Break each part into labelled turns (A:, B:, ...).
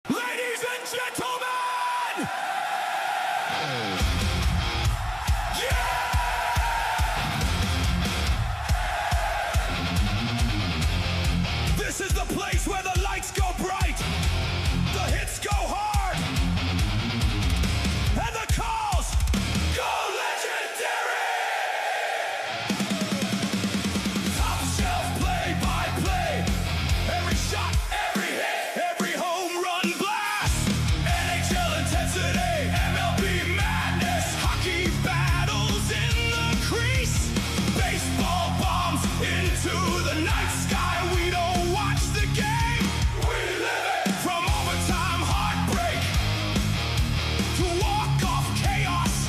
A: Ladies and gentlemen! Yeah! This is the place where the lights go bright, the hits go hard, and the calls go legendary! Top shelf play-by-play, every shot, every hit, every home run blast, NHL intensity, MLB madness, hockey battles in the crease, baseball bombs into the night sky. We don't watch the game, we live it. From overtime heartbreak to walk-off chaos,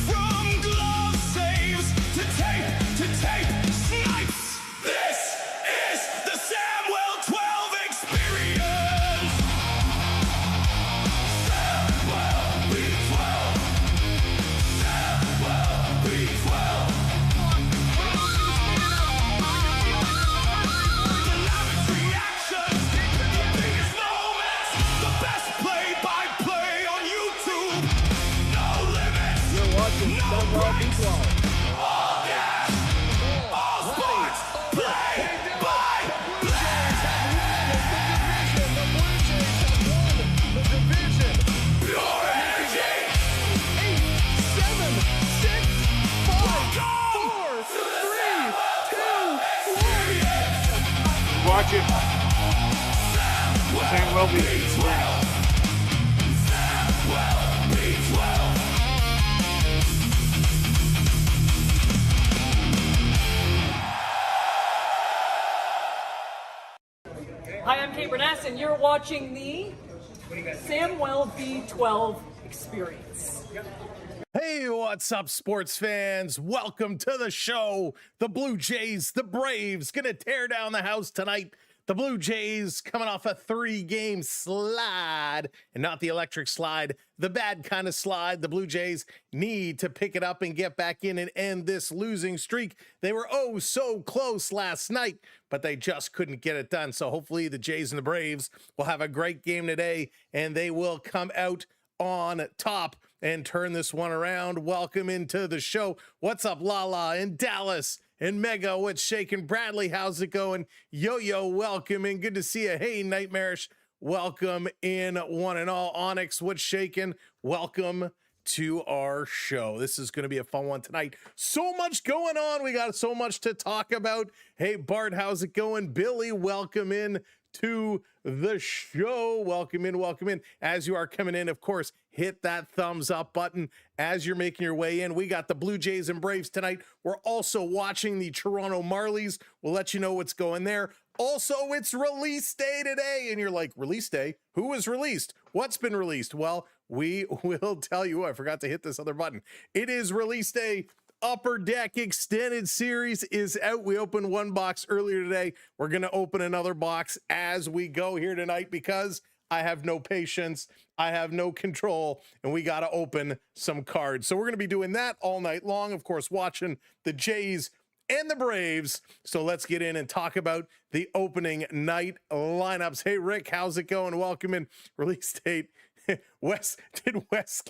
A: from glove saves to tape snipes. This is the Samwell 12 experience. Samwell B12. Samwell B12. The loudest reactions, the biggest moments, the best play-by-play on YouTube. No limits.
B: You're watching
A: No
B: Samwell
A: breaks.
B: B12.
A: All gas. All sports. Play-by-play. Pure energy. Welcome to the Samwell 12 experience.
C: Watching Samwell
A: B12. Samwell B12.
D: Hi, I'm Kate Bernass, and you're watching the Samwell B12 Experience.
E: Hey, what's up, sports fans? Welcome to the show. The Blue Jays, the Braves, gonna tear down the house tonight. The Blue Jays coming off a 3-game slide, and not the electric slide, the bad kind of slide. The Blue Jays need to pick it up and get back in and end this losing streak. They were oh so close last night, but they just couldn't get it done. So hopefully the Jays and the Braves will have a great game today, and they will come out on top and turn this one around. Welcome into the show. What's up, Lala in Dallas? And Mega, what's shaking? Bradley, how's it going? Yo-Yo, welcome in. Good to see you. Hey, Nightmarish, welcome in, one and all. Onyx, what's shaking? Welcome to our show. This is going to be a fun one tonight. So much going on. We got so much to talk about. Hey, Bart, how's it going? Billy, welcome in to the show. Welcome in, welcome in. As you are coming in, of course, hit that thumbs up button as you're making your way in. We got the Blue Jays and Braves tonight. We're also watching the Toronto Marlies. We'll let you know what's going there. Also, it's release day today. And you're like, release day? Who was released? What's been released? Well, we will tell you. I forgot to hit this other button. It is release day. Upper Deck Extended Series is out. We opened one box earlier today. We're going to open another box as we go here tonight because I have no patience, I have no control, and we got to open some cards. So we're going to be doing that all night long, of course, watching the Jays and the Braves. So let's get in and talk about the opening night lineups. Hey, Rick, how's it going? Welcome in. Release date. Wes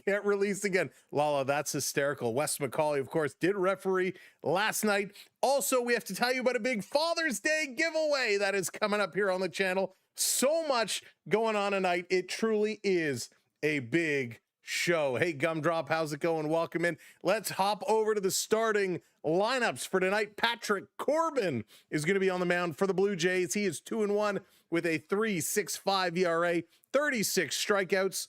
E: get released again? Lala, that's hysterical. Wes McCauley, of course, did referee last night. Also, we have to tell you about a big Father's Day giveaway that is coming up here on the channel. So much going on tonight. It truly is a big show. Hey, Gumdrop, how's it going? Welcome in. Let's hop over to the starting lineups for tonight. Patrick Corbin is going to be on the mound for the Blue Jays. He is 2-1 with a 3.65 ERA, 36 strikeouts.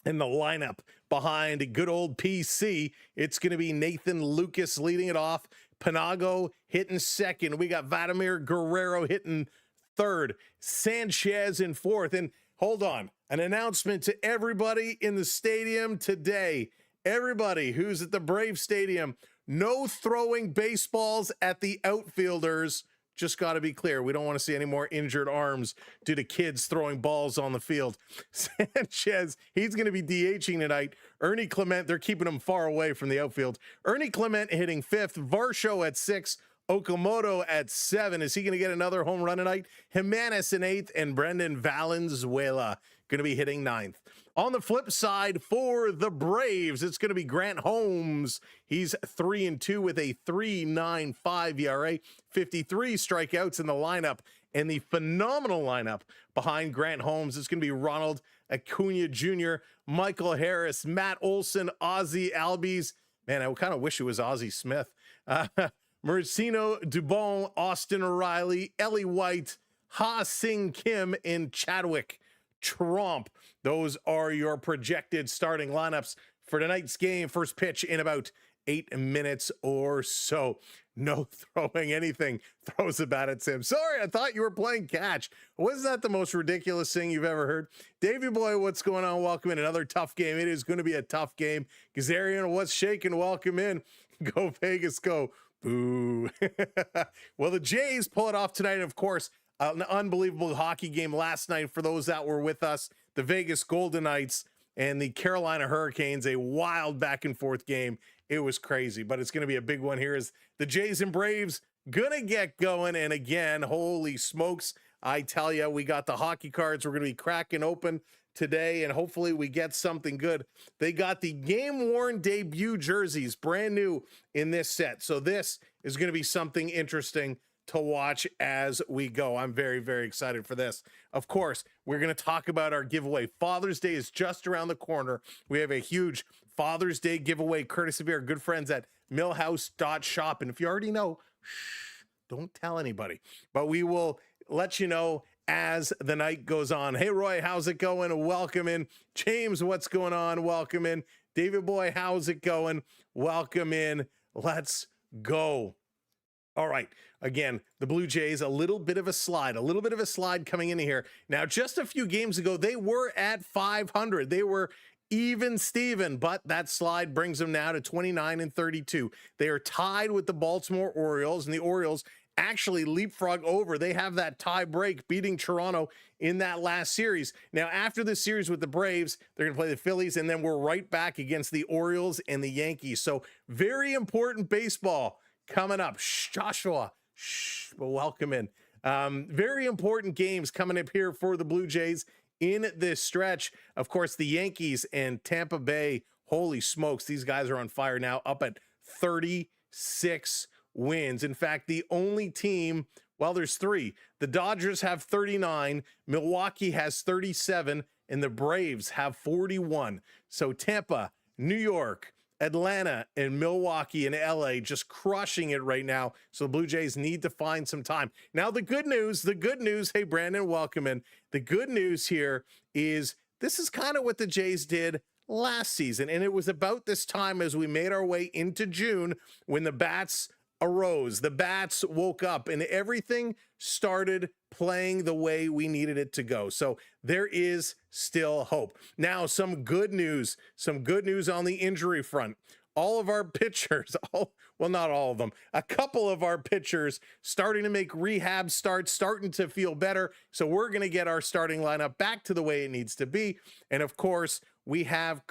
E: In the lineup behind good old PC, it's going to be Nathan Lucas leading it off. Panago hitting second. We got Vladimir Guerrero hitting third. Sanchez in fourth. And hold on, an announcement to everybody in the stadium today. Everybody who's at the Brave Stadium, no throwing baseballs at the outfielders. Just got to be clear. We don't want to see any more injured arms due to kids throwing balls on the field. Sanchez, he's going to be DHing tonight. Ernie Clement, they're keeping him far away from the outfield. Ernie Clement hitting fifth. Varsho at six. Okamoto at 7. Is he going to get another home run tonight? Jimenez in 8th, and Brendan Valenzuela going to be hitting 9th. On the flip side, for the Braves, it's going to be Grant Holmes. He's 3-2 with a 3.95 ERA, 53 strikeouts in the lineup. And the phenomenal lineup behind Grant Holmes is going to be Ronald Acuna Jr., Michael Harris, Matt Olson, Ozzie Albies. Man, I kind of wish it was Ozzie Smith. Marcino Dubon, Austin O'Reilly, Ellie White, Ha Sing Kim, and Chadwick Tromp. Those are your projected starting lineups for tonight's game. First pitch in about 8 minutes or so. No throwing anything. Throws a bat at Sam. Sorry, I thought you were playing catch. Wasn't that the most ridiculous thing you've ever heard? Davey boy, what's going on? Welcome in. Another tough game. It is going to be a tough game. Gazarian, what's shaking? Welcome in. Go Vegas, go. Boo. Well, the Jays pull it off tonight. Of course, an unbelievable hockey game last night for those that were with us. The Vegas Golden Knights and the Carolina Hurricanes, a wild back and forth game. It was crazy, but it's going to be a big one here as the Jays and Braves gonna get going. And again, holy smokes, I tell you, we got the hockey cards we're going to be cracking open today, and hopefully we get something good. They got the game-worn debut jerseys, brand new in this set. So this is going to be something interesting to watch as we go. I'm very, very excited for this. Of course, we're going to talk about our giveaway. Father's Day is just around the corner. We have a huge Father's Day giveaway courtesy of our good friends at millhouse.shop. And if you already know, shh, don't tell anybody. But we will let you know as the night goes on. Hey, Roy, how's it going? Welcome in. James, what's going on? Welcome in. David Boy, how's it going? Welcome in. Let's go. All right. Again, the Blue Jays, a little bit of a slide coming into here. Now, just a few games ago, they were at 500. They were even Steven, but that slide brings them now to 29-32. They are tied with the Baltimore Orioles, and the Orioles actually leapfrog over. They have that tie break, beating Toronto in that last series. Now, after this series with the Braves, they're going to play the Phillies, and then we're right back against the Orioles and the Yankees. So very important baseball coming up. Shh, Joshua, shh, but welcome in. Very important games coming up here for the Blue Jays in this stretch. Of course, the Yankees and Tampa Bay, holy smokes, these guys are on fire now, up at 36 wins. In fact, the only team, well, there's 3. The Dodgers have 39, Milwaukee has 37, and the Braves have 41. So Tampa, New York, Atlanta, and Milwaukee and LA just crushing it right now. So the Blue Jays need to find some time. Now, the good news, hey, Brandon, welcome in. The good news here is this is kind of what the Jays did last season. And it was about this time as we made our way into June when the bats arose, the bats woke up, and everything started playing the way we needed it to go. So there is still hope. Now, some good news on the injury front. All of our pitchers, well, not all of them, a couple of our pitchers starting to make rehab starts, starting to feel better. So we're going to get our starting lineup back to the way it needs to be. And of course, we have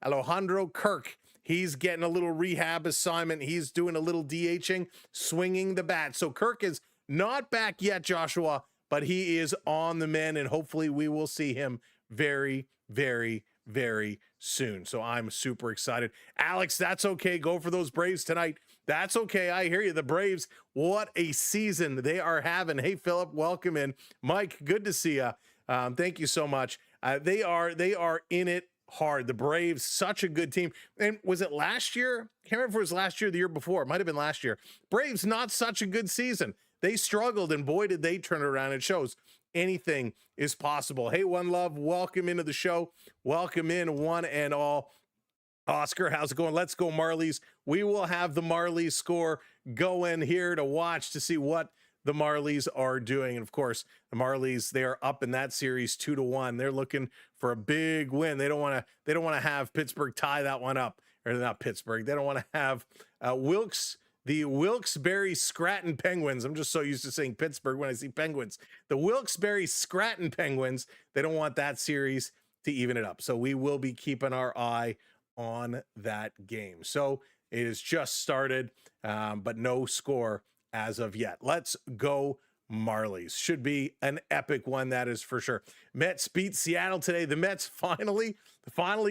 E: Alejandro Kirk. He's getting a little rehab assignment. He's doing a little DHing, swinging the bat. So Kirk is not back yet, Joshua, but he is on the mend, and hopefully we will see him very, very, very soon. So I'm super excited. Alex, that's okay. Go for those Braves tonight. That's okay. I hear you. The Braves, what a season they are having. Hey, Philip, welcome in. Mike, good to see you. Thank you so much. They are in it hard. The Braves, such a good team. And was it last year? I can't remember if it was last year or the year before. It might have been last year. Braves, not such a good season. They struggled, and boy, did they turn it around. It shows anything is possible. Hey, One Love, welcome into the show. Welcome in, one and all. Oscar, how's it going? Let's go Marlies. We will have the Marlies score going here to watch to see what the Marlies are doing. And of course, the Marlies, they are up in that series 2-1. They're looking for a big win. They don't want to have Pittsburgh tie that one up, or not Pittsburgh. They don't want to have the Wilkes-Barre Scranton Penguins. I'm just so used to saying Pittsburgh when I see Penguins. The Wilkes-Barre Scranton Penguins, they don't want that series to even it up. So we will be keeping our eye on that game. So it has just started, but no score as of yet. Let's go Marlies. Should be an epic one, that is for sure. Mets beat Seattle today. The Mets finally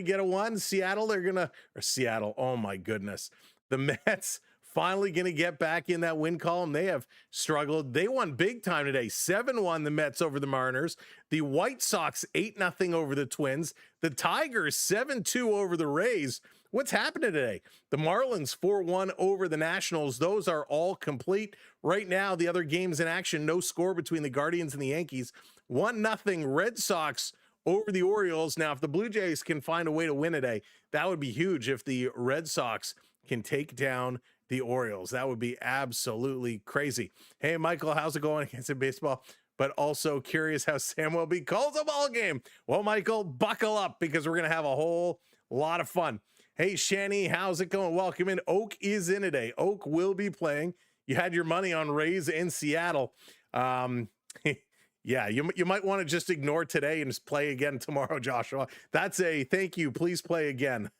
E: get a one. Seattle, oh my goodness. The Mets finally going to get back in that win column. They have struggled. They won big time today. 7-1 the Mets over the Mariners. The White Sox 8-0 over the Twins. The Tigers 7-2 over the Rays. What's happening today? The Marlins 4-1 over the Nationals. Those are all complete. Right now, the other games in action, no score between the Guardians and the Yankees. 1-0 Red Sox over the Orioles. Now, if the Blue Jays can find a way to win today, that would be huge if the Red Sox can take down the Orioles. That would be absolutely crazy. Hey, Michael, how's it going against in baseball? But also curious how Sam MLB calls a ball game. Well, Michael, buckle up because we're going to have a whole lot of fun. Hey, Shani, how's it going? Welcome in. Oak is in today. Oak will be playing. You had your money on Rays in Seattle. Yeah, you might want to just ignore today and just play again tomorrow, Joshua. That's a thank you. Please play again.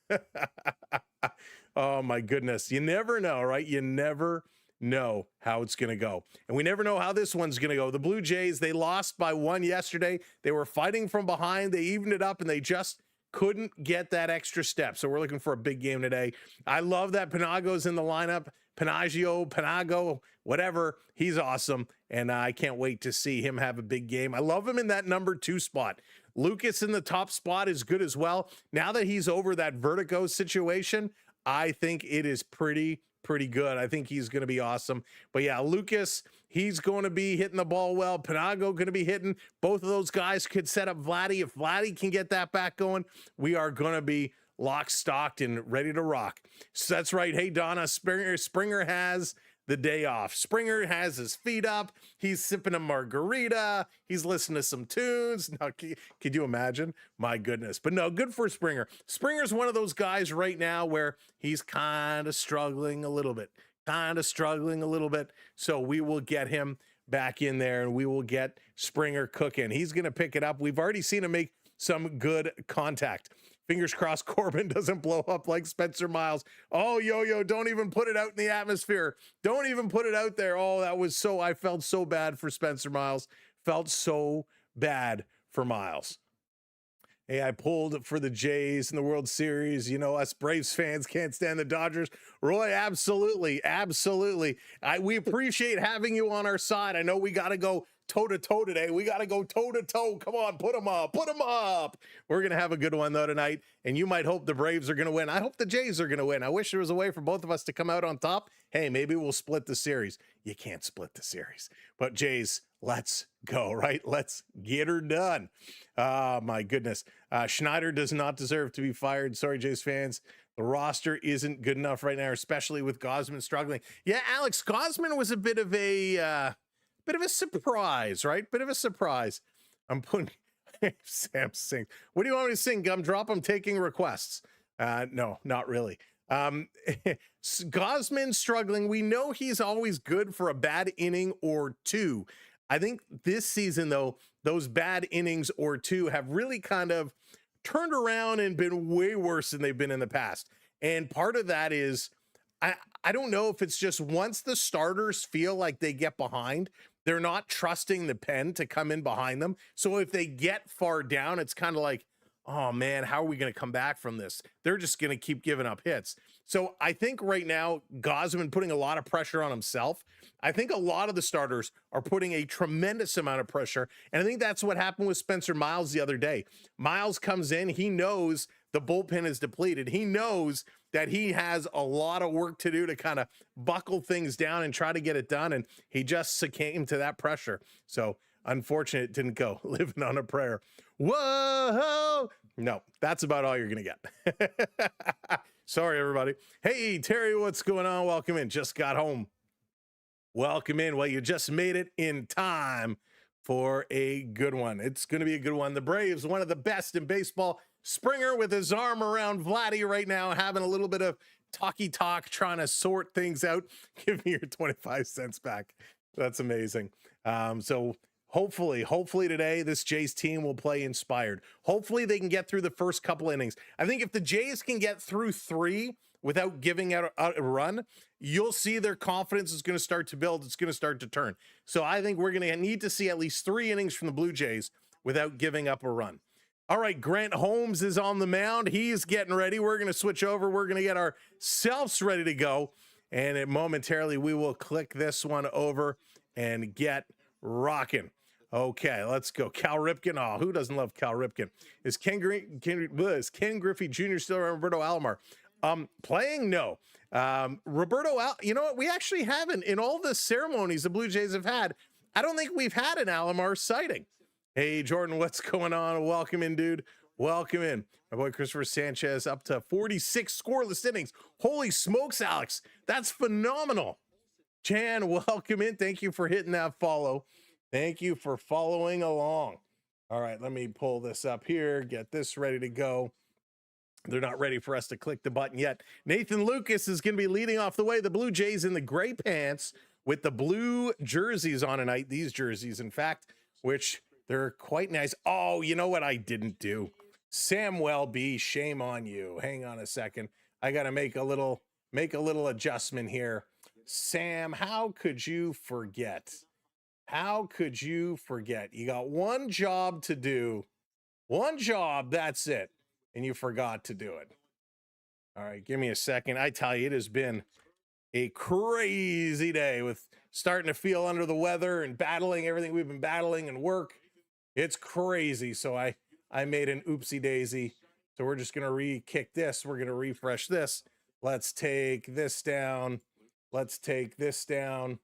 E: Oh, my goodness. You never know, right? You never know how it's going to go. And we never know how this one's going to go. The Blue Jays, they lost by 1 yesterday. They were fighting from behind. They evened it up, and they just couldn't get that extra step. So we're looking for a big game today. I love that Panago's in the lineup. Panago, whatever. He's awesome. And I can't wait to see him have a big game. I love him in that number 2 spot. Lucas in the top spot is good as well. Now that he's over that vertigo situation, I think it is pretty good. I think he's going to be awesome. But yeah, Lucas, he's going to be hitting the ball well. Panago going to be hitting. Both of those guys could set up Vladdy. If Vladdy can get that back going, we are going to be locked, stocked, and ready to rock. So that's right. Hey, Donna, Springer has the day off. Springer has his feet up. He's sipping a margarita. He's listening to some tunes. Now, could you imagine? My goodness. But no, good for Springer. Springer's one of those guys right now where he's kind of struggling a little bit. So we will get him back in there and we will get Springer cooking. He's going to pick it up. We've already seen him make some good contact. Fingers crossed Corbin doesn't blow up like Spencer Miles. Oh, yo, don't even put it out in the atmosphere. Don't even put it out there. Oh, I felt so bad for Spencer Miles. Felt so bad for Miles. Hey, I pulled for the Jays in the World Series. You know, us Braves fans can't stand the Dodgers. Roy, absolutely. We appreciate having you on our side. I know we got to go toe-to-toe today. We got to go toe-to-toe. Come on, put them up. We're going to have a good one, though, tonight, and you might hope the Braves are going to win. I hope the Jays are going to win. I wish there was a way for both of us to come out on top. Hey, maybe we'll split the series. You can't split the series. But Jays, let's go, right? Let's get her done. My goodness. Schneider does not deserve to be fired. Sorry, Jays fans. The roster isn't good enough right now, especially with Gausman struggling. Yeah, Alex, Gausman was a bit of a surprise, right? Bit of a surprise. I'm putting Sam sing. What do you want me to sing? Gumdrop? I'm taking requests. No, not really. Gausman struggling. We know he's always good for a bad inning or two. I think this season, though, those bad innings or two have really kind of turned around and been way worse than they've been in the past. And part of that is, I don't know if it's just once the starters feel like they get behind, they're not trusting the pen to come in behind them. So if they get far down, it's kind of like, oh man, how are we going to come back from this? They're just going to keep giving up hits. So I think right now, Gausman putting a lot of pressure on himself. I think a lot of the starters are putting a tremendous amount of pressure. And I think that's what happened with Spencer Miles the other day. Miles comes in, he knows the bullpen is depleted. He knows that he has a lot of work to do to kind of buckle things down and try to get it done. And he just succumbed to that pressure. So unfortunate it didn't go. Living on a prayer. Whoa. No, that's about all you're going to get. Sorry, everybody. Hey, Terry, what's going on? Welcome in. Just got home. Welcome in. Well, you just made it in time for a good one. It's going to be a good one. The Braves, one of the best in baseball. Springer with his arm around Vladdy right now, having a little bit of talky talk, trying to sort things out. Give me your 25 cents back. That's amazing. So hopefully today, this Jays team will play inspired. Hopefully they can get through the first couple innings. I think if the Jays can get through 3, without giving out a run, you'll see their confidence is going to start to build. It's going to start to turn. So I think we're going to need to see at least 3 innings from the Blue Jays without giving up a run. All right, Grant Holmes is on the mound. He's getting ready. We're going to switch over. We're going to get ourselves ready to go. And momentarily, we will click this one over and get rocking. Okay, let's go. Cal Ripken. Oh, who doesn't love Cal Ripken? Is Ken Griffey Jr. still around? Roberto Alomar? Playing? No. You know what? We actually haven't. In all the ceremonies the Blue Jays have had, I don't think we've had an Alomar sighting. Hey, Jordan, what's going on? Welcome in, dude. Welcome in. My boy Christopher Sanchez up to 46 scoreless innings. Holy smokes, Alex. That's phenomenal. Chan, welcome in. Thank you for hitting that follow. Thank you for following along. All right, let me pull this up here, get this ready to go. They're not ready for us to click the button yet. Nathan Lucas is going to be leading off the way. The Blue Jays in the gray pants with the blue jerseys on tonight. These jerseys, in fact, which they're quite nice. Oh, you know what I didn't do? Samuel B, shame on you. Hang on a second. I got to make a little adjustment here. Sam, how could you forget? How could you forget? You got one job to do. One job, that's it. And you forgot to do it. All right, give me a second. I tell you, it has been a crazy day with starting to feel under the weather and battling everything we've been battling and work. It's crazy. So I made an oopsie daisy. So we're just going to re-kick this. We're going to refresh this. Let's take this down. Let's take this down.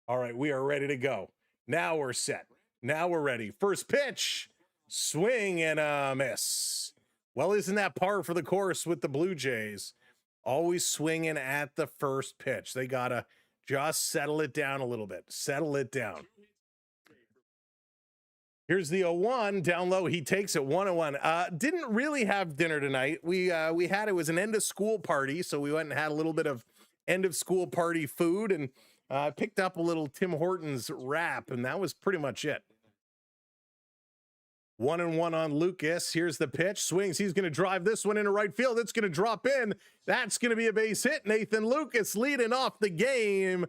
E: All right, we are ready to go. Now we're set. Now we're ready. First pitch, swing and a miss. Well, isn't that par for the course with the Blue Jays? Always swinging at the first pitch. They got to just settle it down a little bit. Settle it down. Here's the 0-1 down low. He takes it 1-1. Didn't really have dinner tonight. We had, it was an end of school party. So we went and had a little bit of end of school party food and picked up a little Tim Hortons wrap, and that was pretty much it. 1-1 on Lucas. Here's the pitch. Swings. He's going to drive this one into right field. It's going to drop in. That's going to be a base hit. Nathan Lucas leading off the game.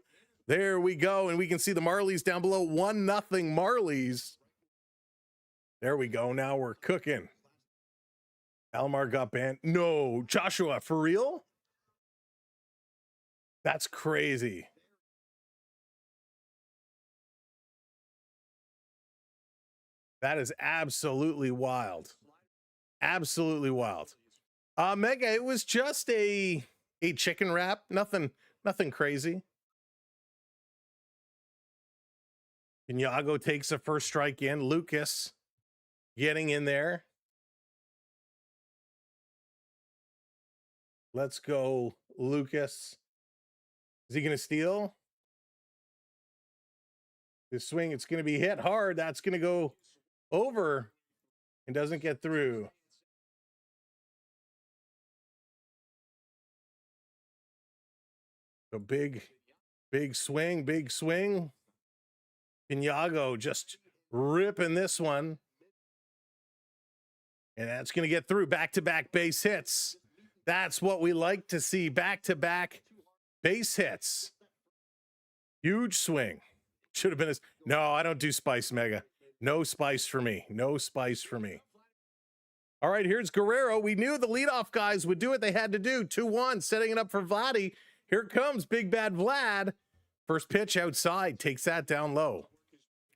E: There we go. And we can see the Marlies down below. 1-0 Marlies. There we go. Now we're cooking. Alomar got banned. No, Joshua, for real? That's crazy. That is absolutely wild. Absolutely wild. Mega, it was just a chicken wrap. Nothing crazy. Iago takes a first strike in. Lucas getting in there. Let's go, Lucas. Is he going to steal? This swing, it's going to be hit hard. That's going to go over and doesn't get through. So big swing. Iago just ripping this one. And that's going to get through. Back-to-back base hits. That's what we like to see. Back-to-back base hits. Huge swing. Should have been no, I don't do spice, Mega. No spice for me. No spice for me. All right, here's Guerrero. We knew the leadoff guys would do what they had to do. 2-1, setting it up for Vladdy. Here comes Big Bad Vlad. First pitch outside. Takes that down low.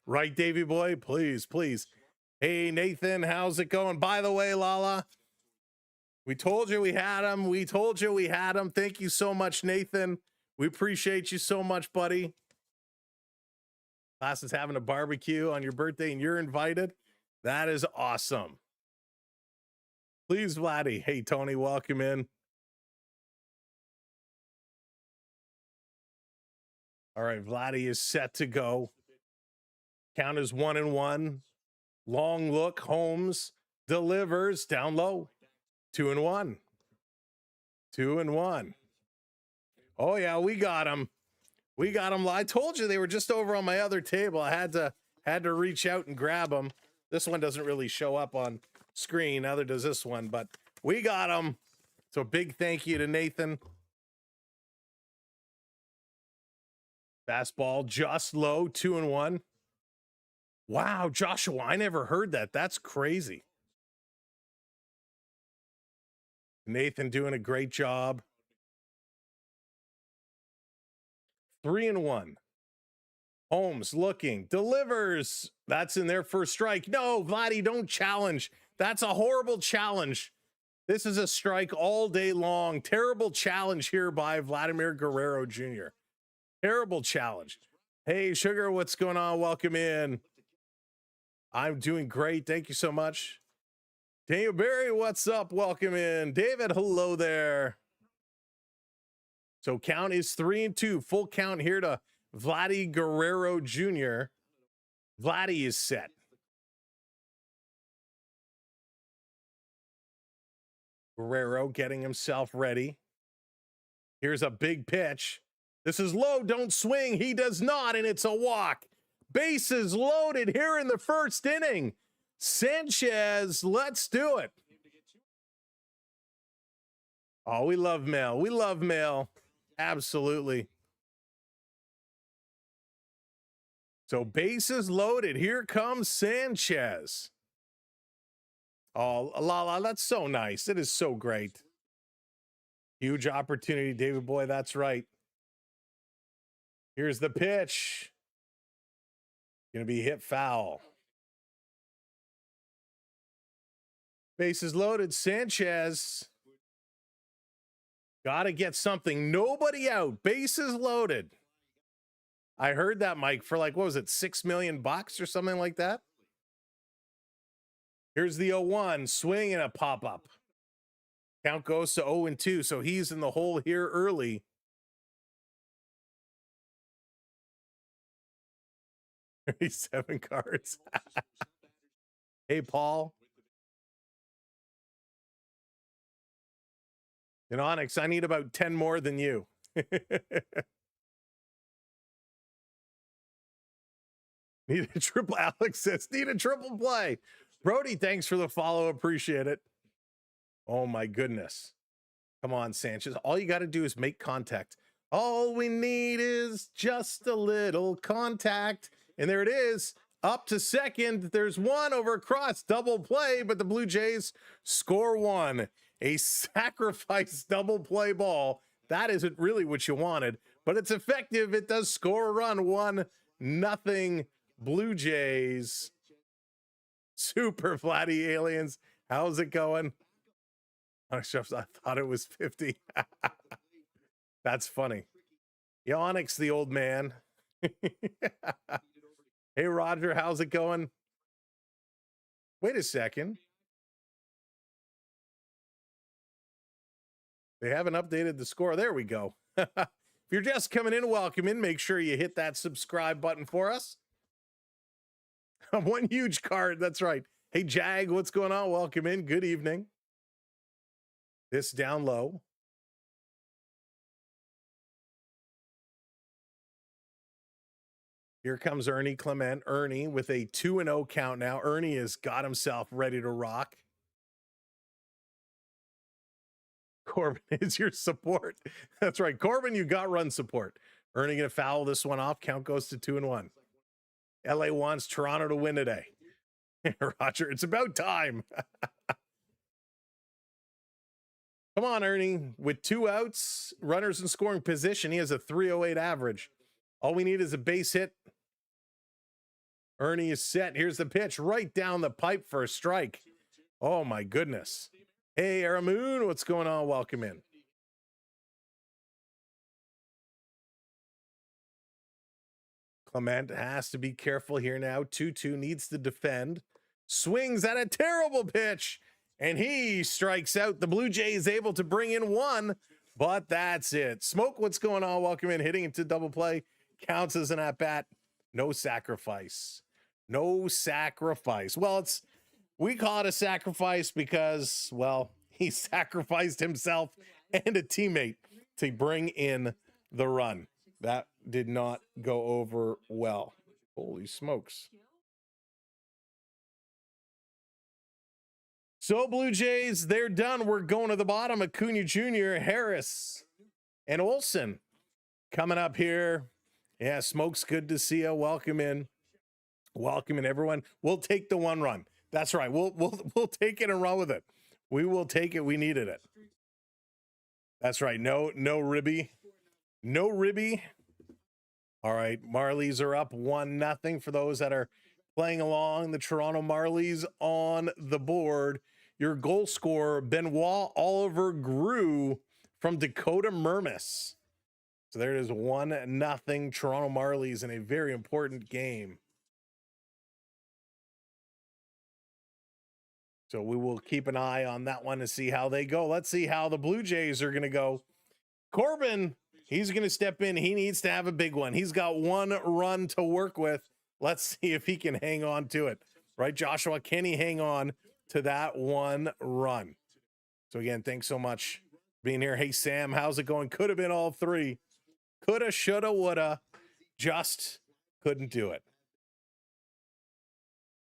E: Right, Davey boy? Please, please. Hey, Nathan, how's it going? By the way, Lala, we told you we had him. We told you we had him. Thank you so much, Nathan. We appreciate you so much, buddy. Class is having a barbecue on your birthday and you're invited. That is awesome. Please, Vladdy. Hey, Tony, welcome in. All right, Vladdy is set to go. Count is 1-1. Long look. Holmes delivers down low. 2-1. 2-1. Oh, yeah, we got him. We got them. I told you they were just over on my other table. I had to reach out and grab them. This one doesn't really show up on screen. Neither does this one, but we got them. So big thank you to Nathan. Fastball just low, 2-1. Wow, Joshua, I never heard that. That's crazy. Nathan doing a great job. 3-1. Holmes looking, delivers. That's in there for a strike. No, Vladdy, don't challenge. That's a horrible challenge. This is a strike all day long. Terrible challenge here by Vladimir Guerrero Jr. Terrible challenge. Hey, Sugar, what's going on? Welcome in. I'm doing great. Thank you so much. Daniel Barry, what's up? Welcome in. David, hello there. So count is 3-2. Full count here to Vladdy Guerrero Jr. Vladdy is set. Guerrero getting himself ready. Here's a big pitch. This is low. Don't swing. He does not, and it's a walk. Bases loaded here in the first inning. Sanchez, let's do it. Oh, we love Mel. We love Mel. Absolutely. So bases loaded. Here comes Sanchez. Oh, la, that's so nice. It is so great. Huge opportunity, David Boy. That's right. Here's the pitch. Going to be hit foul. Bases loaded. Sanchez. Got to get something. Nobody out. Bases loaded. I heard that, Mike, for like, what was it, $6 million or something like that? Here's the 0-1. Swing and a pop-up. Count goes to 0-2, so he's in the hole here early. 37 cards. Hey, Paul. In Onyx, I need about 10 more than you. Need a triple. Alex says, need a triple play. Brody, thanks for the follow. Appreciate it. Oh, my goodness. Come on, Sanchez. All you got to do is make contact. All we need is just a little contact. And there it is. Up to second. There's one over across. Double play, but the Blue Jays score one. A sacrifice double play ball. That isn't really what you wanted, but it's effective. It does score a run. 1-0 Blue Jays. Super Vladdy aliens. How's it going? I thought it was 50. That's funny. Yeah, Onyx, the old man. Hey, Roger, how's it going? Wait a second. They haven't updated the score. There we go. If you're just coming in, welcome in. Make sure you hit that subscribe button for us. One huge card. That's right. Hey, Jag, what's going on? Welcome in. Good evening. This down low. Here comes Ernie Clement. Ernie with a 2-0 count now. Ernie has got himself ready to rock. Corbin is your support. That's right. Corbin, you got run support. Ernie going to foul this one off. Count goes to 2-1. LA wants Toronto to win today. Roger, it's about time. Come on, Ernie. With 2 outs, runners in scoring position, he has a 308 average. All we need is a base hit. Ernie is set. Here's the pitch right down the pipe for a strike. Oh, my goodness. Hey, Aramoon, what's going on? Welcome in. Clement has to be careful here now. 2-2 needs to defend. Swings at a terrible pitch, and he strikes out. The Blue Jays able to bring in 1, but that's it. Smoke, what's going on? Welcome in. Hitting into double play. Counts as an at-bat. No sacrifice. No sacrifice. Well, we call it a sacrifice because, well, he sacrificed himself and a teammate to bring in the run. That did not go over well. Holy smokes. So Blue Jays, they're done. We're going to the bottom. Acuna Jr., Harris, and Olsen coming up here. Yeah, Smoke's good to see you. Welcome in. Welcome in, everyone. We'll take the one run. That's right. We'll take it and run with it. We will take it. We needed it. That's right. No Ribby. No Ribby. All right. Marlies are up 1-0 for those that are playing along. The Toronto Marlies on the board. Your goal scorer, Benoit Oliver Grew from Dakota Mermis. So there it is, 1-0 Toronto Marlies in a very important game. So we will keep an eye on that one to see how they go. Let's see how the Blue Jays are going to go. Corbin, he's going to step in. He needs to have a big one. He's got one run to work with. Let's see if he can hang on to it. Right, Joshua? Can he hang on to that one run? So again, thanks so much for being here. Hey, Sam, how's it going? Could have been all three. Coulda, shoulda, woulda. Just couldn't do it.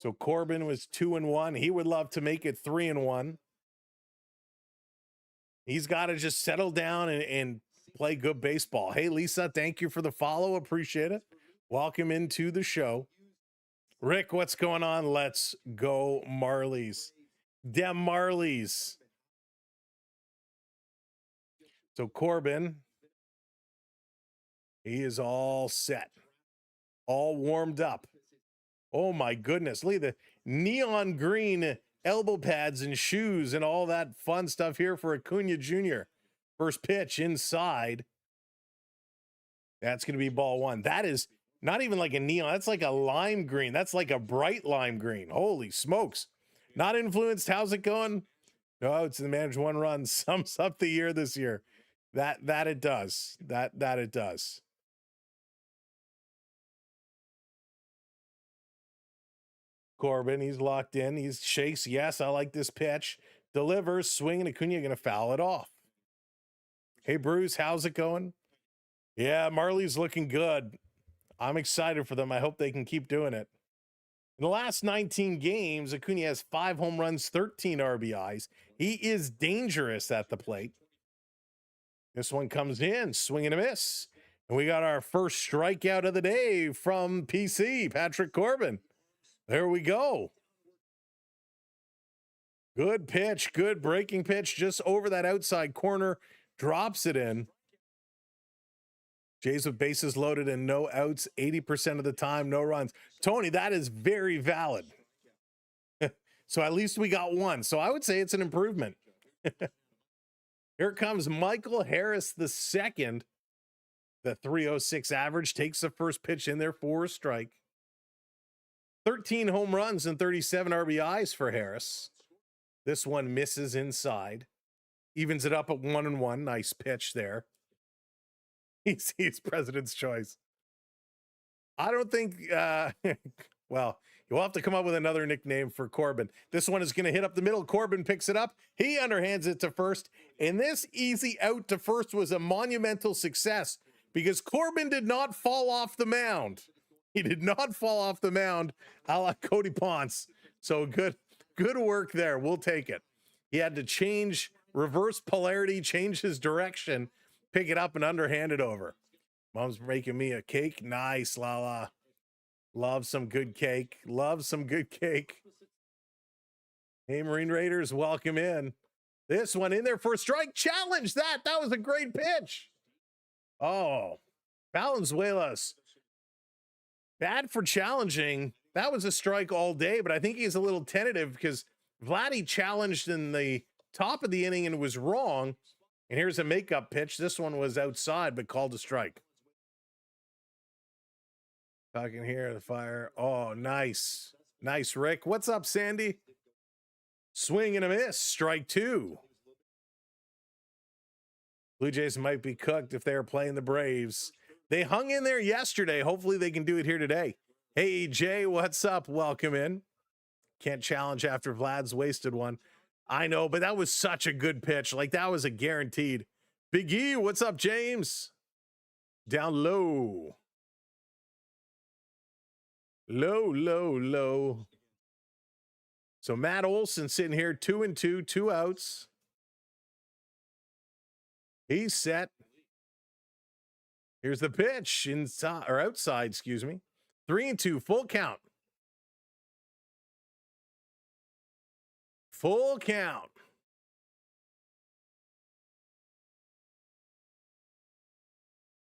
E: So Corbin was 2-1. He would love to make it 3-1. He's got to just settle down and play good baseball. Hey, Lisa, thank you for the follow. Appreciate it. Welcome into the show. Rick, what's going on? Let's go Marlies. Dem Marlies. So Corbin, he is all set, all warmed up. Oh my goodness, look at the neon green elbow pads and shoes and all that fun stuff here for Acuna Jr. First pitch inside. That's going to be ball one. That is not even like a neon. That's like a lime green. That's like a bright lime green. Holy smokes. Not influenced. How's it going? No, it's the managed one run. Sums up the year this year. That it does. That it does. Corbin, he's locked in. He's shakes. Yes, I like this pitch. Delivers, swing, and Acuna going to foul it off. Hey, Bruce, how's it going? Yeah, Marley's looking good. I'm excited for them. I hope they can keep doing it. In the last 19 games, Acuna has 5 home runs, 13 RBIs. He is dangerous at the plate. This one comes in, swing and a miss. And we got our first strikeout of the day from PC, Patrick Corbin. There we go. Good pitch, good breaking pitch, just over that outside corner, drops it in. Jays with bases loaded and no outs 80% of the time, no runs. Tony, that is very valid. So at least we got one. So I would say it's an improvement. Here comes Michael Harris the second. The 306 average takes the first pitch in there for a strike. 13 home runs and 37 RBIs for Harris. This one misses inside. Evens it up at 1-1. Nice pitch there. He's president's choice. I don't think, well, you'll have to come up with another nickname for Corbin. This one is going to hit up the middle. Corbin picks it up. He underhands it to first. And this easy out to first was a monumental success because Corbin did not fall off the mound. He did not fall off the mound a la Cody Ponce. So good work there. We'll take it. He had to change, reverse polarity, change his direction, pick it up and underhand it over. Mom's making me a cake. Nice, Lala. Love some good cake. Love some good cake. Hey, Marine Raiders, welcome in. This one in there for a strike. Challenge that. That was a great pitch. Oh, Valenzuela's bad for challenging. That was a strike all day, but I think he's a little tentative because Vladdy challenged in the top of the inning and was wrong. And here's a makeup pitch. This one was outside, but called a strike. Talking here, the fire. Oh, nice. Nice, Rick. What's up, Sandy? Swing and a miss. Strike 2. Blue Jays might be cooked if they're playing the Braves. They hung in there yesterday. Hopefully they can do it here today. Hey, Jay, what's up? Welcome in. Can't challenge after Vlad's wasted one. I know, but that was such a good pitch. Like, that was a guaranteed. Big E, what's up, James? Down low. Low, low, low. So Matt Olson sitting here 2-2, 2 outs. He's set. Here's the pitch inside or outside, excuse me. 3-2, full count. Full count.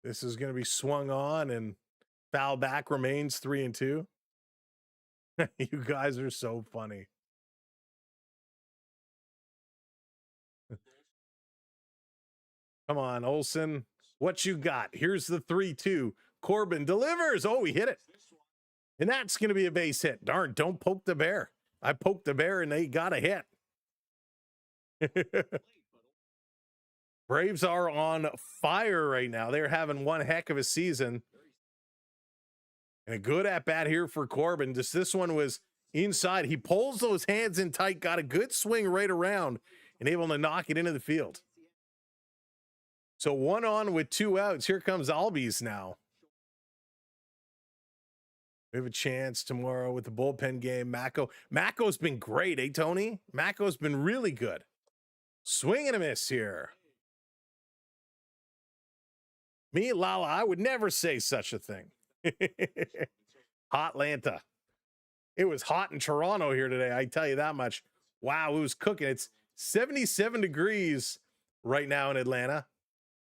E: This is going to be swung on and foul back, remains 3-2. You guys are so funny. Come on, Olson. What you got? Here's the 3-2. Corbin delivers. Oh, he hit it. And that's going to be a base hit. Darn, don't poke the bear. I poked the bear and they got a hit. Braves are on fire right now. They're having one heck of a season. And a good at bat here for Corbin. Just this one was inside. He pulls those hands in tight, got a good swing right around, and able to knock it into the field. So 1 on with 2 outs. Here comes Albies now. We have a chance tomorrow with the bullpen game. Mako's been great, eh, Tony? Mako's been really good. Swing and a miss here. Me, Lala, I would never say such a thing. Hot Atlanta. It was hot in Toronto here today, I tell you that much. Wow, it was cooking. It's 77 degrees right now in Atlanta.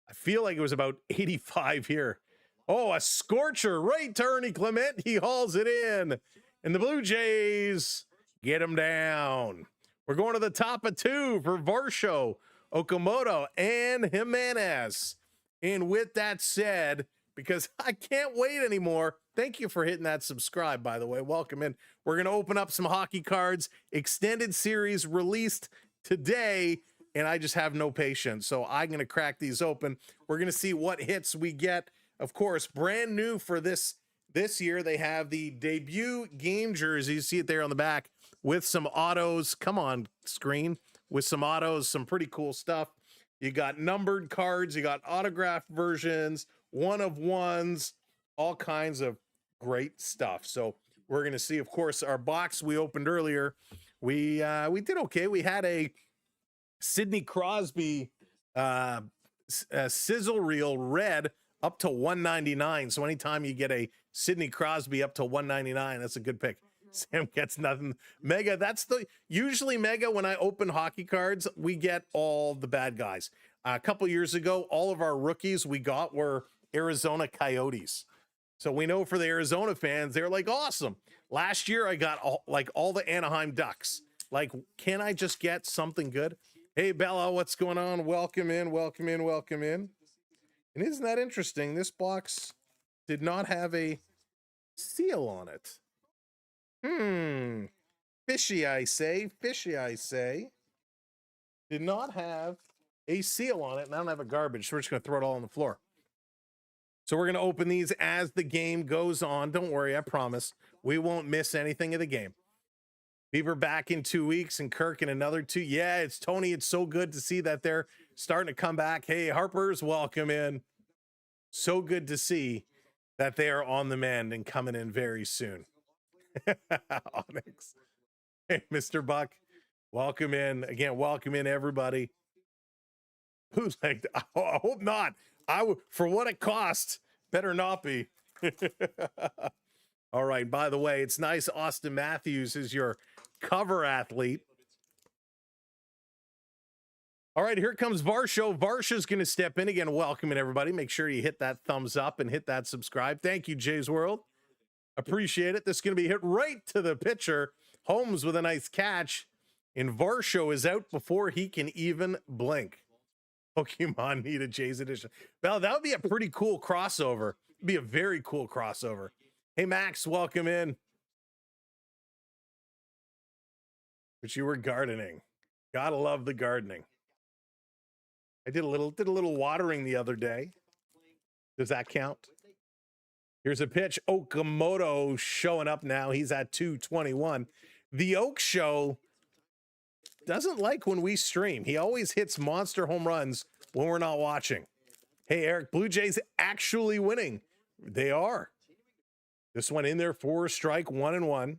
E: I feel like it was about 85 here. Oh, a scorcher right to Ernie Clement. He hauls it in. And the Blue Jays get him down. We're going to the top of 2 for Varsho, Okamoto, and Jimenez. And with that said, because I can't wait anymore, thank you for hitting that subscribe, by the way. Welcome in. We're going to open up some hockey cards. Extended series released today, and I just have no patience. So I'm going to crack these open. We're going to see what hits we get. Of course, brand new for this year, they have the debut game jerseys. You see it there on the back with some autos. Come on, screen. With some autos, some pretty cool stuff. You got numbered cards. You got autographed versions, 1-of-1s, all kinds of great stuff. So we're going to see, of course, our box we opened earlier. We did okay. We had a Sidney Crosby sizzle reel red up to 199. So anytime you get a Sidney Crosby up to 199, that's a good pick. Sam gets nothing. Mega, usually Mega, when I open hockey cards, we get all the bad guys. A couple years ago, all of our rookies we got were Arizona Coyotes. So we know for the Arizona fans, they're like, awesome. Last year, I got all the Anaheim Ducks. Like, can I just get something good? Hey, Bella, what's going on? Welcome in, welcome in, welcome in. And isn't that interesting? This box did not have a seal on it. Fishy, I say. Fishy, I say. Did not have a seal on it, and I don't have a garbage, so we're just going to throw it all on the floor. So we're going to open these as the game goes on. Don't worry, I promise. We won't miss anything of the game. Beaver back in 2 weeks, and Kirk in another 2. Yeah, it's Tony. It's so good to see that they're starting to come back. Hey, Harper's, welcome in. So good to see that they are on the mend and coming in very soon. Onyx. Hey, Mr. Buck, welcome in. Again, welcome in, everybody. Who's like, oh, I hope not. For what it costs, better not be. All right, by the way, it's nice Austin Matthews is your cover athlete. All right, here comes Varsho. Varsho's going to step in again. Welcome in, everybody. Make sure you hit that thumbs up and hit that subscribe. Thank you, Jay's World. Appreciate it. This is going to be hit right to the pitcher. Holmes with a nice catch. And Varsho is out before he can even blink. Pokemon need a Jays edition. Well, that would be a pretty cool crossover. It'd be a very cool crossover. Hey, Max, welcome in. But you were gardening. Gotta love the gardening. I did a little watering the other day. Does that count? Here's a pitch. Okamoto showing up now. He's at 221. The Oak Show doesn't like when we stream. He always hits monster home runs when we're not watching. Hey, Eric, Blue Jays actually winning. They are. This one in there for a strike, 1-1.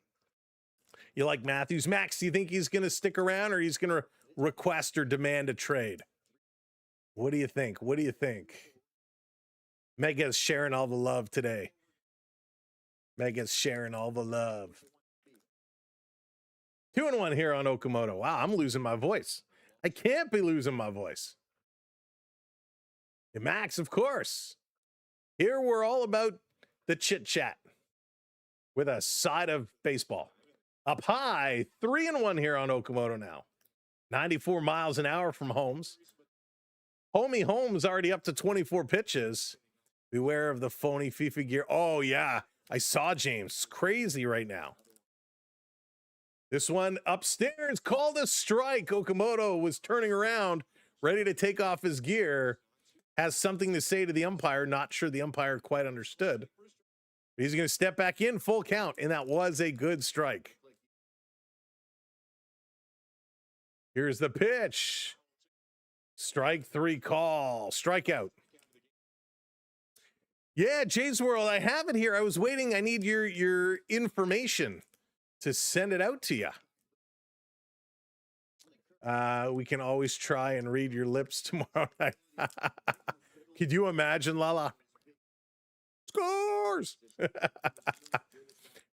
E: You like Matthews. Max, do you think he's going to stick around, or he's going to request or demand a trade? What do you think? What do you think? Mega's sharing all the love today. Mega's sharing all the love. 2-1 here on Okamoto. Wow, I'm losing my voice. I can't be losing my voice. And Max, of course. Here we're all about the chit chat with a side of baseball. Up high, 3-1 here on Okamoto now. 94 miles an hour from Holmes. Homie Holmes already up to 24 pitches. Beware of the phony FIFA gear. Oh, yeah. I saw James. Crazy right now. This one upstairs called a strike. Okamoto was turning around, ready to take off his gear. Has something to say to the umpire. Not sure the umpire quite understood. But he's going to step back in, full count, and that was a good strike. Here's the pitch. Strike 3 call. Strikeout. Yeah, Jay's World, I have it here. I was waiting. I need your information to send it out to you. We can always try and read your lips tomorrow night. Could you imagine, Lala? Scores!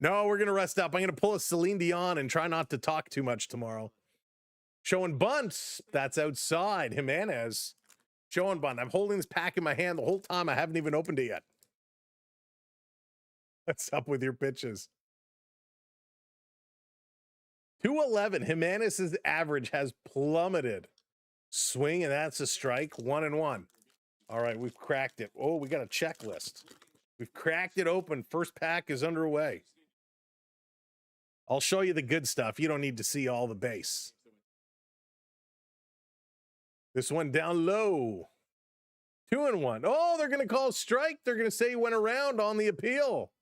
E: No, we're going to rest up. I'm going to pull a Celine Dion and try not to talk too much tomorrow. Showing bunt. That's outside. Jimenez. Showing bunt. I'm holding this pack in my hand the whole time. I haven't even opened it yet. What's up with your pitches? 211. Jimenez's average has plummeted. Swing, and that's a strike. 1-1. All right, we've cracked it. Oh, we got a checklist. We've cracked it open. First pack is underway. I'll show you the good stuff. You don't need to see all the base. This one down low. 2-1. Oh, they're going to call strike. They're going to say he went around on the appeal.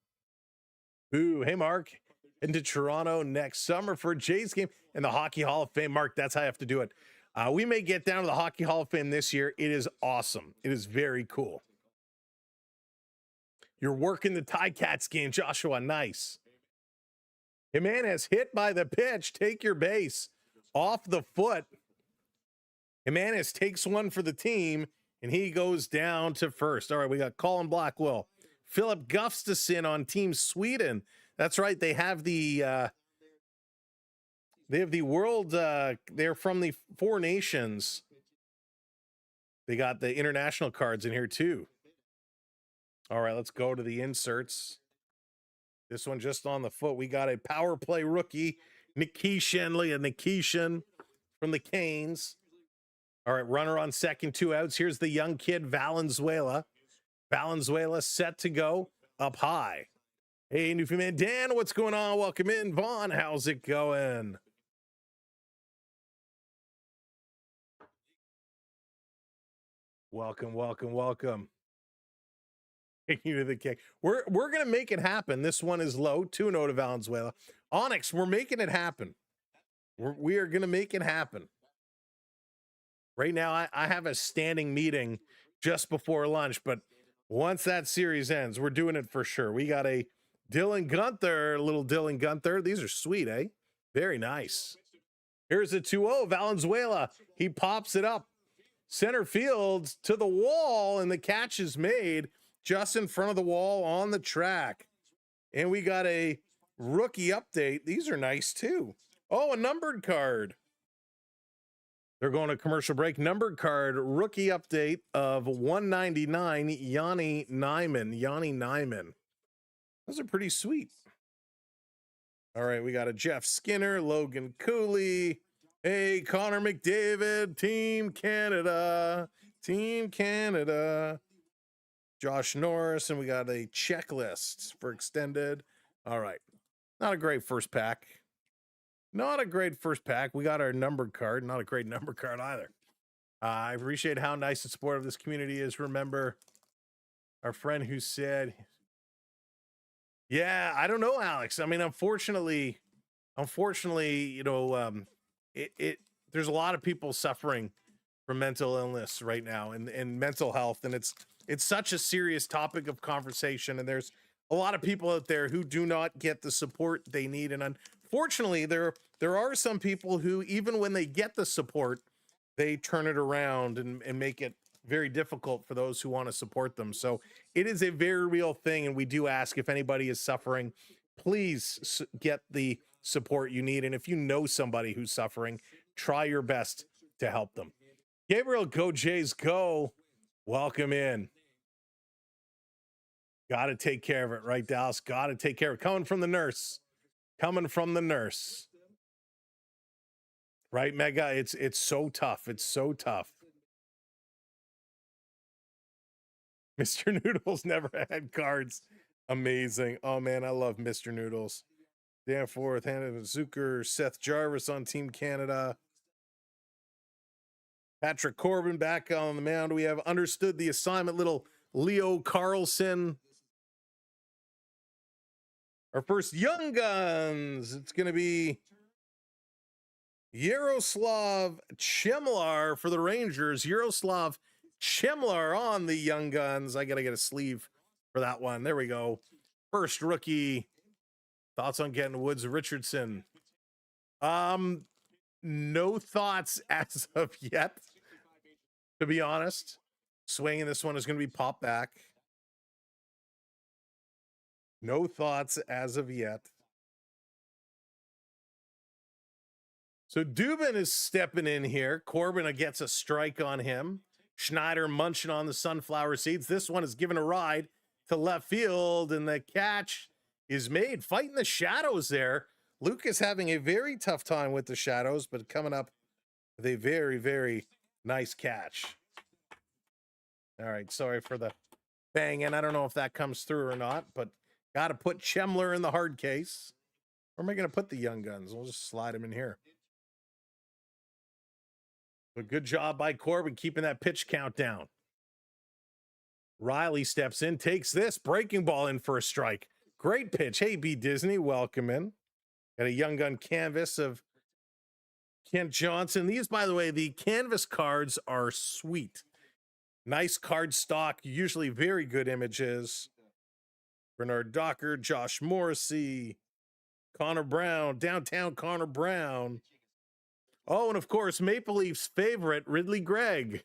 E: Ooh, hey, Mark. Into Toronto next summer for a Jays game in the Hockey Hall of Fame. Mark, that's how I have to do it. We may get down to the Hockey Hall of Fame this year. It is awesome. It is very cool. You're working the Ticats game, Joshua. Nice. Jimenez hit by the pitch. Take your base. Off the foot. Jimenez takes one for the team, and he goes down to first. All right, we got Colin Blackwell. Philip Gustafsson on Team Sweden. That's right. They have the world. They're from the 4 nations. They got the international cards in here too. All right, let's go to the inserts. This one just on the foot. We got a power play rookie, Nikishin, Leah Nikishin from the Canes. All right, runner on second, 2 outs. Here's the young kid, Valenzuela. Valenzuela set to go up high. Hey, Newfoundland Dan, what's going on? Welcome in. Vaughn, how's it going? Welcome, welcome, welcome. Take you to the cake. We're gonna make it happen. This one is low. 2-0 to Valenzuela. Onyx, we're making it happen. We are gonna make it happen. Right now, I have a standing meeting just before lunch, but once that series ends, we're doing it for sure. We got a Dylan Gunther, little Dylan Gunther. These are sweet, eh? Very nice. Here's a 2-0, Valenzuela. He pops it up. Center field to the wall, and the catch is made just in front of the wall on the track. And we got a rookie update. These are nice, too. Oh, a numbered card. They're going to commercial break. Numbered card, rookie update of 199, Yanni Nyman. Those are pretty sweet. All right, we got a Jeff Skinner, Logan Cooley. Hey, Connor McDavid, Team Canada. Josh Norris, and we got a checklist for extended. All right, not a great first pack. Not a great first pack. We got our numbered card. Not a great number card either. I appreciate how nice and supportive this community is. Remember our friend who said, yeah, I don't know, Alex. I mean, unfortunately, you know, there's a lot of people suffering from mental illness right now and mental health. And it's such a serious topic of conversation. And there's a lot of people out there who do not get the support they need. And unfortunately, there are some people who, even when they get the support, they turn it around and make it very difficult for those who want to support them. So it is a very real thing, and we do ask if anybody is suffering, please get the support you need. And if you know somebody who's suffering, try your best to help them. Gabriel, go Jays, go. Welcome in. Got to take care of it, right, Dallas? Got to take care of it. Coming from the nurse. Coming from the nurse. Right, Mega? It's so tough. It's so tough. Mr. Noodles never had cards. Amazing. Oh, man, I love Mr. Noodles. Danforth, Hannah Zucker, Seth Jarvis on Team Canada. Patrick Corbin back on the mound. We have understood the assignment, little Leo Carlson. Our first Young Guns. It's going to be Yaroslav Chimlar for the Rangers. Yaroslav Chimlar on the Young Guns. I got to get a sleeve for that one. There we go. First rookie. Thoughts on getting Woods Richardson? No thoughts as of yet, to be honest. Swinging this one is going to be pop back. No thoughts as of yet. So Dubin is stepping in here. Corbin gets a strike on him. Schneider munching on the sunflower seeds. This one is given a ride to left field, and the catch is made. Fighting the shadows there. Lucas having a very tough time with the shadows, but coming up with a very, very nice catch. All right, sorry for the bang, and I don't know if that comes through or not, but got to put Chemler in the hard case. Where am I going to put the Young Guns? We'll just slide him in here. But good job by Corbin keeping that pitch count down. Riley steps in, takes this breaking ball in for a strike. Great pitch. Hey, B. Disney, welcome in. Got a Young Gun canvas of Kent Johnson. These, by the way, the canvas cards are sweet. Nice card stock, usually very good images. Bernard Docker, Josh Morrissey, Connor Brown, downtown Connor Brown. Oh, and of course, Maple Leafs favorite, Ridley Gregg.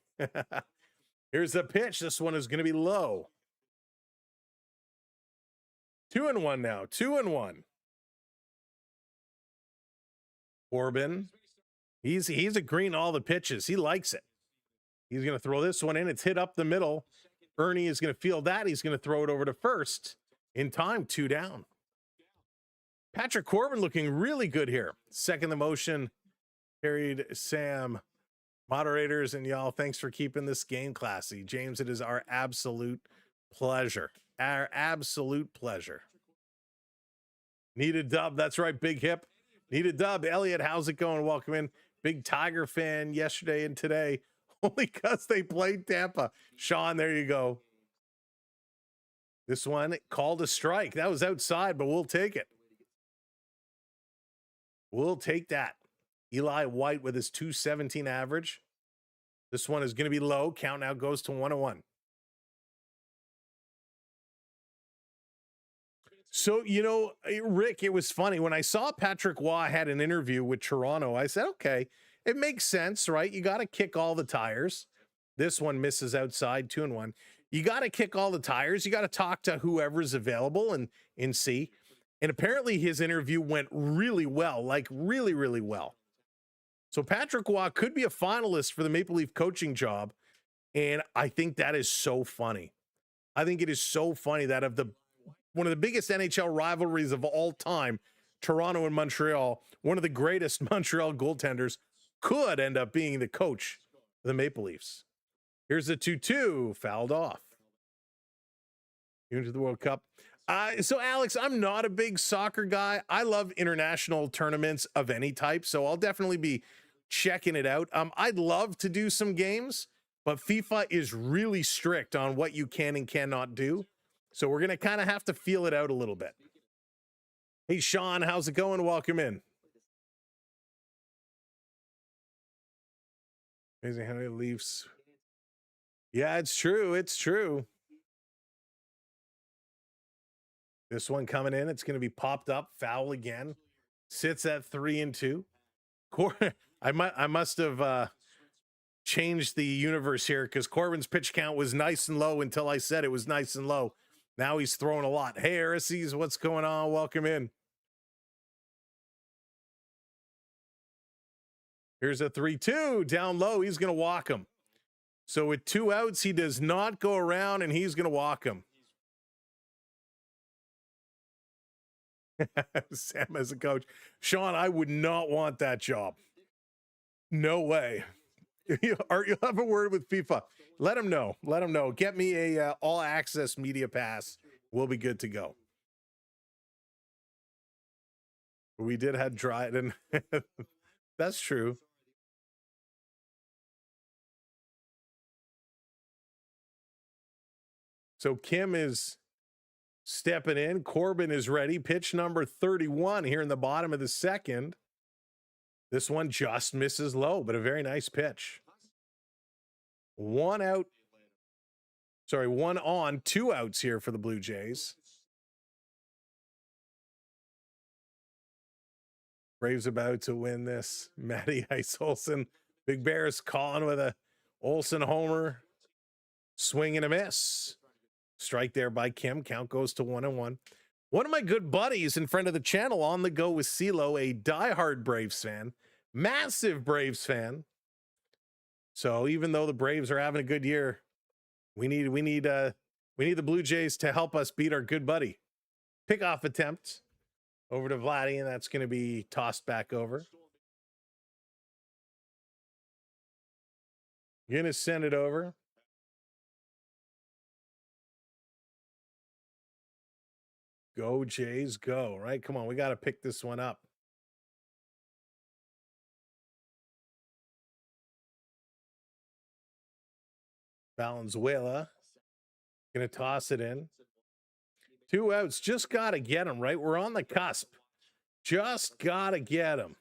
E: Here's the pitch. This one is going to be low. 2-1 now. 2-1. Corbin. He's agreeing all the pitches. He likes it. He's going to throw this one in. It's hit up the middle. Ernie is going to feel that. He's going to throw it over to first. In time, 2 down. Patrick Corbin looking really good here. Second the motion. Carried Sam. Moderators and y'all, thanks for keeping this game classy. James, it is our absolute pleasure. Our absolute pleasure. Need a dub. That's right, Big Hip. Need a dub. Elliot, how's it going? Welcome in. Big Tiger fan yesterday and today. Only because they played Tampa. Sean, there you go. This one called a strike. That was outside, but we'll take it. We'll take that. Eli White with his 217 average. This one is going to be low. Count now goes to 101. So, you know, Rick, it was funny. When I saw Patrick Waugh had an interview with Toronto, I said, okay, it makes sense, right? You got to kick all the tires. This one misses outside, 2-1. You got to kick all the tires. You got to talk to whoever's available and see. And apparently his interview went really well, like really, really well. So Patrick Waugh could be a finalist for the Maple Leaf coaching job. And I think that is so funny. I think it is so funny that of the one of the biggest NHL rivalries of all time, Toronto and Montreal, one of the greatest Montreal goaltenders could end up being the coach of the Maple Leafs. Here's the 2-2, fouled off. Into the World Cup. So, Alex, I'm not a big soccer guy. I love international tournaments of any type, so I'll definitely be checking it out. I'd love to do some games, but FIFA is really strict on what you can and cannot do. So we're going to kind of have to feel it out a little bit. Hey, Sean, how's it going? Welcome in. Amazing how many Leafs. Yeah, it's true. It's true. This one coming in, it's going to be popped up, foul again. sits at 3-2. I must have changed the universe here because Corbin's pitch count was nice and low until I said it was nice and low. Now he's throwing a lot. Hey, Arises, what's going on? Welcome in. Here's a 3-2 down low. He's going to walk him. So with 2 outs, he does not go around, and he's going to walk him. Sam as a coach. Sean, I would not want that job. No way. You have a word with FIFA. Let him know. Let him know. Get me a all-access media pass. We'll be good to go. We did have Dryden. That's true. So Kim is stepping in. Corbin is ready. Pitch number 31 here in the bottom of the second. This one just misses low, but a very nice pitch. 1 out. Sorry, 1 on, 2 outs here for the Blue Jays. Braves about to win this. Matty Ice Olson. Big Bears calling with a Olson homer. Swing and a miss. Strike there by Kim. Count goes to 1-1. One of my good buddies in front of the channel on the go with CeeLo, a diehard Braves fan, massive Braves fan. So even though the Braves are having a good year, we need the Blue Jays to help us beat our good buddy. Pickoff attempt over to Vladdy, and that's going to be tossed back over. Going to send it over. Go Jays, go, right? Come on, we got to pick this one up. Valenzuela going to toss it in. 2 outs, just got to get them, right? We're on the cusp. Just got to get them.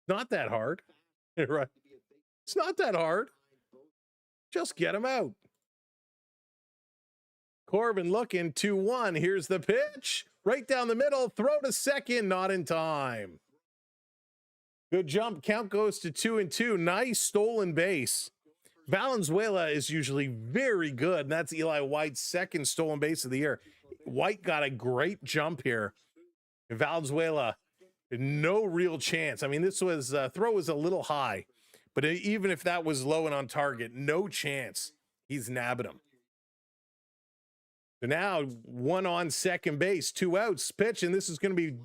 E: Not that hard, right? It's not that hard. Just get them out. Corbin looking, 2-1. Here's the pitch. Right down the middle. Throw to second. Not in time. Good jump. Count goes to 2-2. Nice stolen base. Valenzuela is usually very good. And that's Eli White's second stolen base of the year. White got a great jump here. Valenzuela, no real chance. I mean, this was throw was a little high. But even if that was low and on target, no chance. He's nabbing him. So now 1 on second base, 2 outs, pitch, and this is going to be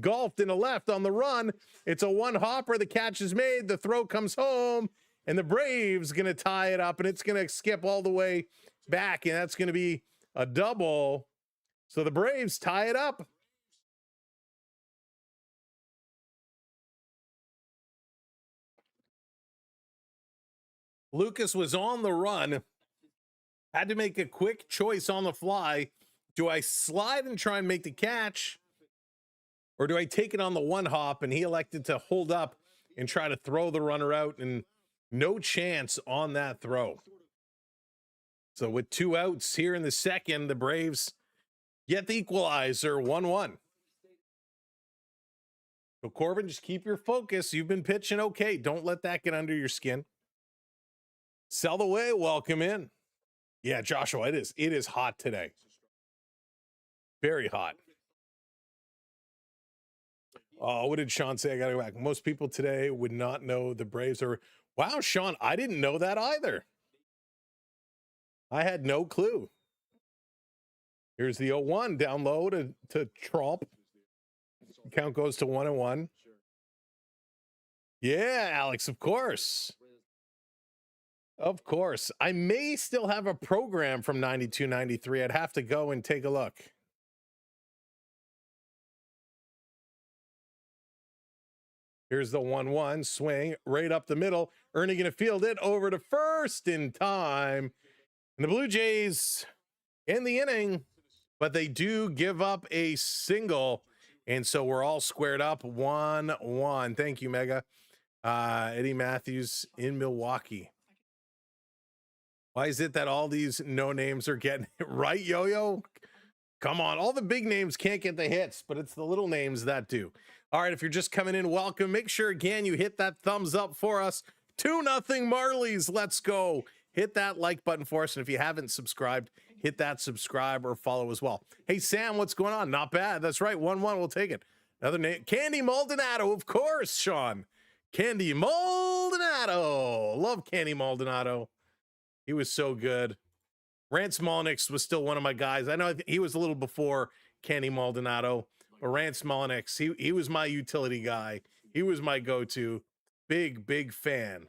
E: golfed in the left on the run. It's a 1-hopper. The catch is made. The throw comes home, and the Braves going to tie it up, and it's going to skip all the way back, and that's going to be a double. So the Braves tie it up. Lucas was on the run. Had to make a quick choice on the fly. Do I slide and try and make the catch? Or do I take it on the 1-hop? And he elected to hold up and try to throw the runner out. And no chance on that throw. So with 2 outs here in the second, the Braves get the equalizer, 1-1. So Corbin, just keep your focus. You've been pitching okay. Don't let that get under your skin. Sell the way. Welcome in. Yeah, Joshua, it is hot today. Very hot. Oh, what did Sean say? I got to go back. Most people today would not know the Braves are. Wow, Sean, I didn't know that either. I had no clue. Here's the 0-1 down low to Trump. Count goes to 1-1. Yeah, Alex, of course. Of course. I may still have a program from 92, 93. I'd have to go and take a look. Here's the 1-1 swing right up the middle. Ernie going to field it over to first in time. And the Blue Jays in the inning, but they do give up a single. And so we're all squared up 1-1. Thank you, Mega. Eddie Matthews in Milwaukee. Why is it that all these no names are getting it right, Yo-Yo? Come on, all the big names can't get the hits, but it's the little names that do. All right, if you're just coming in, welcome. Make sure, again, you hit that thumbs up for us. 2-0 Marlies, let's go. Hit that like button for us, and if you haven't subscribed, hit that subscribe or follow as well. Hey, Sam, what's going on? Not bad. That's right, 1-1, we'll take it. Another name, Candy Maldonado, of course, Sean. Candy Maldonado. Love Candy Maldonado. He was so good. Rance Molnix was still one of my guys. I know he was a little before Candy Maldonado, but Rance Molnix, he was my utility guy. He was my go-to. Big fan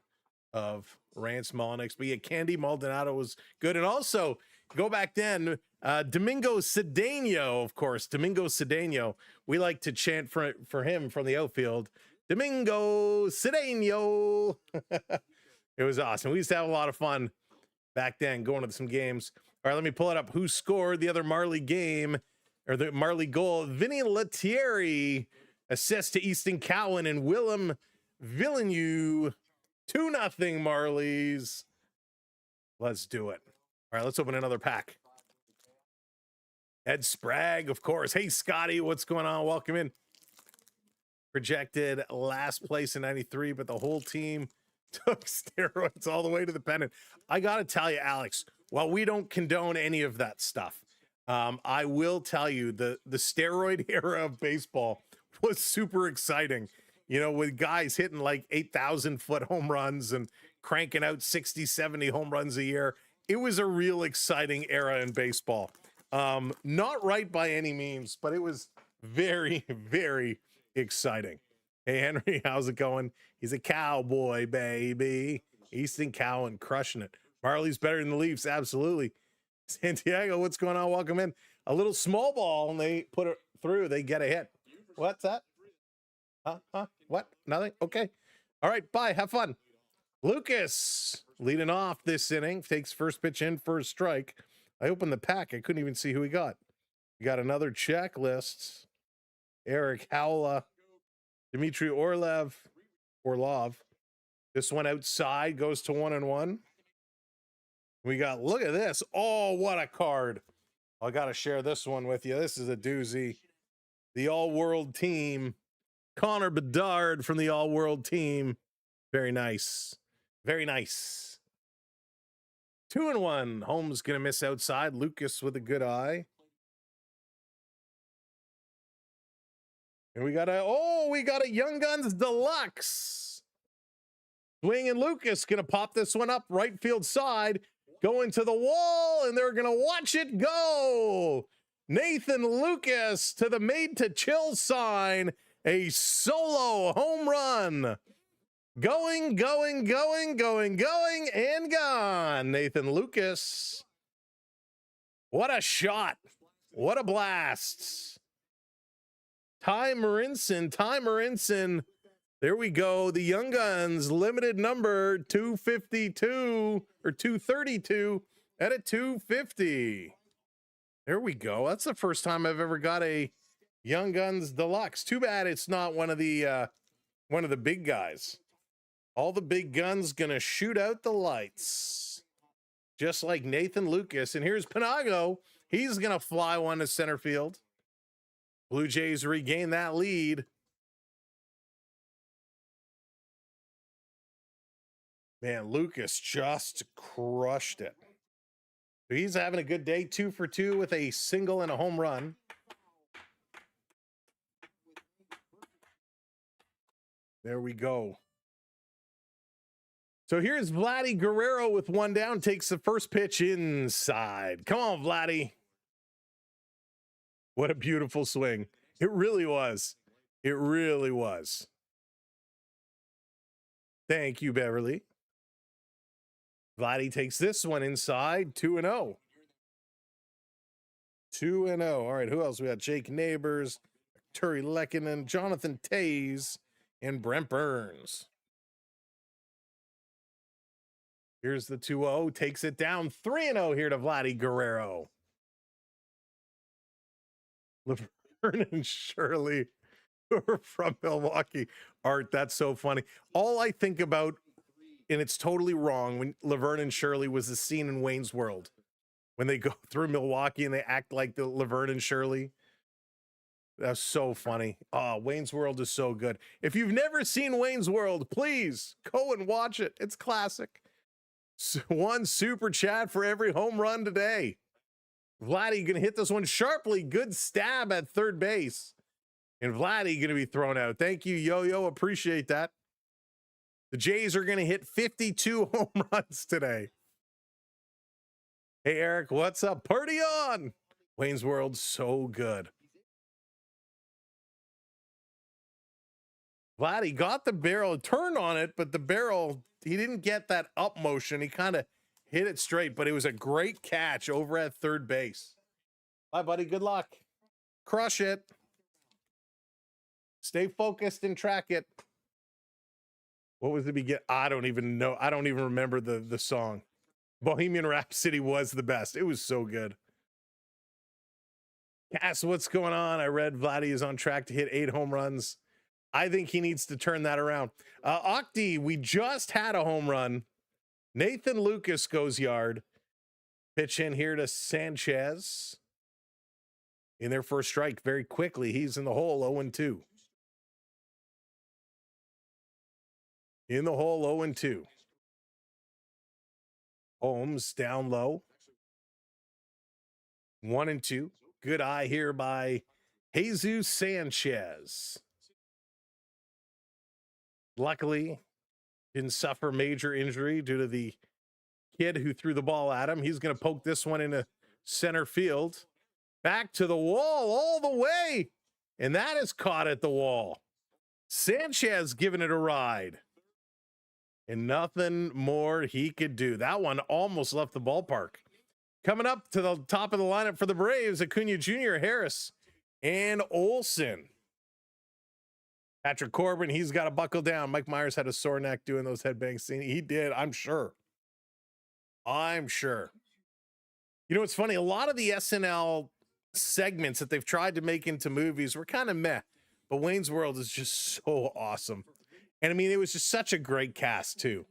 E: of Rance Molnix. But yeah, Candy Maldonado was good. And also, go back then, Domingo Cedeno, of course. Domingo Cedeno. We like to chant for him from the outfield. Domingo Cedeno. It was awesome. We used to have a lot of fun back then going to some games. All right, let me pull it up. Who scored the other Marley game, or the Marley goal? Vinny Lettieri, assist to Easton Cowan and Willem Villeneuve. 2-0 Marlies. Let's do it. All right, let's open another pack. Ed Sprague, of course. Hey, Scotty, what's going on? Welcome in. Projected last place in 93, but the whole team took steroids all the way to the pennant. I got to tell you, Alex, while we don't condone any of that stuff, I will tell you the steroid era of baseball was super exciting. You know, with guys hitting like 8,000-foot home runs and cranking out 60, 70 home runs a year. It was a real exciting era in baseball. Not right by any means, but it was very, very exciting. Hey, Henry, how's it going? He's a cowboy, baby. Easton Cowan crushing it. Marley's better than the Leafs, absolutely. Santiago, what's going on? Welcome in. A little small ball, and they put it through. They get a hit. What's that? What? Nothing? Okay. All right, bye. Have fun. Lucas leading off this inning. Takes first pitch in for a strike. I opened the pack. I couldn't even see who we got. We got another checklist. Eric Howla. Dmitry Orlov. This one outside goes to 1-1. We got, look at this. Oh, what a card. I got to share this one with you. This is a doozy. The all-world team. Connor Bedard from the all-world team. Very nice. Very nice. 2-1. Holmes going to miss outside. Lucas with a good eye. And we got a Young Guns Deluxe. Swing and Lucas going to pop this one up right field side. Going to the wall, and they're going to watch it go. Nathan Lucas to the made to chill sign. A solo home run. Going, and gone. Nathan Lucas. What a shot. What a blast. Ty Marinson. There we go. The Young Guns, limited number 252 or 232 at a 250. There we go. That's the first time I've ever got a Young Guns Deluxe. Too bad it's not one of the big guys. All the big guns gonna shoot out the lights, just like Nathan Lucas. And here's Panago. He's gonna fly one to center field. Blue Jays regain that lead. Man, Lucas just crushed it. So he's having a good day, 2 for 2 with a single and a home run. There we go. So here's Vladdy Guerrero with one down, takes the first pitch inside. Come on, Vladdy. What a beautiful swing. It really was. It really was. Thank you, Beverly. Vladdy takes this one inside, 2-0. 2-0. All right, who else? We got Jake Neighbors, Turi Lekkinen, Jonathan Tays, and Brent Burns. Here's the 2-0, takes it down, 3-0 here to Vladdy Guerrero. Laverne and Shirley from Milwaukee. Art, that's so funny. All I think about, and it's totally wrong, when Laverne and Shirley was the scene in Wayne's World. when they go through Milwaukee and they act like the Laverne and Shirley. That's so funny. Oh, Wayne's World is so good. If you've never seen Wayne's World, please go and watch it. It's classic. One super chat for every home run today. Vladdy going to hit this one sharply. Good stab at third base. And Vladdy going to be thrown out. Thank you, Yo-Yo. Appreciate that. The Jays are going to hit 52 home runs today. Hey, Eric, what's up? Party on! Wayne's World, so good. Vladdy got the barrel, turned on it, but the barrel, he didn't get that up motion. He kind of hit it straight, but it was a great catch over at third base. Bye, buddy. Good luck. Crush it. Stay focused and track it. What was the begin? I don't even know. I don't even remember the song. Bohemian Rhapsody was the best. It was so good. Cass, what's going on? I read Vladdy is on track to hit 8 home runs. I think he needs to turn that around. Octi, we just had a home run. Nathan Lucas goes yard. Pitch in here to Sanchez. In their first strike very quickly. He's in the hole 0-2. In the hole 0-2. Holmes down low. 1-2. Good eye here by Jesus Sanchez. Luckily, didn't suffer major injury due to the kid who threw the ball at him. He's going to poke this one into center field. Back to the wall all the way. And that is caught at the wall. Sanchez giving it a ride. And nothing more he could do. That one almost left the ballpark. Coming up to the top of the lineup for the Braves, Acuna Jr., Harris, and Olsen. Patrick Corbin, he's got to buckle down. Mike Myers had a sore neck doing those headbangs. He did, I'm sure. I'm sure. You know, it's funny. A lot of the SNL segments that they've tried to make into movies were kind of meh. But Wayne's World is just so awesome. And I mean, it was just such a great cast, too.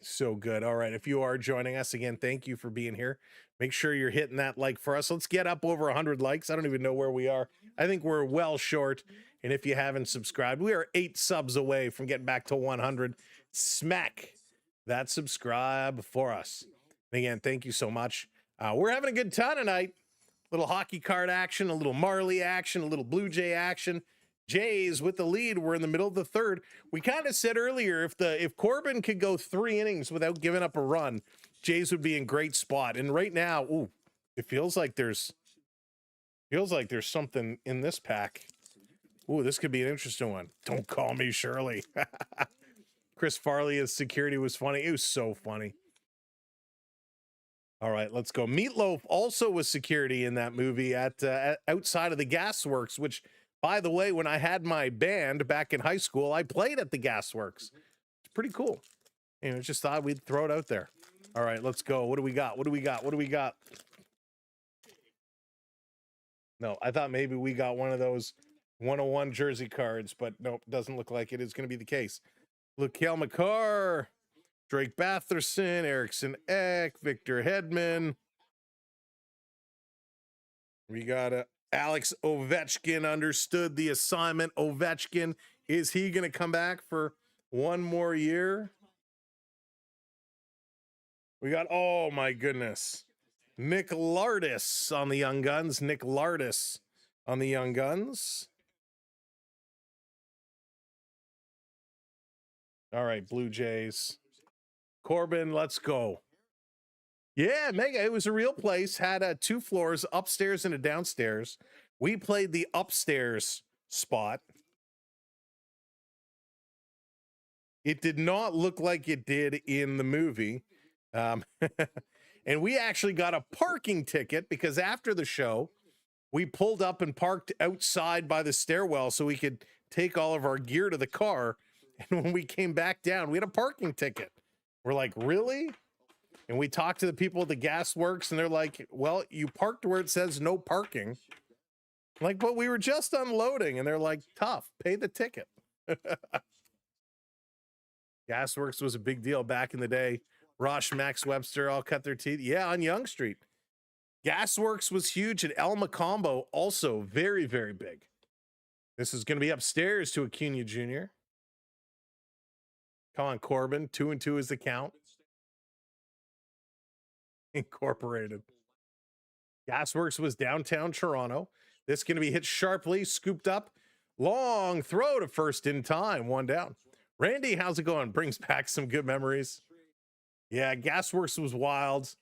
E: So good. All right. If you are joining us again, thank you for being here. Make sure you're hitting that like for us. Let's get up over 100 likes. I don't even know where we are. I think we're well short. And if you haven't subscribed, we are 8 subs away from getting back to 100. Smack that subscribe for us. And again, thank you so much. We're having a good time tonight. A little hockey card action, a little Marley action, a little Blue Jay action. Jays with the lead. We're in the middle of the third. We kind of said earlier, if Corbin could go 3 innings without giving up a run, Jays would be in great spot. And right now, ooh, it feels like there's something in this pack. Ooh, this could be an interesting one. Don't call me Shirley. Chris Farley as security was funny. It was so funny. All right, let's go. Meatloaf also was security in that movie at outside of the gas works, which, by the way, when I had my band back in high school, I played at the gas works. It's pretty cool. You know, just thought we'd throw it out there. All right, let's go. What do we got? What do we got? What do we got? No, I thought maybe we got one of those 101 jersey cards, but nope, doesn't look like it is going to be the case. Look, Cale McCarr, Drake Batherson, Erickson Eck, Victor Hedman. We got Alex Ovechkin understood the assignment. Ovechkin, is he going to come back for one more year? We got, oh my goodness, Nick Lardis on the Young Guns. Nick Lardis on the Young Guns. All right, Blue Jays. Corbin, let's go. Yeah, mega. It was a real place. Had 2 floors, upstairs and a downstairs. We played the upstairs spot. It did not look like it did in the movie. And we actually got a parking ticket because after the show, we pulled up and parked outside by the stairwell so we could take all of our gear to the car. And when we came back down, we had a parking ticket. We're like, really? And we talked to the people at the gas works, and they're like, well, you parked where it says no parking. I'm like, but we were just unloading. And they're like, tough, pay the ticket. Gasworks was a big deal back in the day. Rosh, Max Webster all cut their teeth. Yeah, on Young Street. Gasworks was huge, and El Macombo also very, very big. This is going to be upstairs to Acuna Jr. Come on, Corbin. 2-2 is the count. Incorporated. Gasworks was downtown Toronto. This going to be hit sharply, scooped up. Long throw to first in time. 1 down. Randy, how's it going? Brings back some good memories. Yeah, Gasworks was wild.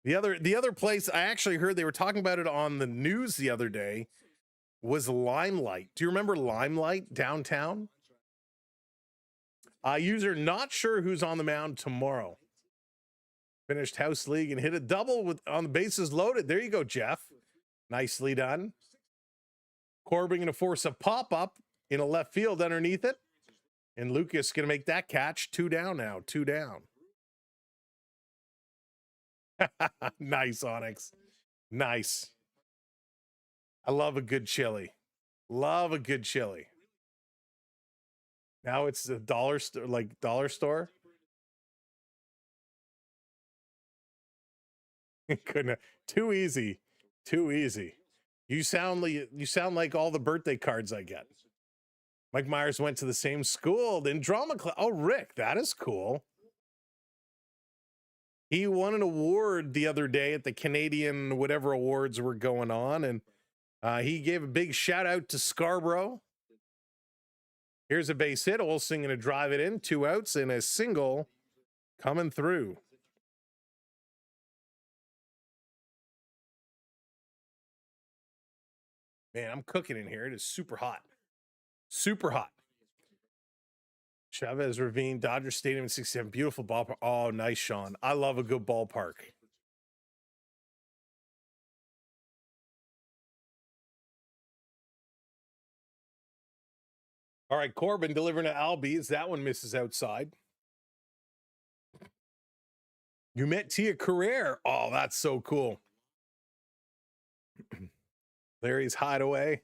E: The other place, I actually heard they were talking about it on the news the other day, was Limelight. Do you remember Limelight downtown? User not sure who's on the mound tomorrow. Finished house league and hit a double with on the bases loaded. There you go, Jeff. Nicely done. Corbin going to force a pop-up in a left field underneath it. And Lucas going to make that catch. 2 down now. 2 down. Nice, Onyx. Nice. I love a good chili. Love a good chili. Now it's the dollar store, like dollar store. Couldn't. Too easy. Too easy. You sound like all the birthday cards I get. Mike Myers went to the same school in drama class. Oh, Rick, that is cool. He won an award the other day at the Canadian whatever awards were going on, and he gave a big shout out to Scarborough. Here's a base hit. Olsen going to drive it in. 2 outs and a single coming through. Man, I'm cooking in here. It is super hot. Super hot. Chavez Ravine, Dodger Stadium in 67. Beautiful ballpark. Oh, nice, Sean. I love a good ballpark. All right, Corbin delivering to Albies. That one misses outside. You met Tia Carrere. Oh, that's so cool. Larry's hideaway.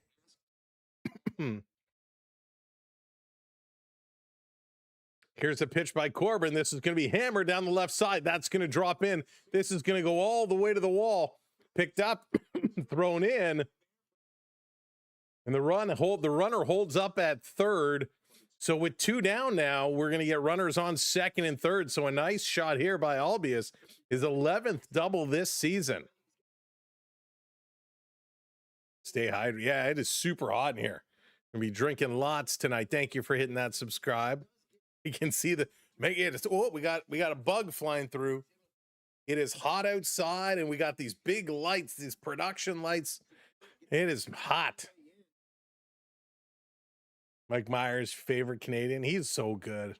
E: Here's a pitch by Corbin. This is going to be hammered down the left side. That's going to drop in. This is going to go all the way to the wall. Picked up, thrown in. And the runner holds up at third. So with 2 down now, we're going to get runners on second and third. So a nice shot here by Albies. His 11th double this season. Stay hydrated. Yeah, it is super hot in here. Gonna be drinking lots tonight. Thank you for hitting that subscribe. You can see the make it. Oh, we got a bug flying through. It is hot outside, and we got these big lights, these production lights. It is hot. Mike Myers' favorite Canadian. He's so good.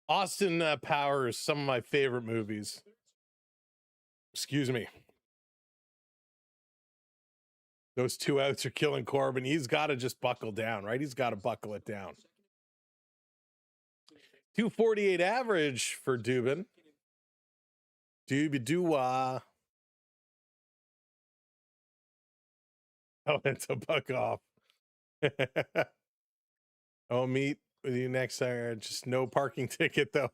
E: Austin Powers, some of my favorite movies. Excuse me. Those 2 outs are killing Corbin. He's got to just buckle down, right? He's got to buckle it down. 248 average for Dubin. Dooby-doo-wah. Oh, it's a buck off. Oh, meet with you next hour. Just no parking ticket, though.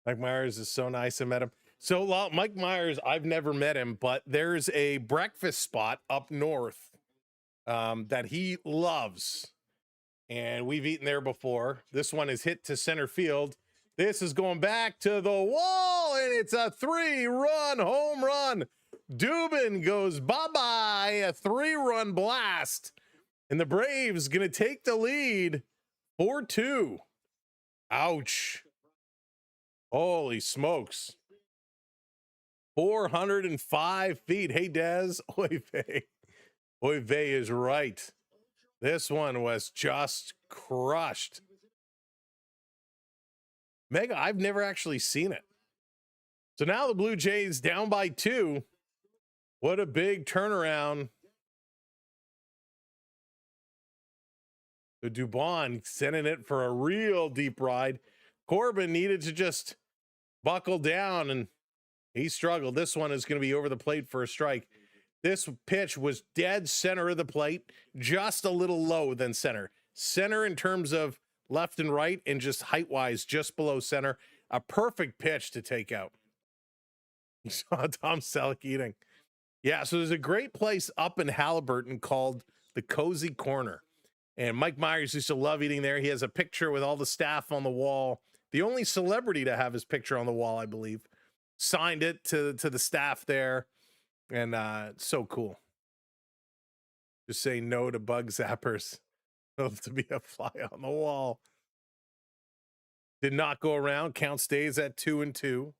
E: Mike Myers is so nice. I met him. So, Mike Myers, I've never met him, but there's a breakfast spot up north that he loves. And we've eaten there before. This one is hit to center field. This is going back to the wall, and it's a 3-run home run. Dubin goes bye-bye, a 3-run blast. And the Braves going to take the lead 4-2. Ouch. Holy smokes. 405 feet. Hey, Dez. Oy vey. Oy vey is right. This one was just crushed. Mega, I've never actually seen it. So now the Blue Jays down by 2. What a big turnaround. The Dubon sending it for a real deep ride. Corbin needed to just buckle down, and he struggled. This one is going to be over the plate for a strike. This pitch was dead center of the plate, just a little low than center. Center in terms of left and right, and just height-wise, just below center. A perfect pitch to take out. You saw Tom Selleck eating. Yeah, so there's a great place up in Halliburton called the Cozy Corner. And Mike Myers used to love eating there. He has a picture with all the staff on the wall. The only celebrity to have his picture on the wall, I believe. Signed it to the staff there. And it's so cool. Just say no to bug zappers. To be a fly on the wall. Did not go around. Count stays at 2-2.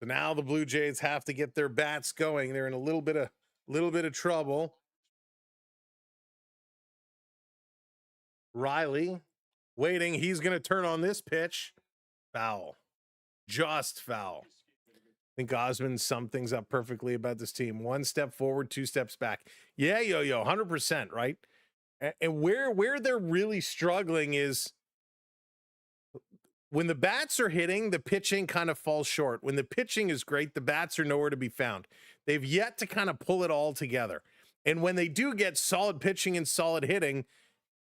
E: So now the Blue Jays have to get their bats going. They're in a little bit of trouble. Riley waiting. He's going to turn on this pitch. Foul. Just foul. I think Osmond summed things up perfectly about this team. 1 step forward, 2 steps back. Yeah, yo, 100%, right? And where they're really struggling is when the bats are hitting, the pitching kind of falls short. When the pitching is great, the bats are nowhere to be found. They've yet to kind of pull it all together. And when they do get solid pitching and solid hitting,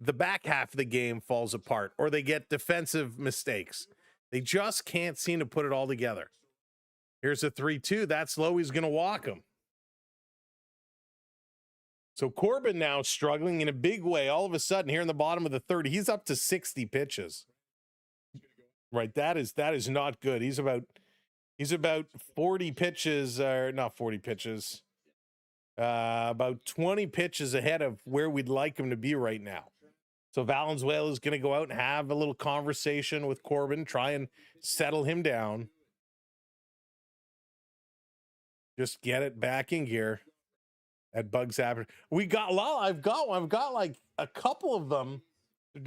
E: the back half of the game falls apart, or they get defensive mistakes. They just can't seem to put it all together. Here's a 3-2. That's low. He's going to walk him. So Corbin now struggling in a big way. All of a sudden, here in the bottom of the third, he's up to 60 pitches. Right, that is not good. He's about 40 pitches, or not 40 pitches. About 20 pitches ahead of where we'd like him to be right now. So Valenzuela is going to go out and have a little conversation with Corbin, try and settle him down. Just get it back in gear. That bug zapper. We got a lot. I've got like a couple of them,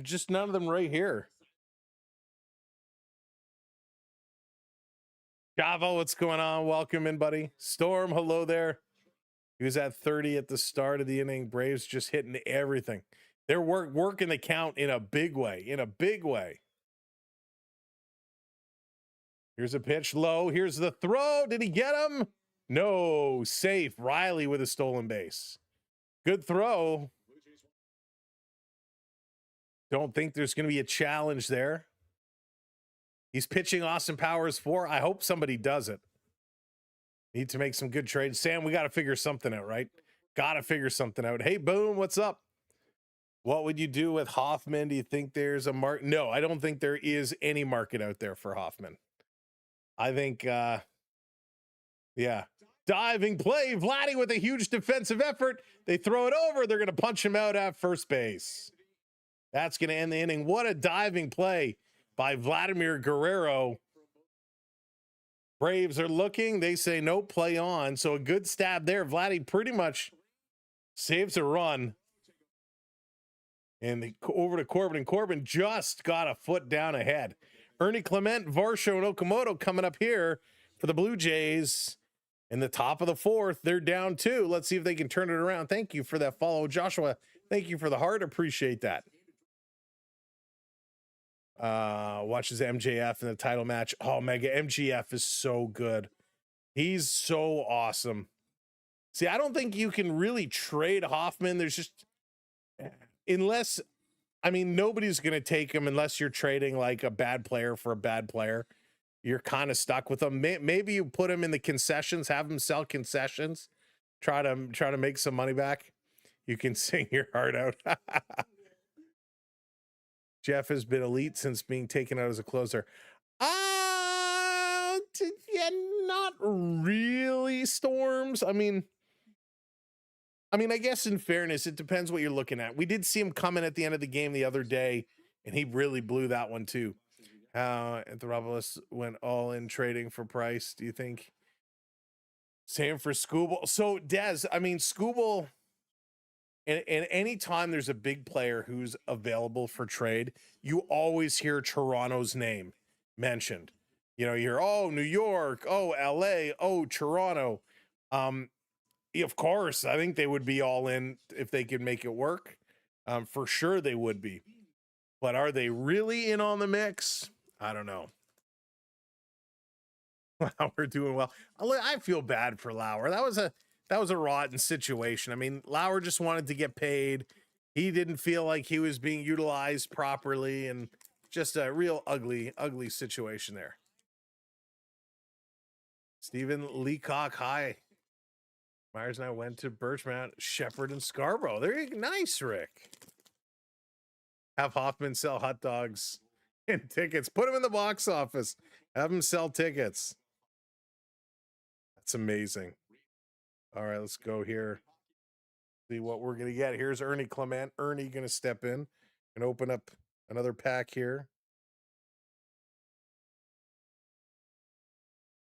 E: just none of them right here. Chavo, what's going on? Welcome in, buddy. Storm, hello there. He was at 30 at the start of the inning. Braves just hitting everything. They're working the count in a big way. Here's a pitch low. Here's the throw. Did he get him? No, safe. Riley with a stolen base. Good throw. Don't think there's going to be a challenge there. He's pitching Austin Powers 4. I hope somebody does it. Need to make some good trades. Sam, we got to figure something out, right? Got to figure something out. Hey, Boom, what's up? What would you do with Hoffman? Do you think there's a market? No, I don't think there is any market out there for Hoffman. I think, yeah. Diving play. Vladdy with a huge defensive effort. They throw it over. They're going to punch him out at first base. That's going to end the inning. What a diving play by Vladimir Guerrero. Braves are looking. They say no, play on. So a good stab there. Vladdy pretty much saves a run. And over to Corbin. And Corbin just got a foot down ahead. Ernie Clement, Varsho, and Okamoto coming up here for the Blue Jays. In the top of the fourth, they're down 2. Let's see if they can turn it around. Thank you for that follow, Joshua. Thank you for the heart. Appreciate that. Watches MJF in the title match. Oh, Mega MJF is so good. He's so awesome. See, I don't think you can really trade Hoffman. There's just, unless, I mean, nobody's going to take him unless you're trading like a bad player for a bad player. You're kind of stuck with them. Maybe you put him in the concessions, have him sell concessions, try to make some money back. You can sing your heart out. Jeff has been elite since being taken out as a closer. Yeah, not really, Storms. I mean, I guess in fairness, it depends what you're looking at. We did see him coming at the end of the game the other day, and he really blew that one too. Anthropoulos went all in trading for Price. Do you think same for Skubal? So Dez, I mean, Skubal, and any time there's a big player who's available for trade, you always hear Toronto's name mentioned. You know, you hear, oh, New York, oh, LA, oh, Toronto. Of course, I think they would be all in if they could make it work. For sure they would be. But are they really in on the mix? I don't know. Lauer doing well. I feel bad for Lauer. That was a rotten situation. I mean, Lauer just wanted to get paid. He didn't feel like he was being utilized properly, and just a real ugly situation there. Stephen Leacock High. Myers and I went to Birchmount, Shepherd, and Scarborough. They're nice, Rick. Have Hoffman sell hot dogs and tickets. Put them in the box office. Have him sell tickets. That's amazing. All right, let's go here. See what we're going to get. Here's Ernie Clement. Ernie going to step in and open up another pack here.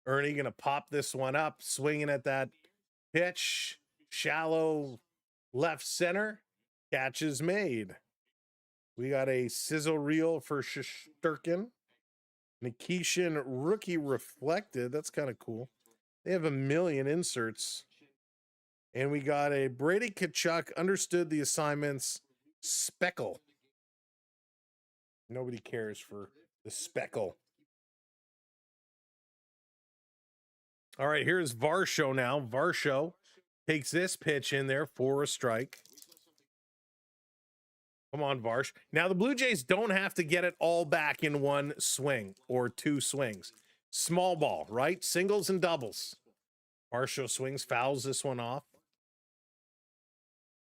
E: Ernie going to pop this one up, swinging at that pitch. Shallow left center. Catch is made. We got a sizzle reel for Shesterkin. Nikishin rookie reflected. That's kind of cool. They have a million inserts. And we got a Brady Kachuk, understood the assignments, speckle. Nobody cares for the speckle. All right, here's Varsho now. Varsho takes this pitch in there for a strike. Come on, Varsh. Now, the Blue Jays don't have to get it all back in one swing or two swings. Small ball, right? Singles and doubles. Varsho swings, fouls this one off.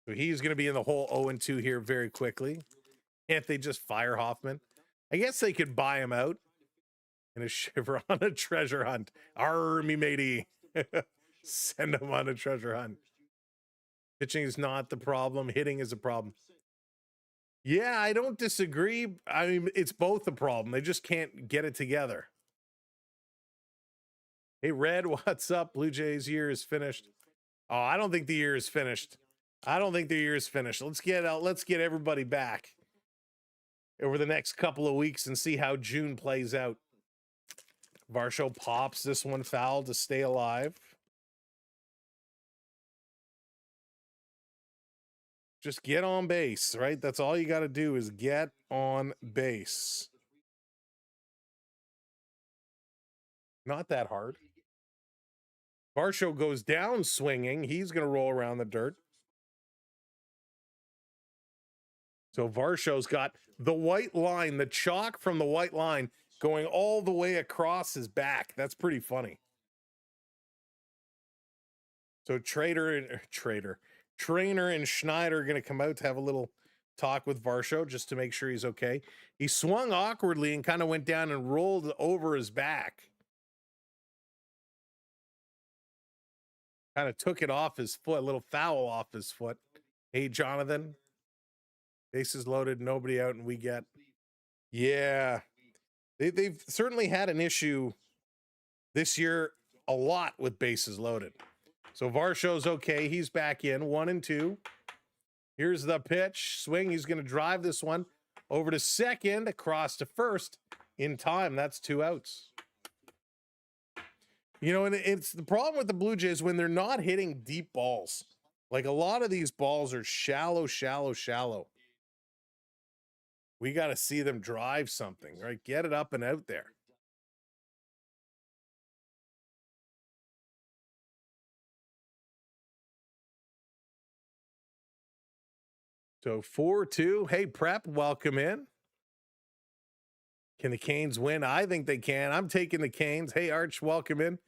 E: So he's going to be in the hole 0-2 here very quickly. Can't they just fire Hoffman? I guess they could buy him out in a shiver on a treasure hunt. Army matey. Send him on a treasure hunt. Pitching is not the problem. Hitting is a problem. Yeah, I don't disagree. I mean, it's both a problem. They just can't get it together. Hey, Red, what's up? Blue Jays year is finished. Oh, I don't think the year is finished. I don't think the year is finished. Let's get everybody back over the next couple of weeks and see how June plays out. Varsho pops this one foul to stay alive. Just get on base, right? That's all you got to do is get on base. Not that hard. Varsho goes down swinging. He's going to roll around the dirt. So Varsho's got the white line, the chalk from the white line going all the way across his back. That's pretty funny. So Trainer and Schneider are going to come out to have a little talk with Varsho just to make sure he's okay. He swung awkwardly and kind of went down and rolled over his back. Kind of took it off his foot, a little foul off his foot. Hey, Jonathan. Bases loaded, nobody out, and we get... Yeah. They've certainly had an issue this year a lot with bases loaded. So Varsho's okay. He's back in 1-2. Here's the pitch. Swing. He's going to drive this one over to second, across to first in time. That's 2 outs. You know, and it's the problem with the Blue Jays when they're not hitting deep balls. Like a lot of these balls are shallow. We got to see them drive something, right? Get it up and out there. So 4-2. Hey, Prep, welcome in. Can the Canes win? I think they can. I'm taking the Canes. Hey, Arch, welcome in.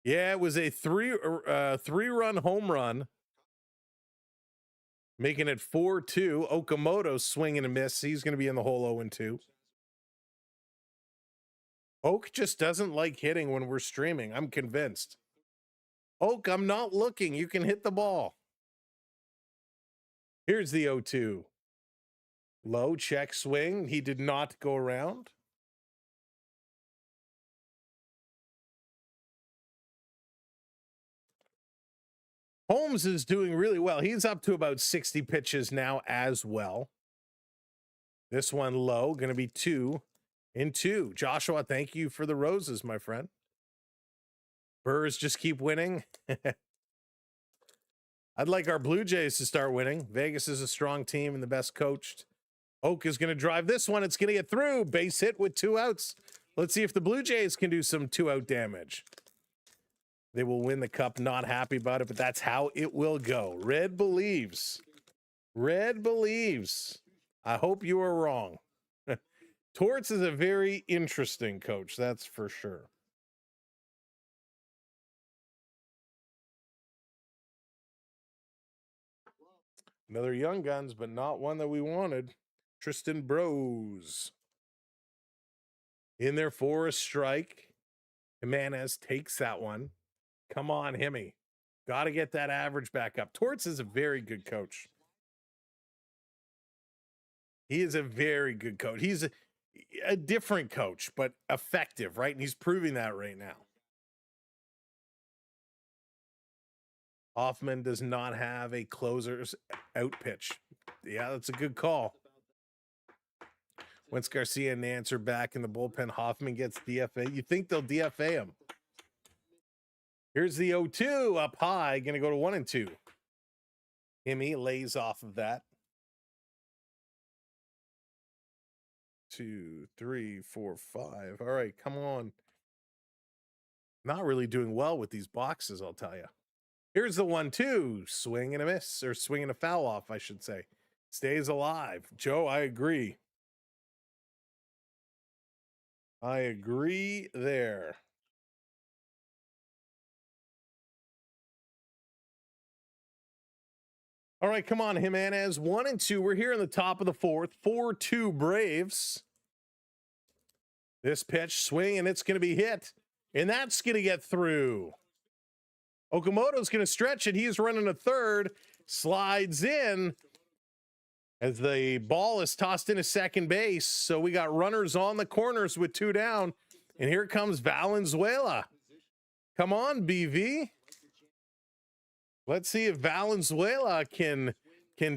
E: Yeah, it was a three-run home run, making it 4-2. Okamoto swinging a miss. He's going to be in the hole 0-2. Oak just doesn't like hitting when we're streaming. I'm convinced. Oak, I'm not looking. You can hit the ball. Here's the 0-2. Low check swing. He did not go around. Holmes is doing really well. He's up to about 60 pitches now as well. This one low, going to be 2-2. Joshua, thank you for the roses, my friend. Burrs just keep winning. I'd like our Blue Jays to start winning. Vegas is a strong team and the best coached. Oak is going to drive this one. It's going to get through. Base hit with 2 outs. Let's see if the Blue Jays can do some 2-out damage. They will win the cup. Not happy about it, but that's how it will go. Red believes. Red believes. I hope you are wrong. Torts is a very interesting coach, that's for sure. Another young guns, but not one that we wanted. Tristan Bros. In there for a strike. Jimenez takes that one. Come on, Himmy. Got to get that average back up. Torts is a very good coach. He is a very good coach. He's a different coach, but effective, right? And he's proving that right now. Hoffman does not have a closer's out pitch. Yeah, that's a good call. Once Garcia and Nance are back in the bullpen, Hoffman gets DFA. You think they'll DFA him? Here's the 0-2 up high, going to go to 1-2. Himmy lays off of that. 2, 3, 4, 5. All right, come on. Not really doing well with these boxes, I'll tell you. Here's the 1-2. Swing and a miss, or swing and a foul off, I should say. Stays alive. Joe, I agree. I agree there. All right, come on, Jimenez. 1-2. We're here in the top of the fourth. 4-2 Braves. This pitch, swing, and it's going to be hit. And that's going to get through. Okamoto's going to stretch it. He's running a third. Slides in as the ball is tossed into second base. So we got runners on the corners with 2 down. And here comes Valenzuela. Come on, BV. Let's see if Valenzuela can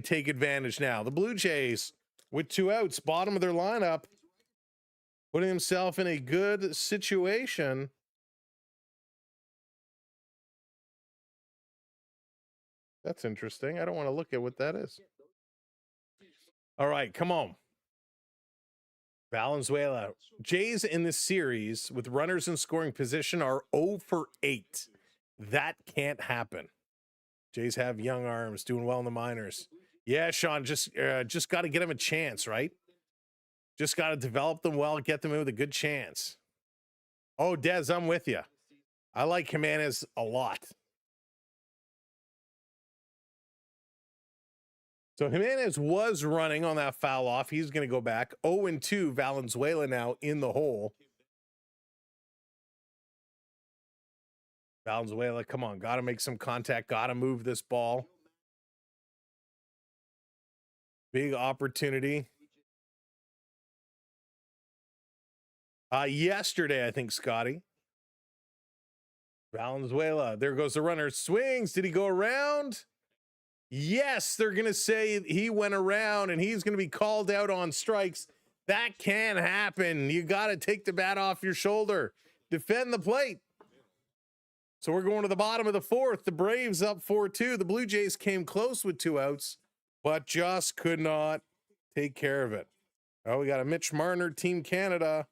E: take advantage now. The Blue Jays with 2 outs, bottom of their lineup, putting himself in a good situation. That's interesting. I don't want to look at what that is. All right, come on. Valenzuela. Jays in this series with runners in scoring position are 0 for 8. That can't happen. Jays have young arms, doing well in the minors. Yeah, Sean, just got to get them a chance, right? Just got to develop them well, get them in with a good chance. Oh, Dez, I'm with you. I like Jimenez a lot. So Jimenez was running on that foul off. He's going to go back. 0-2, Valenzuela now in the hole. Valenzuela, come on, got to make some contact, got to move this ball. Big opportunity. Yesterday, I think, Scotty. Valenzuela, there goes the runner, swings. Did he go around? Yes, they're going to say he went around and he's going to be called out on strikes. That can happen. You got to take the bat off your shoulder. Defend the plate. So we're going to the bottom of the fourth. The Braves up 4-2. The Blue Jays came close with 2 outs, but just could not take care of it. Oh, we got a Mitch Marner, Team Canada.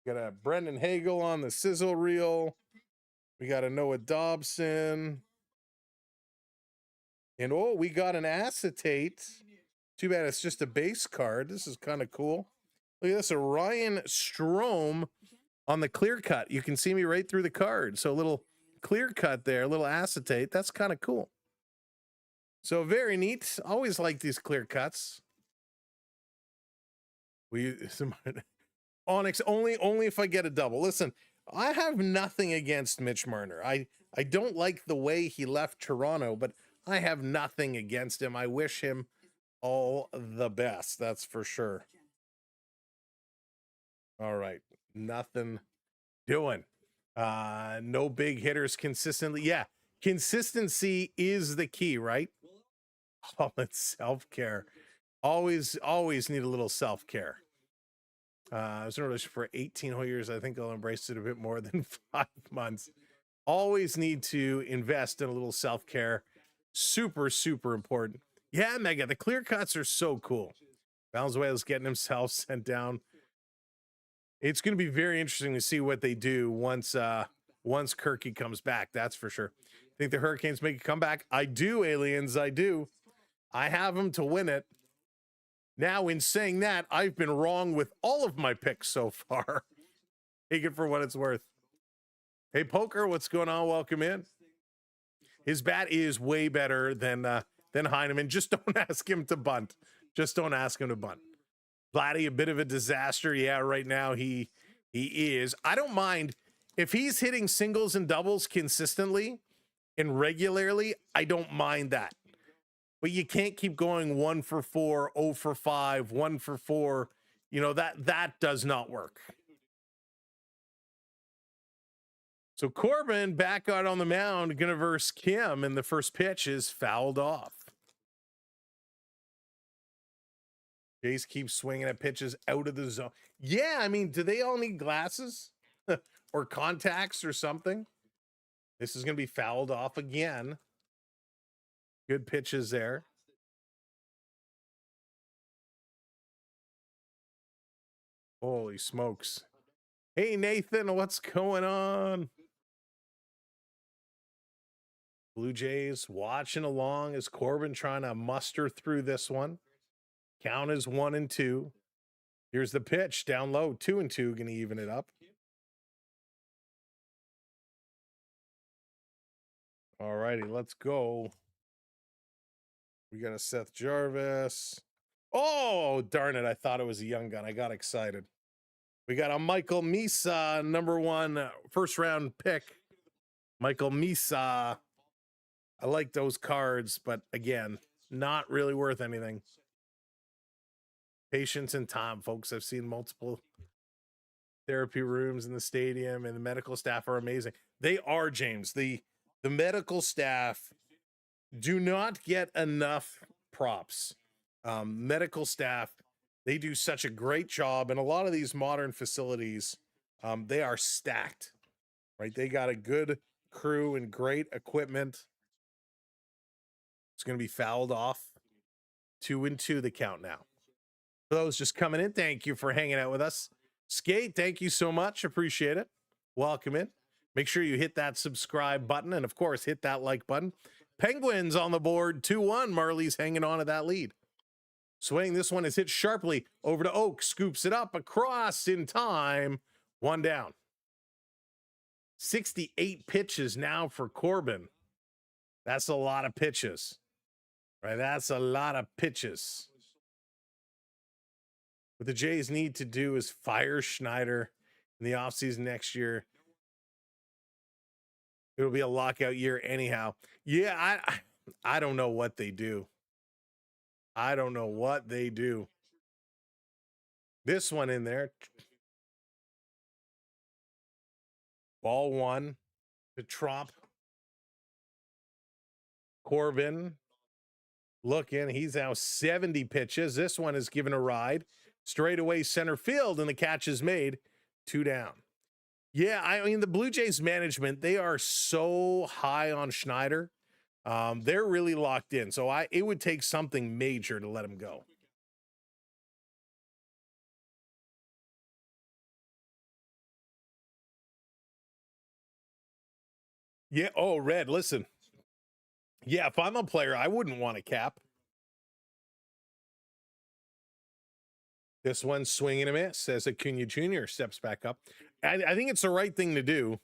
E: Got a Brendan Hagel on the sizzle reel. We got a Noah Dobson. And, oh, we got an acetate. Too bad it's just a base card. This is kind of cool. Look at this, a Ryan Strome on the clear cut. You can see me right through the card. So a little clear cut there, a little acetate. That's kind of cool. So very neat. Always like these clear cuts. Onyx only if I get a double. Listen, I have nothing against Mitch Marner. I don't like the way he left Toronto, but I have nothing against him. I wish him all the best. That's for sure. All right. Nothing doing. No big hitters consistently. Yeah. Consistency is the key, right? Oh, it's self-care. Always need a little self-care. I was in a relationship for 18 whole years. I think I'll embrace it a bit more than 5 months. Always need to invest in a little self-care. Super, super important. Yeah, Mega, the clear cuts are so cool. Valenzuela's getting himself sent down. It's going to be very interesting to see what they do once Kirky comes back. That's for sure. Think the Hurricanes make a comeback? I do, aliens. I do. I have them to win it. Now, in saying that, I've been wrong with all of my picks so far. Take it for what it's worth. Hey, Poker, what's going on? Welcome in. His bat is way better than Heineman. Just don't ask him to bunt. Just don't ask him to bunt. Vladdy, a bit of a disaster. Yeah, right now he is. I don't mind if he's hitting singles and doubles consistently and regularly. I don't mind that. But you can't keep going 1 for 4, 0 for 5, 1 for 4. You know, that does not work. So Corbin back out on the mound, gonna verse Kim, and the first pitch is fouled off. Jays keeps swinging at pitches out of the zone. Yeah, I mean, do they all need glasses or contacts or something? This is gonna be fouled off again. Good pitches there. Holy smokes. Hey, Nathan, what's going on? Blue Jays watching along as Corbin trying to muster through this one. Count is 1-2. Here's the pitch down low, 2-2, going to even it up. All righty, let's go. We got a Seth Jarvis. Oh, darn it. I thought it was a young gun. I got excited. We got a Michael Misa, number 1 first round pick. Michael Misa. I like those cards, but again, not really worth anything. Patience and time, folks. I've seen multiple therapy rooms in the stadium, and the medical staff are amazing. They are, James. The medical staff do not get enough props. Medical staff, they do such a great job, and a lot of these modern facilities, they are stacked, right? They got a good crew and great equipment. It's going to be fouled off. 2-2 the count now. For those just coming in, thank you for hanging out with us. Skate, thank you so much. Appreciate it. Welcome in. Make sure you hit that subscribe button, and of course, hit that like button. Penguins on the board, 2-1. Marley's hanging on to that lead. Swing, this one is hit sharply over to Oak. Scoops it up across in time. 1 down. 68 pitches now for Corbin. That's a lot of pitches. Right, that's a lot of pitches. What the Jays need to do is fire Schneider in the offseason next year. It'll be a lockout year anyhow. Yeah, I don't know what they do. I don't know what they do. This one in there. Ball 1 to Trump. Corbin looking. He's now 70 pitches. This one is given a ride. Straight away center field, and the catch is made. 2 down. Yeah, I mean, the Blue Jays management, they are so high on Schneider. They're really locked in. So it would take something major to let him go. Yeah. Oh, Red, listen. Yeah, if I'm a player, I wouldn't want a cap. This one's swinging a miss as Acuna Jr. steps back up. I think it's the right thing to do.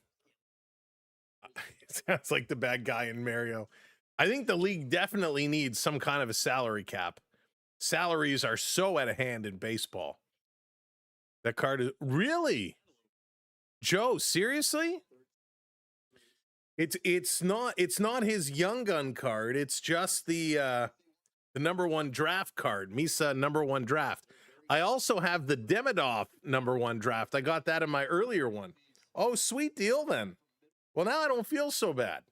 E: It sounds like the bad guy in Mario. I think the league definitely needs some kind of a salary cap. Salaries are so out of hand in baseball. That card is really, Joe, seriously? It's not his young gun card. It's just the number 1 draft card. Misa number 1 draft. I also have the Demidov number 1 draft. I got that in my earlier one. Oh, sweet deal then. Well, now I don't feel so bad.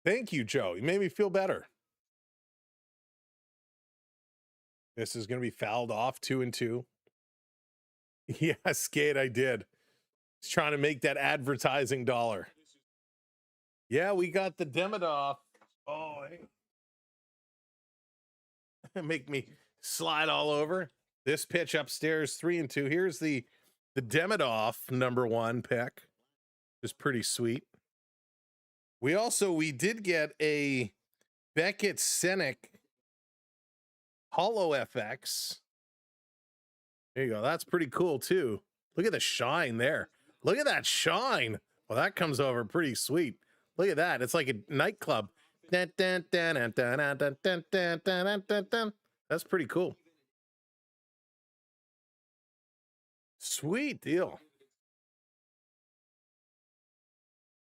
E: Thank you, Joe. You made me feel better. This is going to be fouled off. 2-2. Yeah, Skate, I did. He's trying to make that advertising dollar. Yeah, we got the Demidov. Oh, hey. Make me slide all over. This pitch upstairs, 3-2. Here's the Demidov number 1 pick. is pretty sweet. We did get a Beckett Senek Hollow FX. There you go. That's pretty cool too. Look at the shine there. Look at that shine. Well, that comes over pretty sweet. Look at that. It's like a nightclub. That's pretty cool. Sweet deal.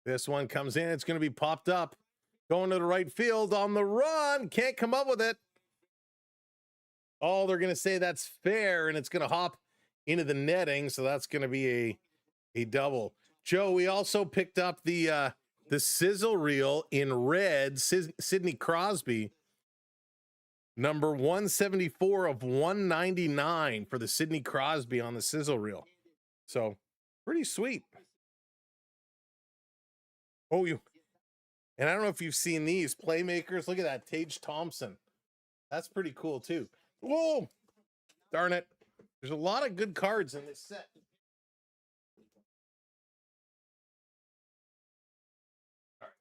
E: This one comes in. It's going to be popped up. Going to the right field on the run. Can't come up with it. Oh, they're going to say that's fair, and it's going to hop into the netting, so that's going to be a double. Joe, we also picked up the sizzle reel in red, Sidney Crosby, number 174 of 199 for the Sidney Crosby on the sizzle reel. So pretty sweet. Oh, and I don't know if you've seen these playmakers. Look at that, Tage Thompson. That's pretty cool too. Whoa, darn it. There's a lot of good cards in this set. All right.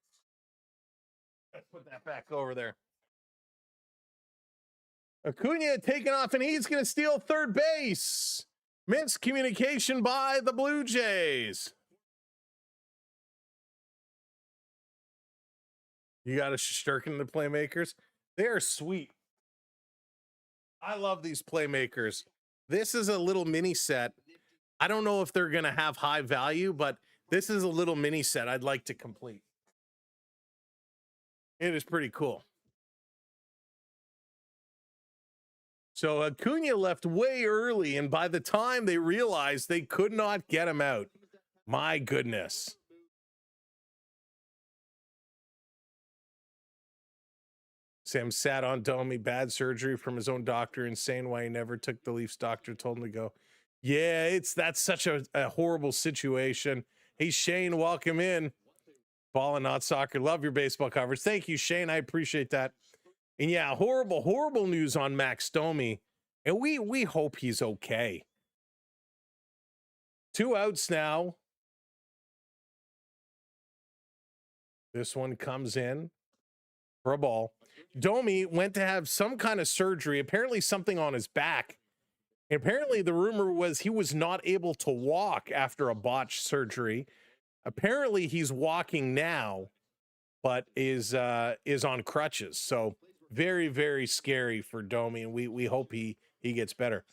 E: Let's put that back over there. Acuna taking off, and he's going to steal third base. Missed communication by the Blue Jays. You got a Shturkin the playmakers. They are sweet. I love these playmakers. This is a little mini set. I don't know if they're going to have high value, but this is a little mini set I'd like to complete. It is pretty cool. So Acuna left way early, and by the time they realized they could not get him out, my goodness. Sam sat on Domi, bad surgery from his own doctor, insane why he never took the Leafs doctor, told him to go. Yeah, that's such a horrible situation. Hey, Shane, welcome in. Ball and not soccer. Love your baseball coverage. Thank you, Shane. I appreciate that. And yeah, horrible news on Max Domi. And we hope he's okay. 2 outs now. This one comes in for a ball. Domi went to have some kind of surgery, apparently something on his back. And apparently the rumor was he was not able to walk after a botched surgery. Apparently he's walking now, but is on crutches. So very, very scary for Domi, and we hope he gets better.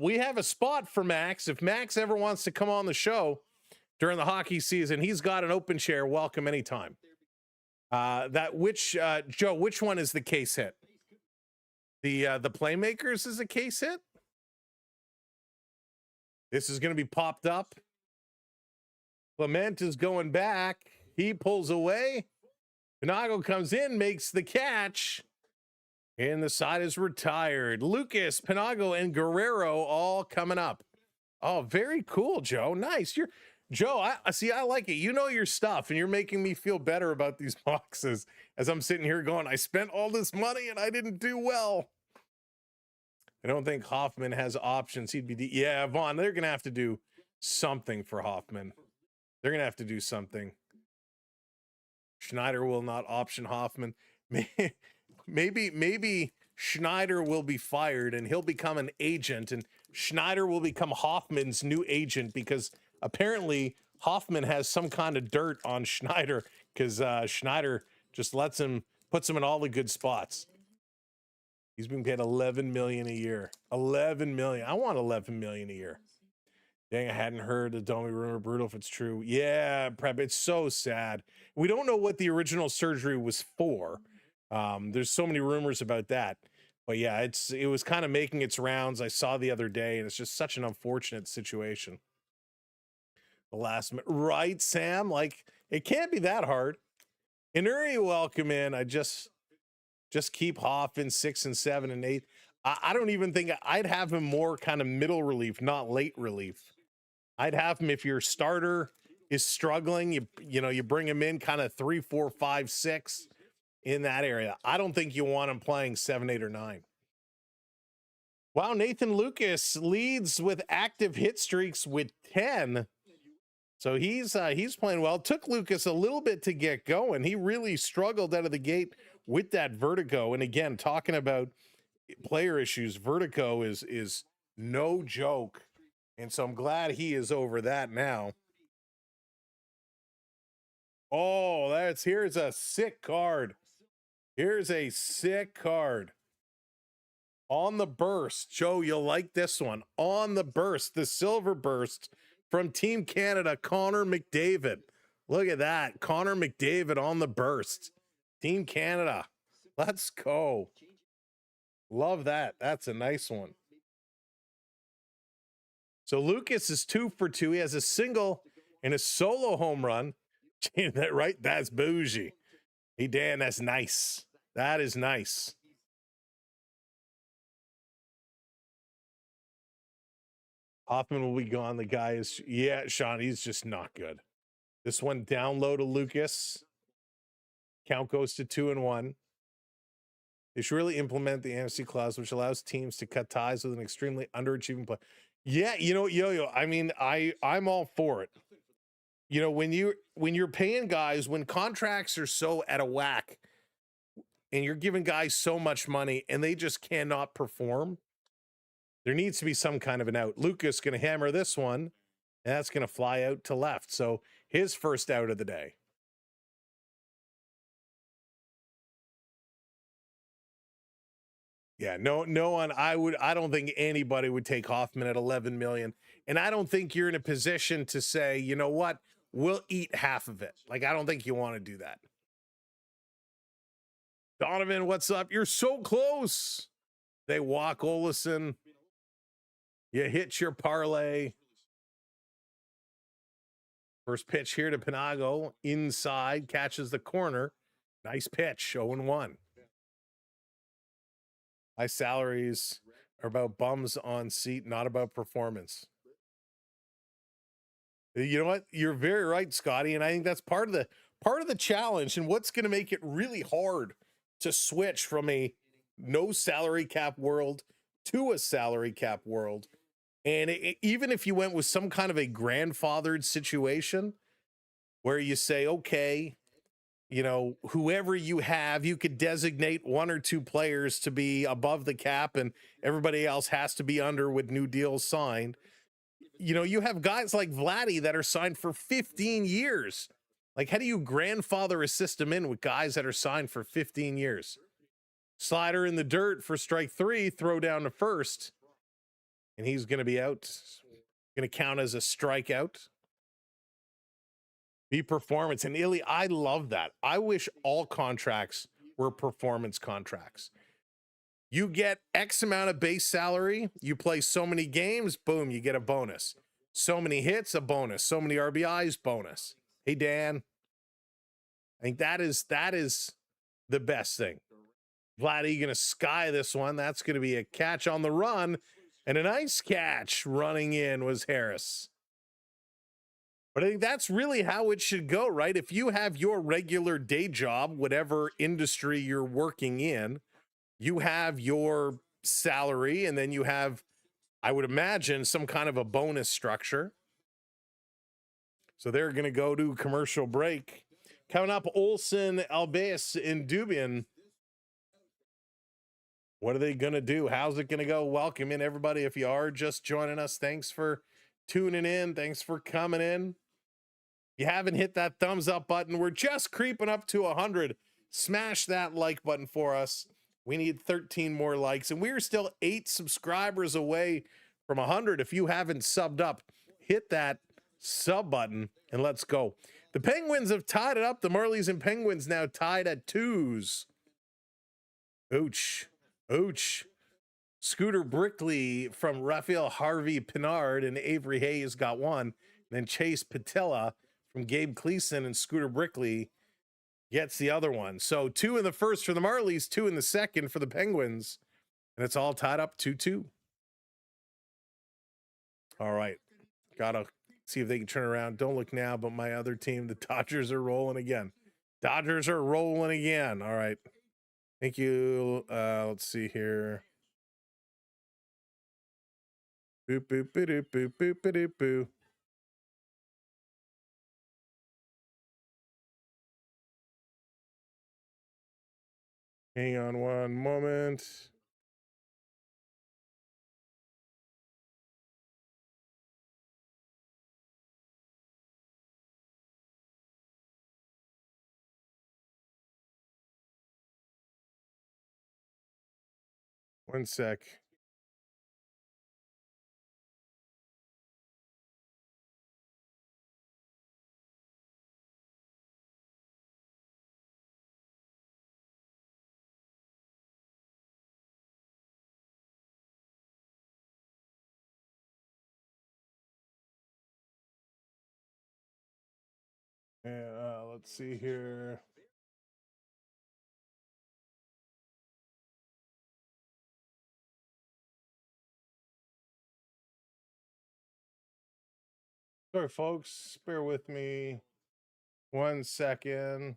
E: We have a spot for Max. If Max ever wants to come on the show during the hockey season, he's got an open chair. Welcome anytime. Joe, which one is the case hit? The playmakers is a case hit. This is going to be popped up. Clement is going back. He pulls away. Panago comes in, makes the catch. And the side is retired. Lucas, Panago, and Guerrero all coming up. Oh, very cool, Joe. Nice. Joe, I like it. You know your stuff, and you're making me feel better about these boxes as I'm sitting here going, I spent all this money and I didn't do well. I don't think Hoffman has options. He'd be, yeah, Vaughn, they're going to have to do something for Hoffman. They're going to have to do something. Schneider will not option Hoffman. Maybe Schneider will be fired and he'll become an agent, and Schneider will become Hoffman's new agent because apparently Hoffman has some kind of dirt on Schneider because Schneider just puts him in all the good spots. He's being paid $11 million a year. $11 million. I want $11 million a year. Dang, I hadn't heard the Domi rumor. Brutal if it's true. Yeah, Prep, it's so sad. We don't know what the original surgery was for. There's so many rumors about that. But yeah, it was kind of making its rounds. I saw the other day, and it's just such an unfortunate situation. The last minute, right, Sam? Like, it can't be that hard. Inuri, welcome in. I just keep Hoff in 6 and 7 and 8. I don't even think I'd have him more kind of middle relief, not late relief. I'd have him if your starter is struggling, you bring him in kind of 3, 4, 5, 6 in that area. I don't think you want him playing 7, 8, or 9. Wow, Nathan Lucas leads with active hit streaks with 10. So he's playing well. Took Lucas a little bit to get going. He really struggled out of the gate with that vertigo. And again, talking about player issues, vertigo is no joke. And so I'm glad he is over that now. Oh, here's a sick card. Here's a sick card. On the burst, Joe, you'll like this one. On the burst, the silver burst from Team Canada, Connor McDavid. Look at that. Connor McDavid on the burst. Team Canada. Let's go. Love that. That's a nice one. So Lucas is 2 for 2. He has a single and a solo home run. Right? That's bougie. Hey, Dan, that's nice. That is nice. Hoffman will be gone. The guy is, yeah, Sean, he's just not good. This one down low to Lucas. Count goes to 2-1. They should really implement the amnesty clause, which allows teams to cut ties with an extremely underachieving player. Yeah, you know, Yo-Yo, I mean, I'm all for it. You know, when you're paying guys, when contracts are so out of whack and you're giving guys so much money and they just cannot perform, there needs to be some kind of an out. Lucas going to hammer this one, and that's going to fly out to left. So his first out of the day. Yeah, no one. I don't think anybody would take Hoffman at 11 million. And I don't think you're in a position to say, you know what, we'll eat half of it. Like, I don't think you want to do that. Donovan, what's up? You're so close. They walk Olesen. You hit your parlay. First pitch here to Panago. Inside, catches the corner. Nice pitch, 0-1. High salaries are about bums on seat, not about performance. You know what? You're very right, Scotty, and I think that's part of the challenge, and what's going to make it really hard to switch from a no salary cap world to a salary cap world. And even if you went with some kind of a grandfathered situation where you say, okay, you know, whoever you have, you could designate 1 or 2 players to be above the cap and everybody else has to be under with new deals signed. You know, you have guys like Vladdy that are signed for 15 years. Like, how do you grandfather a system in with guys that are signed for 15 years? Slider in the dirt for strike 3, throw down to first. And he's going to be out. Going to count as a strikeout. Be performance. And Illy, I love that. I wish all contracts were performance contracts. You get X amount of base salary. You play so many games, boom, you get a bonus. So many hits, a bonus. So many RBIs, bonus. Hey, Dan. I think that is the best thing. Vladdy going to sky this one. That's going to be a catch on the run. And a nice catch running in was Harris. But I think that's really how it should go, right? If you have your regular day job, whatever industry you're working in, you have your salary, and then you have, I would imagine, some kind of a bonus structure. So they're going to go to commercial break. Coming up, Olsen, Albais, and Dubin. What are they going to do? How's it going to go? Welcome in, everybody. If you are just joining us, thanks for tuning in. Thanks for coming in. If you haven't hit that thumbs up button, we're just creeping up to 100. Smash that like button for us. We need 13 more likes, and we're still 8 subscribers away from 100. If you haven't subbed up, hit that sub button, and let's go. The Penguins have tied it up. The Marlies and Penguins now tied at 2s. Ouch. Ouch. Scooter Brickley from Raphael Harvey Pinard and Avery Hayes got 1. And then Chase Patella from Gabe Cleason and Scooter Brickley gets the other one. So 2 in the first for the Marlies, 2 in the second for the Penguins. And it's all tied up 2-2. All right. Gotta see if they can turn around. Don't look now, but my other team, the Dodgers, are rolling again. Dodgers are rolling again. All right. Thank you. Let's see here. Boop, boop, boop, boop, boop, boop, boop, boop. Hang on one moment. One sec. And let's see here. Sorry, folks. Bear with me 1 second.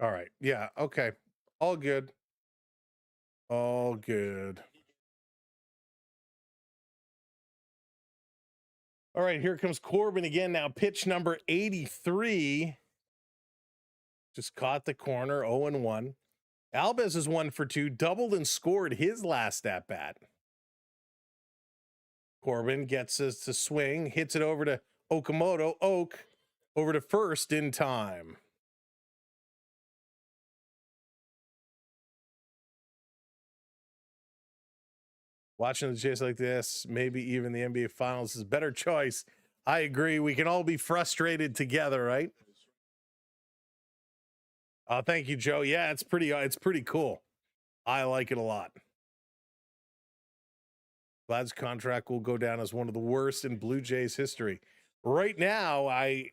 E: All right. Yeah. Okay. All good. All good. All right. Here comes Corbin again. Now, pitch number 83. Just caught the corner, 0-1. Alves is 1 for 2, doubled and scored his last at bat. Corbin gets us to swing, hits it over to Okamoto. Oak over to first in time. Watching the Jays like this, maybe even the NBA Finals is a better choice. I agree. We can all be frustrated together, right? Thank you, Joe. Yeah, it's pretty cool. I like it a lot. Vlad's contract will go down as one of the worst in Blue Jays history. Right now, I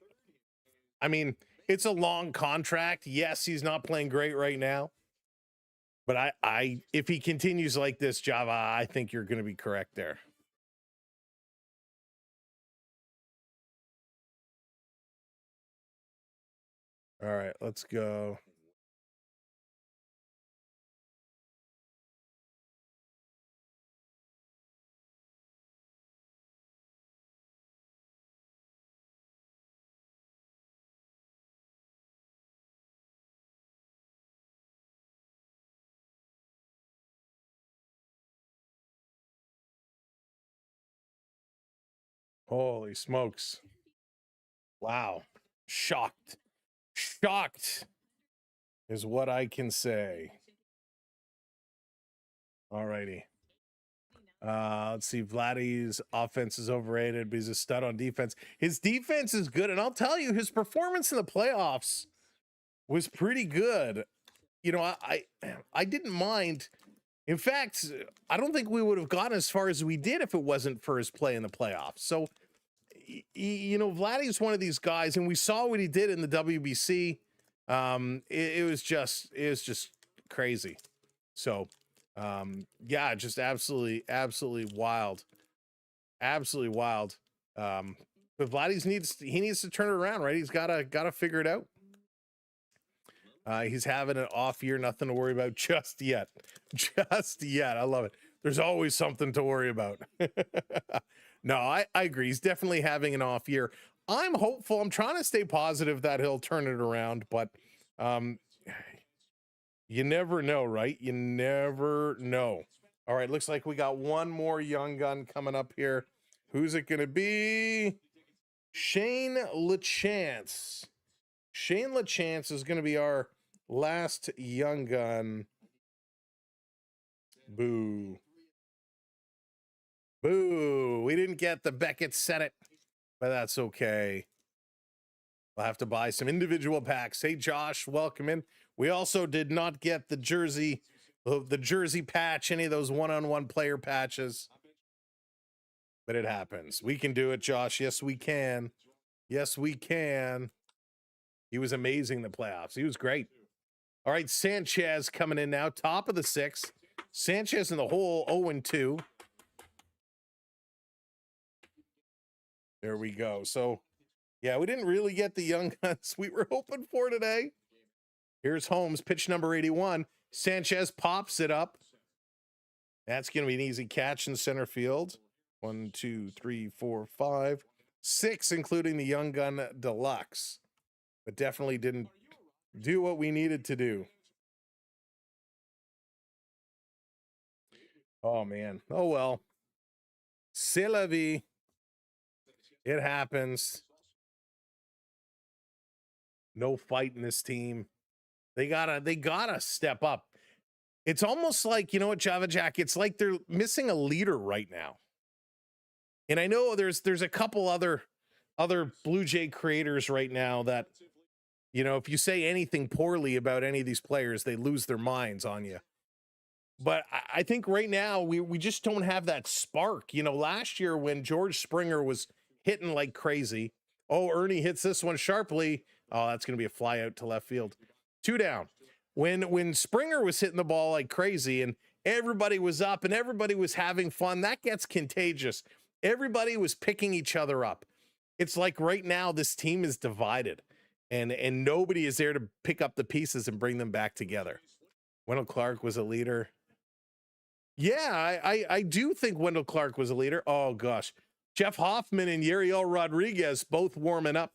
E: mean, it's a long contract. Yes, he's not playing great right now. But I if he continues like this, Java, I think you're going to be correct there. All right, let's go. Holy smokes. Wow. Shocked. Shocked is what I can say. All righty. Let's see. Vladdy's offense is overrated, but he's a stud on defense. His defense is good, and I'll tell you, his performance in the playoffs was pretty good. You know, I didn't mind. In fact, I don't think we would have gotten as far as we did if it wasn't for his play in the playoffs. So, you know, Vladdy's one of these guys, and we saw what he did in the WBC. It was just crazy. So, yeah, just absolutely wild, absolutely wild. But Vladdy's needs to turn it around, right? He's gotta figure it out. He's having an off year, nothing to worry about just yet. Just yet. I love it. There's always something to worry about. No, I agree. He's definitely having an off year. I'm hopeful. I'm trying to stay positive that he'll turn it around, but you never know, right? You never know. All right, looks like we got one more young gun coming up here. Who's it going to be? Shane LaChance. Shane LaChance is going to be our last young gun. Boo. Boo. We didn't get the Beckett Senate, but that's okay. We'll have to buy some individual packs. Hey, Josh, welcome in. We also did not get the jersey patch, any of those one-on-one player patches. But it happens. We can do it, Josh. Yes, we can. Yes, we can. He was amazing in the playoffs. He was great. All right, Sanchez coming in now, top of the 6th. Sanchez in the hole, 0-2. There we go. So, yeah, we didn't really get the young guns we were hoping for today. Here's Holmes, pitch number 81. Sanchez pops it up. That's going to be an easy catch in center field. 1, 2, 3, 4, 5, 6, including the Young Gun Deluxe, but definitely didn't do what we needed to do. Oh, man. Oh, well. C'est la vie. It happens. No fight in this team. They gotta step up. It's almost like, you know what, Java Jack, it's like they're missing a leader right now. And I know there's a couple other Blue Jay creators right now that, you know, if you say anything poorly about any of these players, they lose their minds on you. But I think right now we just don't have that spark. You know, last year when George Springer was hitting like crazy, oh, Ernie hits this one sharply. Oh, that's going to be a fly out to left field. 2 down. When Springer was hitting the ball like crazy and everybody was up and everybody was having fun, that gets contagious. Everybody was picking each other up. It's like right now this team is divided and nobody is there to pick up the pieces and bring them back together. Wendell Clark was a leader. Yeah, I do think Wendell Clark was a leader. Oh, gosh. Jeff Hoffman and Yariel Rodriguez both warming up.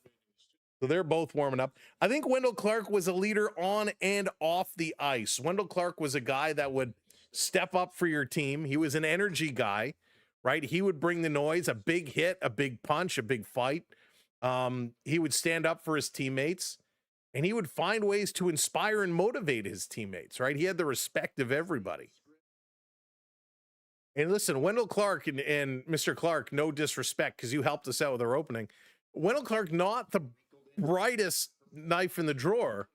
E: So they're both warming up. I think Wendell Clark was a leader on and off the ice. Wendell Clark was a guy that would step up for your team. He was an energy guy, right? He would bring the noise, a big hit, a big punch, a big fight. He would stand up for his teammates, and he would find ways to inspire and motivate his teammates, right? He had the respect of everybody. And listen, Wendell Clark and Mr. Clark, no disrespect, because you helped us out with our opening. Wendell Clark, not the brightest knife in the drawer,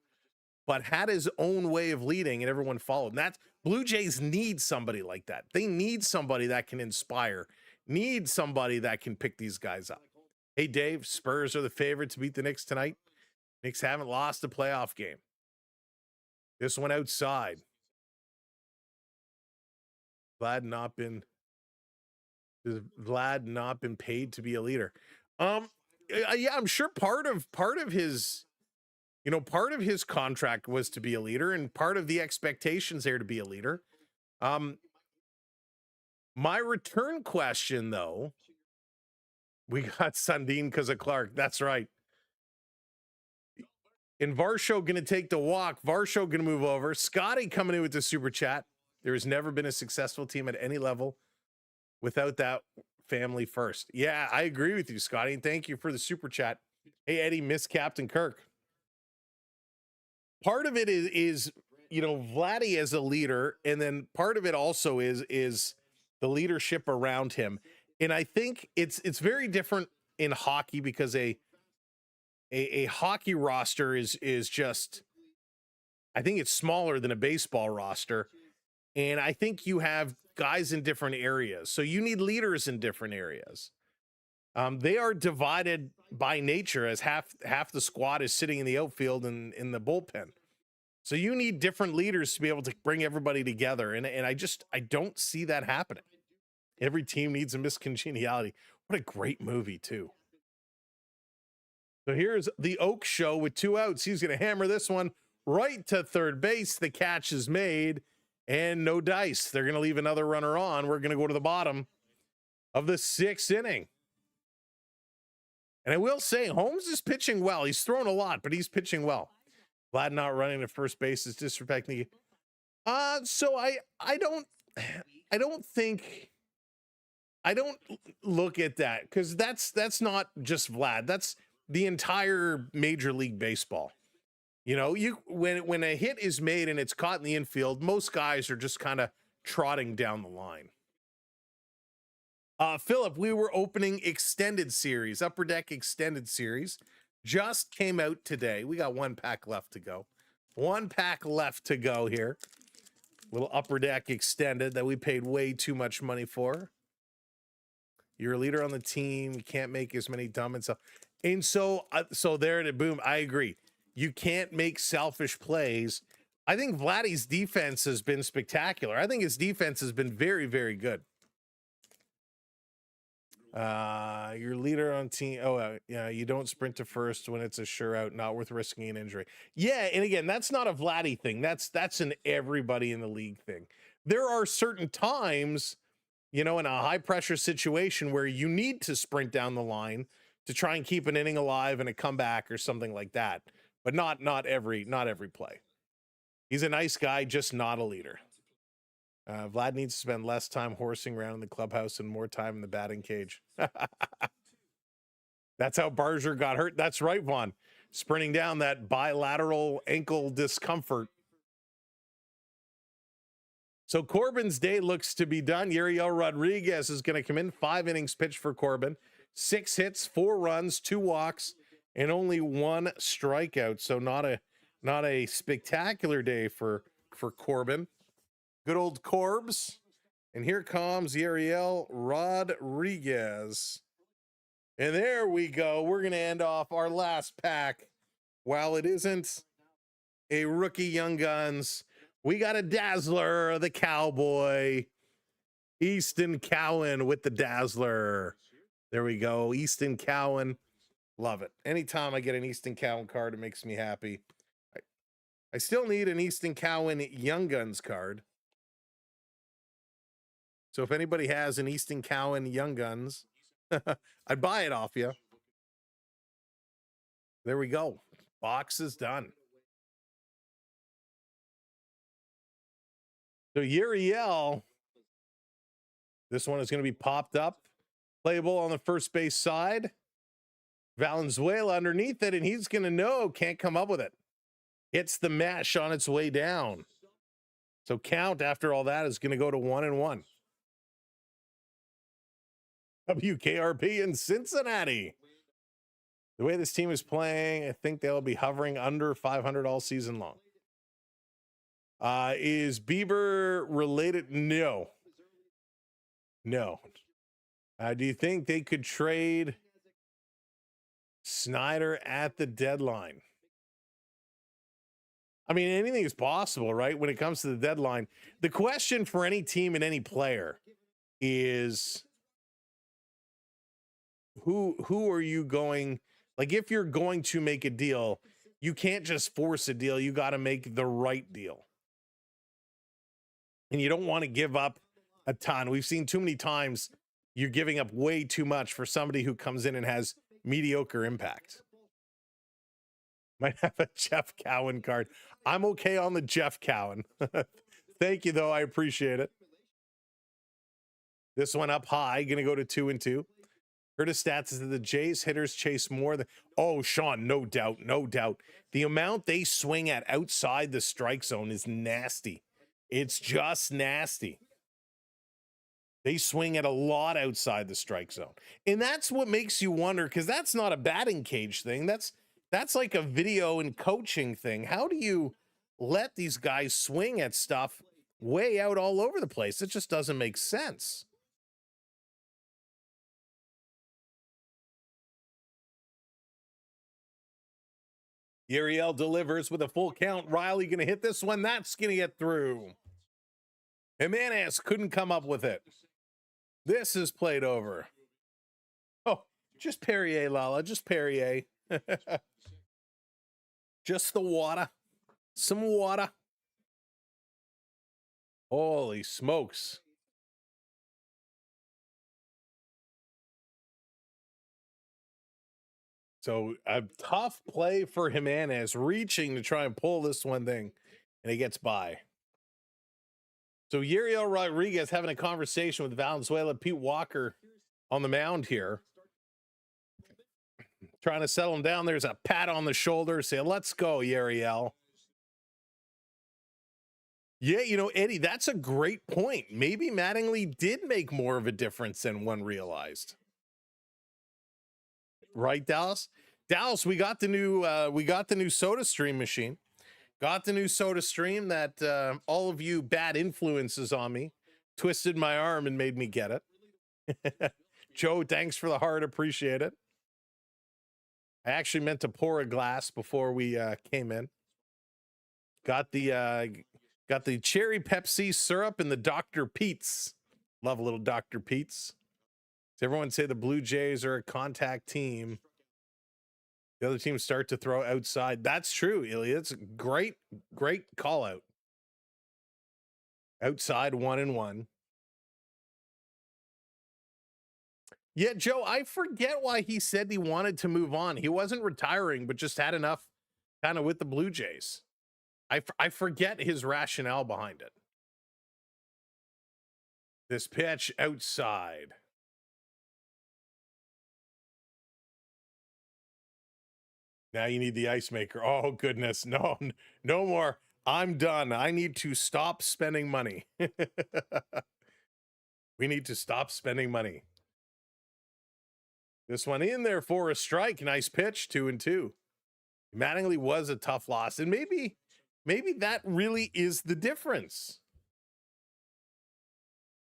E: but had his own way of leading and everyone followed. And that's Blue Jays need somebody like that. They need somebody that can inspire, need somebody that can pick these guys up. Hey, Dave, Spurs are the favorite to beat the Knicks tonight. Knicks haven't lost a playoff game. This one outside. Vlad not been paid to be a leader. Yeah, I'm sure part of his, you know, part of his contract was to be a leader, and part of the expectations there to be a leader. My return question, though, we got Sundin because of Clark. That's right. And Varsho going to take the walk. Varsho going to move over. Scotty coming in with the super chat. There has never been a successful team at any level without that family first. Yeah, I agree with you, Scotty. And thank you for the super chat. Hey, Eddie, miss Captain Kirk. Part of it is you know, Vladdy as a leader, and then part of it also is the leadership around him. And I think it's very different in hockey because a hockey roster is just, I think it's smaller than a baseball roster. And I think you have guys in different areas. So you need leaders in different areas. They are divided by nature, as half the squad is sitting in the outfield and in the bullpen. So you need different leaders to be able to bring everybody together. And I don't see that happening. Every team needs a miscongeniality. What a great movie, too. So here's the Oak Show with 2 outs. He's going to hammer this one right to third base. The catch is made and no dice. They're going to leave another runner on. We're going to go to the bottom of the 6th inning. And I will say, Holmes is pitching well. He's thrown a lot, but he's pitching well. Vlad not running to first base is disrespecting. So I don't look at that, because that's not just Vlad. That's the entire Major League Baseball. You know, when a hit is made and it's caught in the infield, most guys are just kind of trotting down the line. Philip, we were opening extended series, Upper Deck extended series, just came out today. We got 1 pack left to go. 1 pack left to go here. Little Upper Deck extended that we paid way too much money for. You're a leader on the team. You can't make as many dumb and stuff. And so there it is. Boom. I agree. You can't make selfish plays. I think Vladdy's defense has been spectacular. I think his defense has been very, very good. Your leader on team. Oh, yeah. You don't sprint to first when it's a sure out, not worth risking an injury. Yeah. And again, that's not a Vladdy thing. That's an everybody in the league thing. There are certain times, you know, in a high pressure situation where you need to sprint down the line to try and keep an inning alive and a comeback or something like that. But not every play. He's a nice guy, just not a leader. Vlad needs to spend less time horsing around in the clubhouse and more time in the batting cage. That's how Barger got hurt. That's right, Vaughn. Sprinting down that bilateral ankle discomfort. So Corbin's day looks to be done. Yariel Rodriguez is going to come in. 5 innings pitched for Corbin. 6 hits, 4 runs, 2 walks, and only 1 strikeout. So not a spectacular day for Corbin. Good old Corbs. And here comes Yariel Rodriguez. And there we go. We're going to end off our last pack. While it isn't a rookie Young Guns, we got a Dazzler, the Cowboy. Easton Cowan with the Dazzler. There we go. Easton Cowan. Love it. Anytime I get an Easton Cowan card, it makes me happy. I still need an Easton Cowan Young Guns card. So if anybody has an Easton Cowan Young Guns, I'd buy it off you. There we go. Box is done. So Uriel, this one is going to be popped up. Playable on the first base side. Valenzuela underneath it, and he's going to know, can't come up with it. Hits the mesh on its way down. So count after all that is going to go to 1-1. WKRP in Cincinnati. The way this team is playing, I think they'll be hovering under 500 all season long. Is Bieber related? No. No. Do you think they could trade Snyder at the deadline? I mean, anything is possible, right? When it comes to the deadline, the question for any team and any player is who are you going, like, if you're going to make a deal, you can't just force a deal. You got to make the right deal. And you don't want to give up a ton. We've seen too many times you're giving up way too much for somebody who comes in and has mediocre impact. Might have a Jeff Cowan card. I'm okay on the Jeff Cowan. Thank you, though. I appreciate it. This one up high, going to go to 2-2. Heard his stats is that the Jays hitters chase more than... Oh, Sean, no doubt, no doubt. The amount they swing at outside the strike zone is nasty. It's just nasty. They swing at a lot outside the strike zone. And that's what makes you wonder, because that's not a batting cage thing. That's like a video and coaching thing. How do you let these guys swing at stuff way out all over the place? It just doesn't make sense. Uriel delivers with a full count. Riley going to hit this one. That's going to get through. Jimenez couldn't come up with it. This is played over. Oh, just Perrier, Lala. Just Perrier. Just the water. Some water. Holy smokes. So a tough play for Jimenez, reaching to try and pull this one thing, and he gets by. So Yariel Rodriguez having a conversation with Valenzuela, Pete Walker on the mound here. Trying to settle him down. There's a pat on the shoulder. Say, let's go, Yariel. Yeah, you know, Eddie, that's a great point. Maybe Mattingly did make more of a difference than one realized. Right, Dallas? Dallas, we got the new Soda Stream machine. Got the new Soda Stream that all of you bad influences on me twisted my arm and made me get it. Joe, thanks for the heart. Appreciate it. I actually meant to pour a glass before we came in. Got the cherry Pepsi syrup and the Dr. Pete's. Love a little Dr. Pete's. Does everyone say the Blue Jays are a contact team? The other teams start to throw outside. That's true, Ilya. It's a great call out. Outside 1-1. Yeah, Joe, I forget why he said he wanted to move on. He wasn't retiring, but just had enough kind of with the Blue Jays. I forget his rationale behind it. This pitch outside. Now you need the ice maker. Oh, goodness. No, no more. I'm done. I need to stop spending money. We need to stop spending money. This one in there for a strike. Nice pitch, 2-2. Mattingly was a tough loss, and maybe that really is the difference,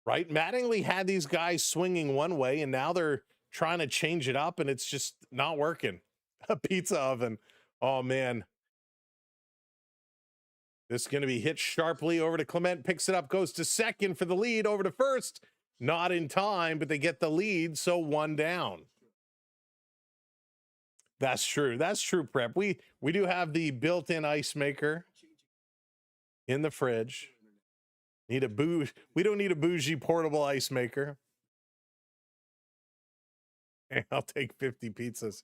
E: right? Mattingly had these guys swinging one way, and now they're trying to change it up, and it's just not working. A pizza oven. Oh, man. This is going to be hit sharply over to Clement, picks it up, goes to second for the lead, over to first. Not in time, but they get the lead, so one down. That's true. That's true, Prep. We do have the built-in ice maker in the fridge. We don't need a bougie portable ice maker. I'll take 50 pizzas.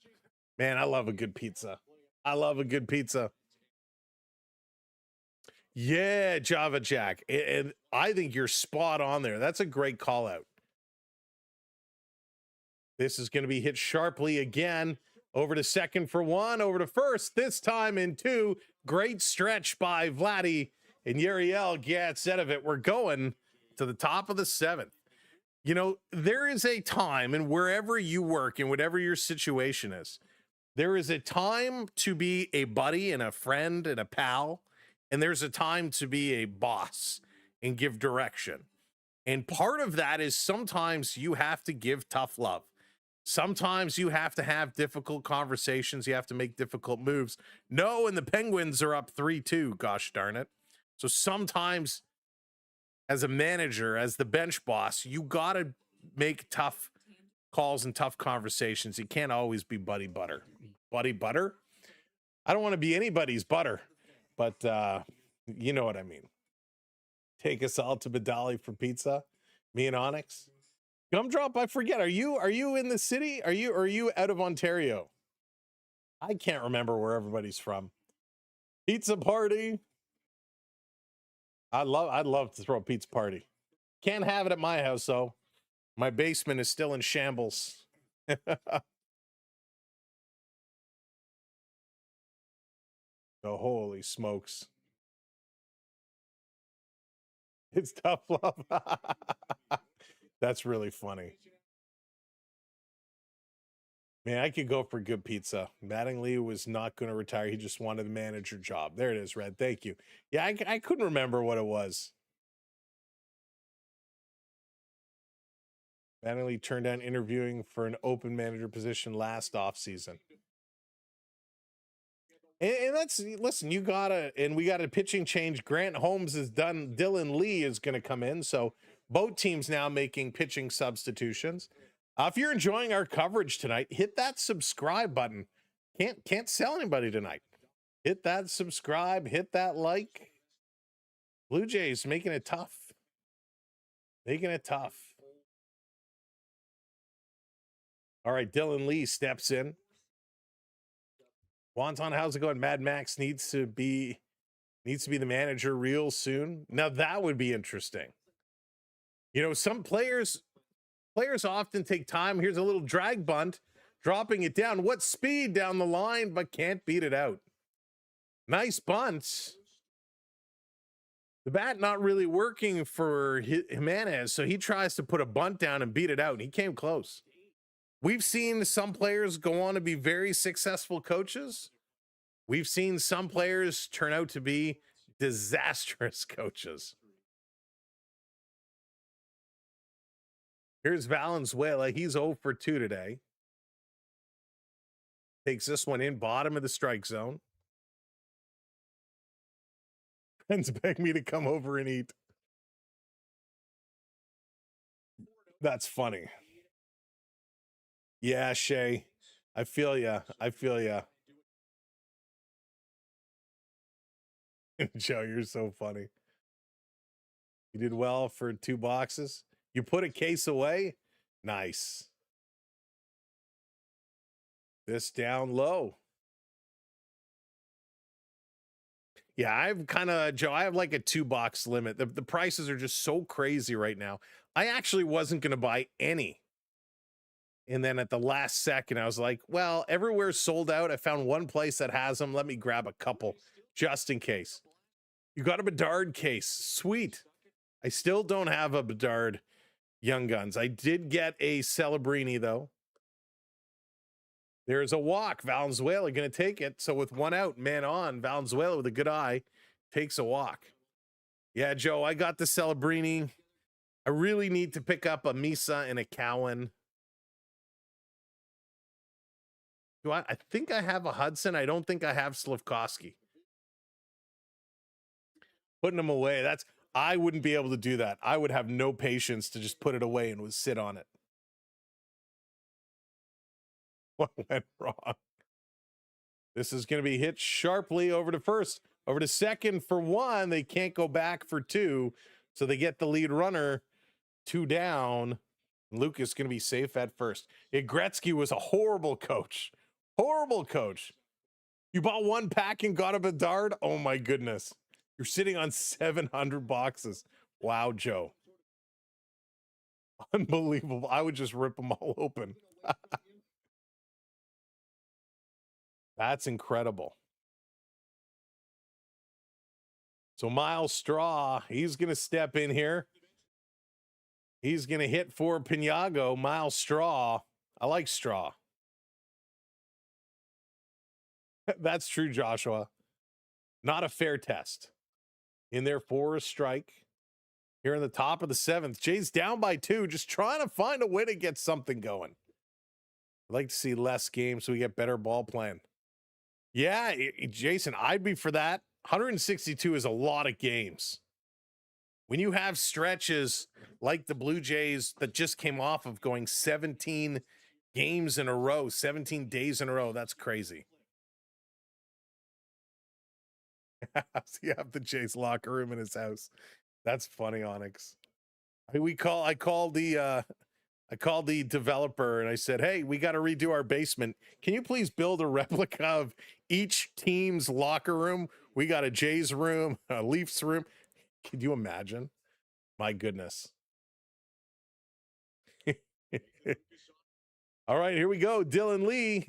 E: Man, I love a good pizza. I love a good pizza. Yeah, Java Jack. And I think you're spot on there. That's a great call out. This is going to be hit sharply again. Over to second for one, over to first, this time in two. Great stretch by Vladdy, and Yariel gets out of it. We're going to the top of the seventh. You know, there is a time, and wherever you work and whatever your situation is, there is a time to be a buddy and a friend and a pal, and there's a time to be a boss and give direction. And part of that is sometimes you have to give tough love. Sometimes you have to have difficult conversations. You have to make difficult moves. No, and the Penguins are up 3-2, gosh darn it. So sometimes as a manager, as the bench boss, you got to make tough calls and tough conversations. You can't always be buddy butter. Buddy butter? I don't want to be anybody's butter, but you know what I mean. Take us all to Badali for pizza. Me and Onyx. Gumdrop, I forget. Are you in the city? Are you out of Ontario? I can't remember where everybody's from. Pizza party. I'd love to throw a pizza party. Can't have it at my house though. My basement is still in shambles. Oh, holy smokes. It's tough love. That's really funny. Man, I could go for good pizza. Mattingly was not going to retire. He just wanted the manager job. There it is, Red. Thank you. Yeah, I couldn't remember what it was. Mattingly turned down interviewing for an open manager position last offseason. And that's, listen, we got a pitching change. Grant Holmes is done. Dylan Lee is going to come in. So both teams now making pitching substitutions. If you're enjoying our coverage tonight, hit that subscribe button. Can't sell anybody tonight. Hit that subscribe, hit that like. Blue Jays making it tough. Making it tough. All right, Dylan Lee steps in. Wonton, how's it going? Mad Max needs to be the manager real soon. Now that would be interesting. You know, some players often take time. Here's a little drag bunt, dropping it down. What speed down the line, but can't beat it out. Nice bunt. The bat not really working for Jimenez, so he tries to put a bunt down and beat it out. He came close. We've seen some players go on to be very successful coaches. We've seen some players turn out to be disastrous coaches. Here's Valenzuela. He's 0 for 2 today. Takes this one in, bottom of the strike zone. Friends beg me to come over and eat. That's funny. Yeah, Shay. I feel ya. I feel ya. Joe, you're so funny. You did well for 2 boxes. You put a case away? Nice. This down low. Yeah, I've kind of, Joe, I have like a 2-box limit. The prices are just so crazy right now. I actually wasn't going to buy any. And then at the last second, I was like, well, everywhere's sold out. I found one place that has them. Let me grab a couple just in case. You got a Bedard case. Sweet. I still don't have a Bedard Young Guns. I did get a Celebrini, though. There's a walk. Valenzuela going to take it. So with one out, man on, Valenzuela with a good eye takes a walk. Yeah, Joe, I got the Celebrini. I really need to pick up a Misa and a Cowan. I think I have a Hudson. I don't think I have Slavkovsky. Putting them away. I wouldn't be able to do that. I would have no patience to just put it away and would sit on it. What went wrong? This is going to be hit sharply over to first, over to second for one. They can't go back for two. So they get the lead runner 2 down. Lucas going to be safe at first. Gretzky was a horrible coach. Horrible coach. You bought one pack and got a Bedard? Oh my goodness. You're sitting on 700 boxes. Wow, Joe. Unbelievable. I would just rip them all open. That's incredible. So Miles Straw, he's going to step in here. He's going to hit for Pinago. Miles Straw. I like Straw. That's true, Joshua. Not a fair test. In there for a strike. Here in the top of the 7th. Jays down by 2, just trying to find a way to get something going. I'd like to see less games so we get better ball playing. Yeah, Jason, I'd be for that. 162 is a lot of games. When you have stretches like the Blue Jays that just came off of going 17 games in a row, 17 days in a row, that's crazy. You have the Jays locker room in his house. That's funny, Onyx. I called the developer and I said, hey, we got to redo our basement. Can you please build a replica of each team's locker room? We got a Jays room, a Leafs room. Could you imagine? My goodness. All right, here we go. Dylan Lee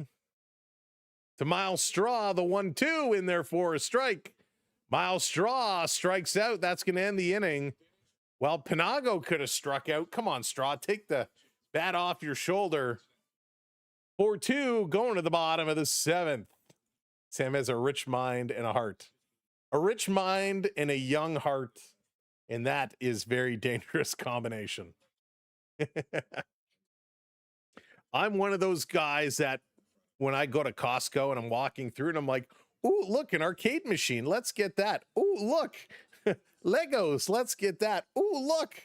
E: to Miles Straw, the 1-2 in there for a strike. Miles Straw strikes out. That's going to end the inning. Well, Pinago could have struck out. Come on, Straw. Take the bat off your shoulder. 4-2 going to the bottom of the 7th. Sam has a rich mind and a heart. A rich mind and a young heart. And that is very dangerous combination. I'm one of those guys that when I go to Costco and I'm walking through and I'm like, ooh, look, an arcade machine. Let's get that. Ooh, look. Legos. Let's get that. Ooh, look.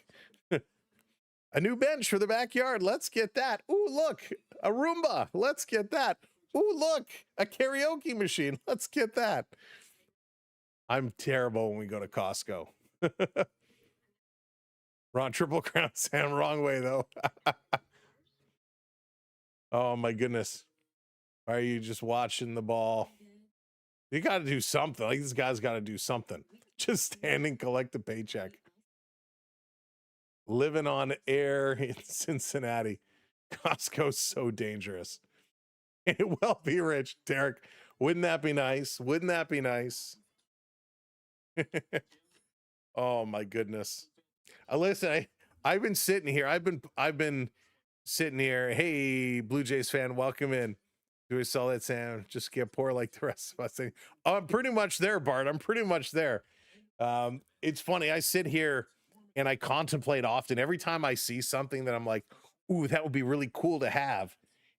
E: A new bench for the backyard. Let's get that. Ooh, look. A Roomba. Let's get that. Ooh, look. A karaoke machine. Let's get that. I'm terrible when we go to Costco. Ron Triple Crown Sam, wrong way though. Oh my goodness. Are you just watching the ball? You got to do something. Like this guy's got to do something. Just stand and collect the paycheck. Living on air in Cincinnati. Costco's so dangerous. It will be rich, Derek. Wouldn't that be nice? Wouldn't that be nice? Oh my goodness. Listen, I've been sitting here. I've been sitting here. Hey, Blue Jays fan, welcome in. Do we sell that, Sam? Just get poor like the rest of us. Oh, I'm pretty much there, Bart. I'm pretty much there. It's funny. I sit here and I contemplate often. Every time I see something that I'm like, ooh, that would be really cool to have.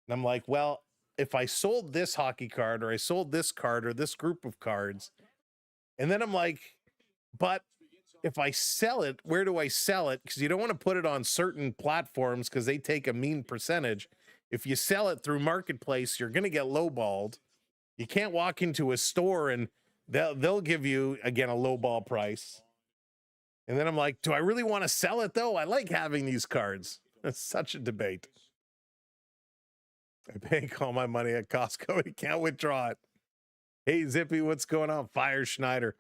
E: And I'm like, well, if I sold this hockey card or I sold this card or this group of cards, and then I'm like, but if I sell it, where do I sell it? Because you don't want to put it on certain platforms because they take a mean percentage. If you sell it through Marketplace, you're going to get lowballed. You can't walk into a store and they'll give you, again, a lowball price. And then I'm like, do I really want to sell it, though? I like having these cards. It's such a debate. I bank all my money at Costco. You can't withdraw it. Hey, Zippy, what's going on? Fire Schneider.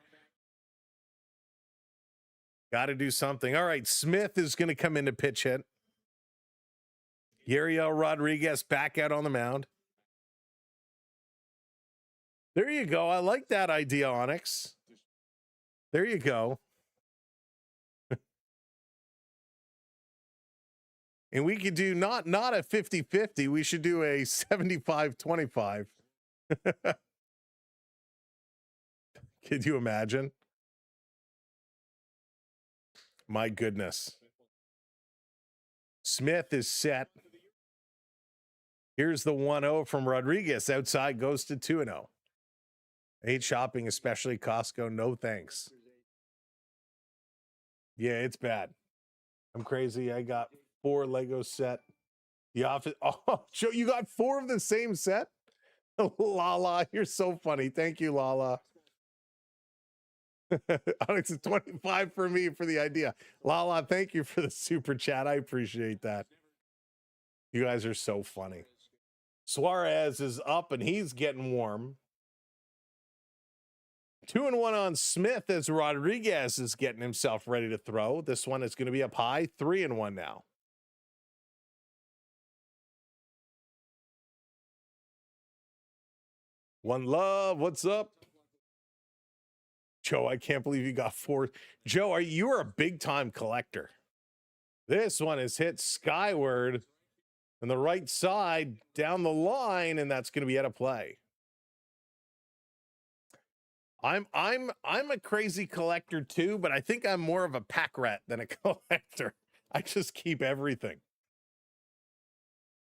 E: Got to do something. All right, Smith is going to come in to pitch hit. Yariel Rodriguez back out on the mound. There you go. I like that idea, Onyx. There you go. And we could do not a 50-50. We should do a 75-25. Could you imagine? My goodness. Smith is set. Here's the 1-0 from Rodriguez. Outside goes to 2-0. Hate shopping, especially Costco. No thanks. Yeah, it's bad. I'm crazy. I got 4 Lego set. The office. Oh, Joe, you got 4 of the same set? Lala, you're so funny. Thank you, Lala. Alex, it's 25 for me for the idea. Lala, thank you for the super chat. I appreciate that. You guys are so funny. Suarez is up and he's getting warm. 2-1 on Smith as Rodriguez is getting himself ready to throw. This one is going to be up high. 3-1 now. One Love, what's up? Joe, I can't believe you got 4. Joe, you're a big time collector. This one is hit skyward on the right side down the line, and that's going to be out of play. I'm a crazy collector too, but I think I'm more of a pack rat than a collector. I just keep everything.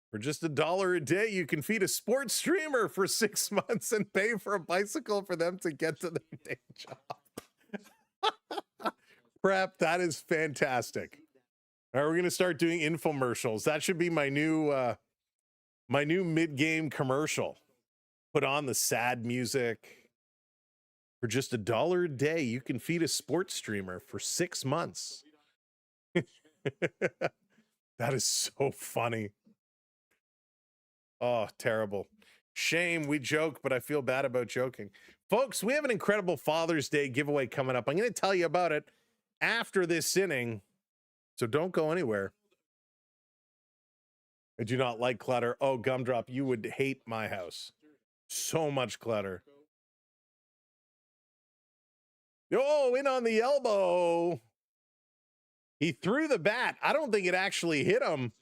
E: For just $1 a day, you can feed a sports streamer for 6 months and pay for a bicycle for them to get to their day job. Prep, that is fantastic. All right, we're gonna start doing infomercials. That should be my new mid-game commercial. Put on the sad music. For just $1 a day, you can feed a sports streamer for 6 months. That is so funny. Oh, terrible. Shame, we joke, but I feel bad about joking. Folks, we have an incredible Father's Day giveaway coming up. I'm going to tell you about it after this inning, so don't go anywhere. I do not like clutter. Oh, Gumdrop, you would hate my house. So much clutter. Oh, in on the elbow. He threw the bat. I don't think it actually hit him.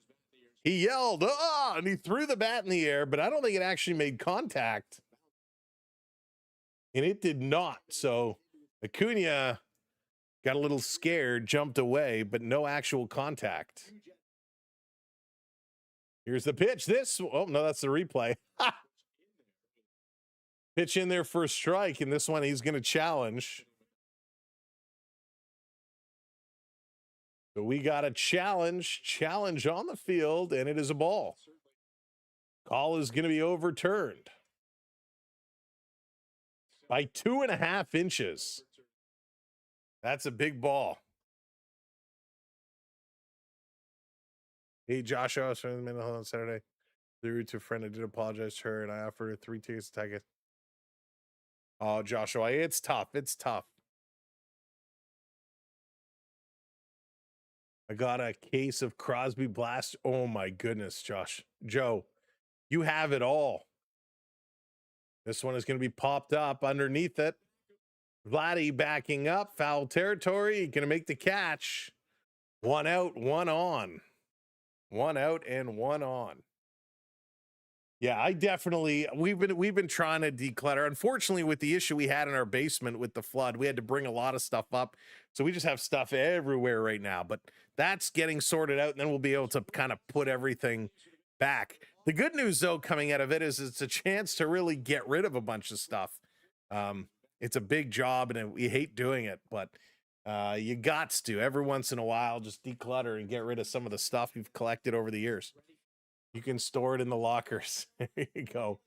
E: He yelled, "Ah!" and he threw the bat in the air, but I don't think it actually made contact. And it did not. So Acuna got a little scared, jumped away, but no actual contact. Here's the pitch. Oh, no, that's the replay. Pitch in there for a strike, and this one he's going to challenge. So we got a challenge on the field, and it is a ball. Call is going to be overturned by 2.5 inches. That's a big ball. Hey, Joshua, I was from the mental health on Saturday. Through to a friend, I did apologize to her, and I offered her 3 tickets to take it. Oh, Joshua, it's tough. It's tough. I got a case of Crosby Blast. Oh, my goodness, Joe, you have it all. This one is going to be popped up underneath it. Vladdy backing up. Foul territory. Going to make the catch. 1 out, 1 on. 1 out and 1 on. Yeah, I definitely, we've been trying to declutter. Unfortunately, with the issue we had in our basement with the flood, we had to bring a lot of stuff up. So we just have stuff everywhere right now, but that's getting sorted out, and then we'll be able to kind of put everything back. The good news, though, coming out of it is it's a chance to really get rid of a bunch of stuff. It's a big job, and we hate doing it, but you got to every once in a while just declutter and get rid of some of the stuff you've collected over the years. You can store it in the lockers. There you go.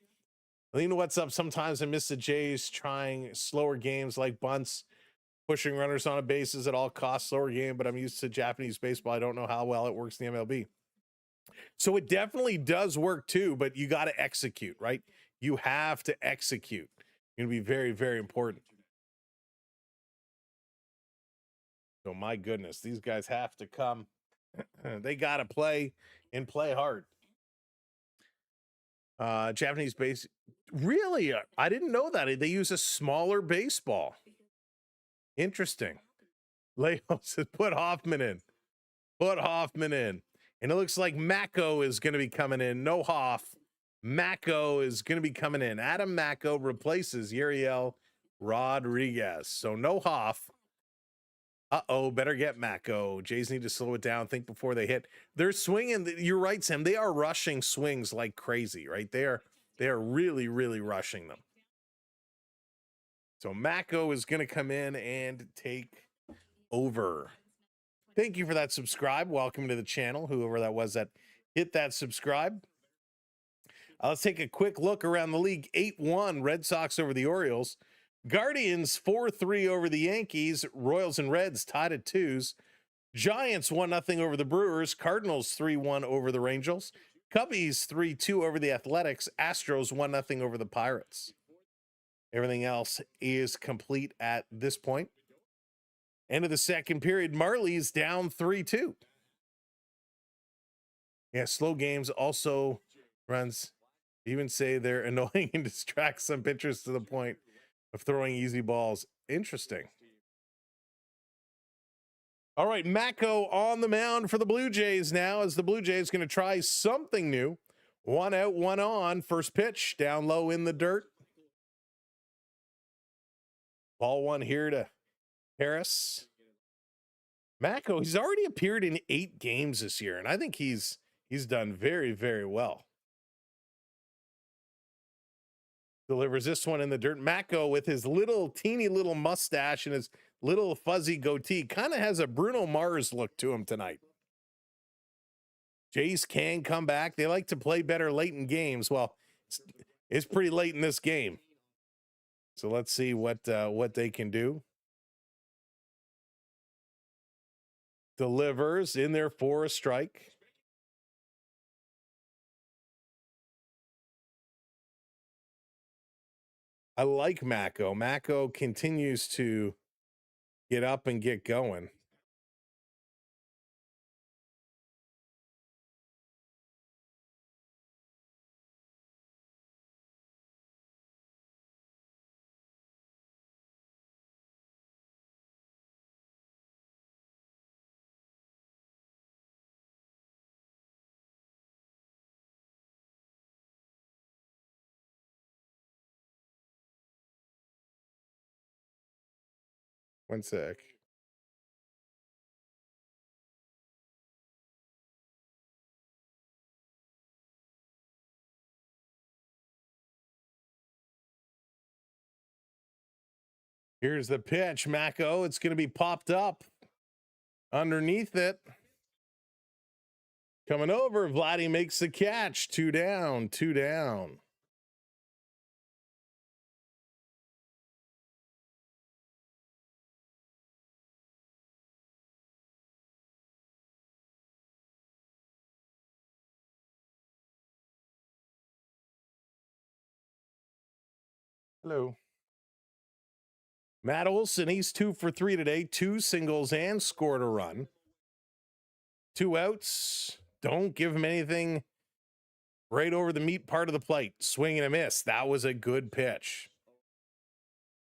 E: Alina, what's up? Sometimes I miss the Jays trying slower games like bunts, pushing runners on a bases at all costs, slower game, but I'm used to Japanese baseball. I don't know how well it works in the MLB. So it definitely does work too, but you got to execute, right? You have to execute. Going to be very, very important. So my goodness, these guys have to come. They got to play and play hard. Japanese base. Really? I didn't know that. They use a smaller baseball. Interesting. Leo says, put Hoffman in. Put Hoffman in. And it looks like Mako is going to be coming in. No Hoff. Mako is going to be coming in. Adam Mako replaces Yuriel Rodriguez. So no Hoff. Uh-oh, better get Mako. Jays need to slow it down. Think before they hit. They're swinging. You're right, Sam. They are rushing swings like crazy, right? They are really, really rushing them. So Mako is going to come in and take over. Thank you for that subscribe. Welcome to the channel, whoever that was that hit that subscribe. Let's take a quick look around the league. 8-1 Red Sox over the Orioles. Guardians 4-3 over the Yankees. Royals and Reds tied at 2s. Giants 1-0 over the Brewers. Cardinals 3-1 over the Rangers. Cubbies 3-2 over the Athletics. Astros 1-0 over the Pirates. Everything else is complete at this point. End of the second period. Marley's down 3-2. Yeah, slow games also runs. Even say they're annoying and distract some pitchers to the point of throwing easy balls. Interesting. All right, Mako on the mound for the Blue Jays now, as the Blue Jays going to try something new. 1 out, 1 on. First pitch down low in the dirt. Ball 1 here to Harris. Mako, he's already appeared in 8 games this year, and I think he's done very, very well. Delivers this one in the dirt. Mako, with his little teeny little mustache and his little fuzzy goatee, kind of has a Bruno Mars look to him tonight. Jays can come back. They like to play better late in games. Well, it's pretty late in this game. So let's see what they can do. Delivers in there for a strike. I like Mako. Mako continues to get up and get going. One sec. Here's the pitch, Mako. It's going to be popped up underneath it. Coming over, Vladdy makes the catch. 2 down, 2 down. Hello. Matt Olson, he's 2 for 3 today. 2 singles and scored a run. 2 outs. Don't give him anything right over the meat part of the plate. Swing and a miss. That was a good pitch.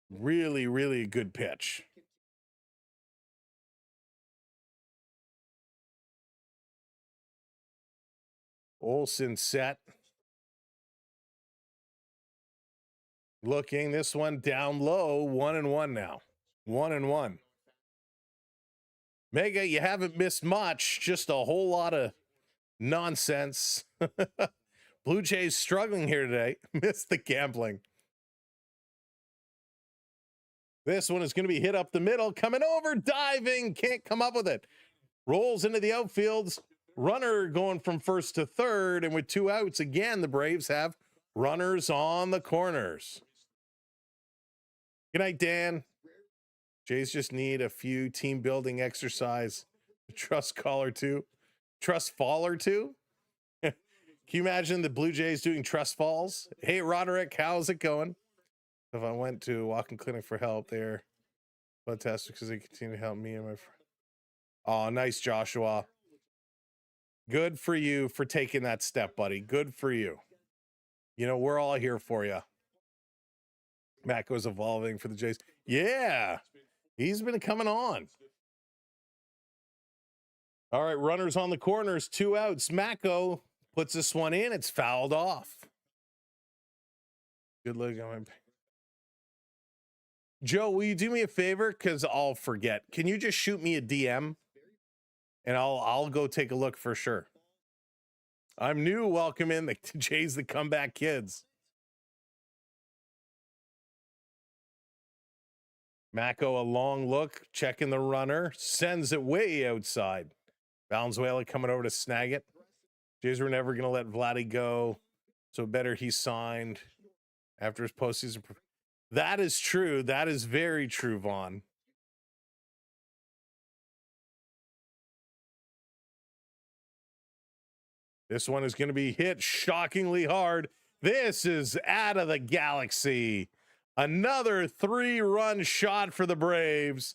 E: Really, really good pitch. Olson set. Looking, this one down low. 1-1 now. 1-1. Mega, you haven't missed much. Just a whole lot of nonsense. Blue Jays struggling here today. Missed the gambling. This one is going to be hit up the middle. Coming over, diving. Can't come up with it. Rolls into the outfield. Runner going from first to third. And with 2 outs, again, the Braves have runners on the corners. Good night, Dan. Jays just need a few team building exercise. Trust caller 2. Trust faller 2. Can you imagine the Blue Jays doing trust falls? Hey, Roderick, how's it going? If I went to a walk-in clinic for help there, fantastic because they continue to help me and my friend. Oh, nice, Joshua. Good for you for taking that step, buddy. Good for you. You know, we're all here for you. Matt goes evolving for the Jays. Yeah, he's been coming on. All right, runners on the corners, 2 outs. Mako puts this one in. It's fouled off. Good look. Joe, will you do me a favor? Because I'll forget. Can you just shoot me a DM? And I'll go take a look for sure. I'm new. Welcome in the Jays, the comeback kids. Mako, a long look, checking the runner, sends it way outside. Valenzuela coming over to snag it. Jays were never going to let Vladdy go, so better he signed after his postseason. That is true. That is very true, Vaughn. This one is going to be hit shockingly hard. This is out of the galaxy. Another 3-run shot for the Braves.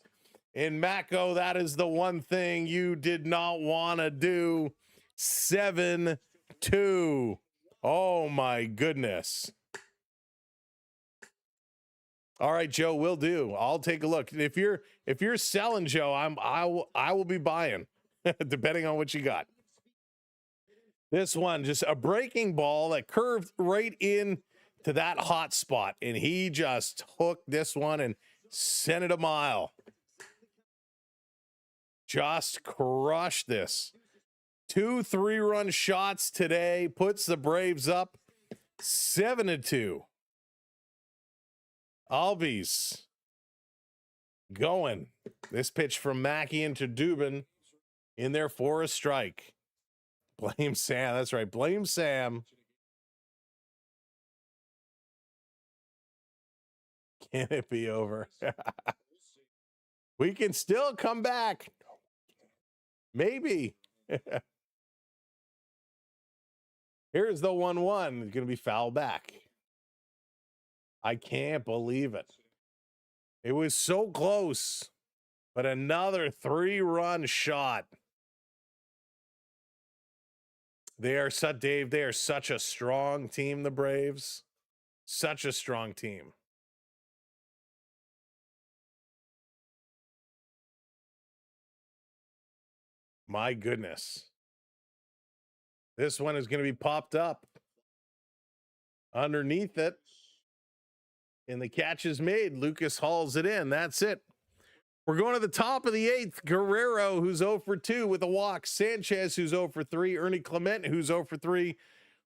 E: In Mako, that is the one thing you did not want to do. 7-2. Oh my goodness. All right, Joe, will do. I'll take a look. If you're selling, Joe, I will be buying, depending on what you got. This one, just a breaking ball that curved right in to that hot spot, and he just hooked this one and sent it a mile. Just crushed this. 2 3-run shots today puts the Braves up 7-2. Albies going. This pitch from Mackey into Dubin in there for a strike. Blame Sam. That's right. Blame Sam. Can it be over? We can still come back. Maybe. Here's the 1-1. It's going to be foul back. I can't believe it. It was so close, but another 3-run shot. They are such a strong team, the Braves. Such a strong team. My goodness. This one is going to be popped up underneath it. And the catch is made. Lucas hauls it in. That's it. We're going to the top of the 8th. Guerrero, who's 0 for 2 with a walk. Sanchez, who's 0 for 3. Ernie Clement, who's 0 for 3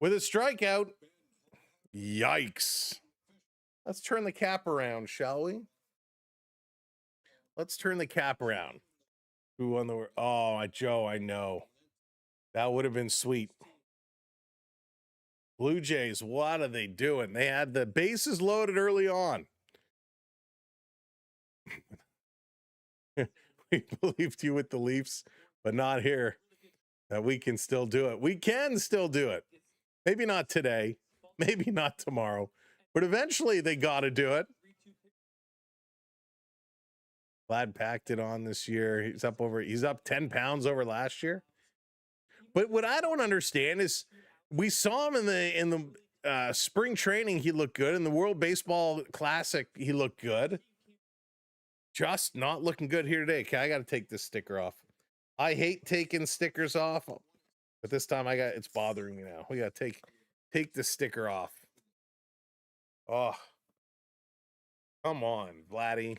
E: with a strikeout. Yikes. Let's turn the cap around, shall we? Let's turn the cap around. Who won the... Oh, Joe, I know. That would have been sweet. Blue Jays, what are they doing? They had the bases loaded early on. We believed you with the Leafs, but not here. That we can still do it. We can still do it. Maybe not today. Maybe not tomorrow. But eventually they got to do it. Vlad packed it on this year. He's up 10 pounds over last year. But what I don't understand is we saw him in the spring training. He looked good. In the World Baseball Classic, he looked good. Just not looking good here today. Okay, I got to take this sticker off. I hate taking stickers off, but this time it's bothering me now. We got to take the sticker off. Oh, come on, Vladdy.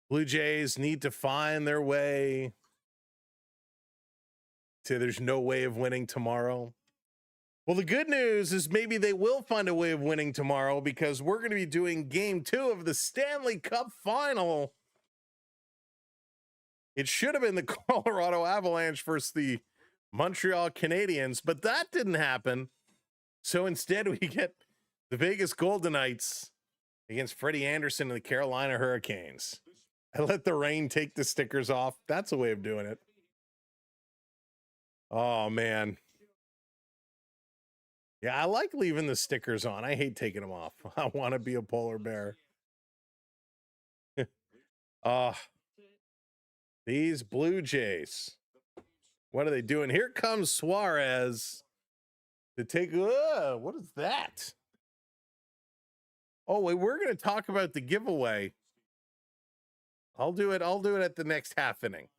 E: Blue Jays need to find their way to there's no way of winning tomorrow. Well, the good news is maybe they will find a way of winning tomorrow because we're going to be doing game 2 of the Stanley Cup final. It should have been the Colorado Avalanche versus the Montreal Canadiens, but that didn't happen. So instead we get the Vegas Golden Knights against Freddie Anderson and the Carolina Hurricanes. I let the rain take the stickers off. That's a way of doing it. Oh, man. Yeah, I like leaving the stickers on. I hate taking them off. I want to be a polar bear. These Blue Jays. What are they doing? Here comes Suarez to take. What is that? Oh, wait, we're going to talk about the giveaway. I'll do it at the next half inning.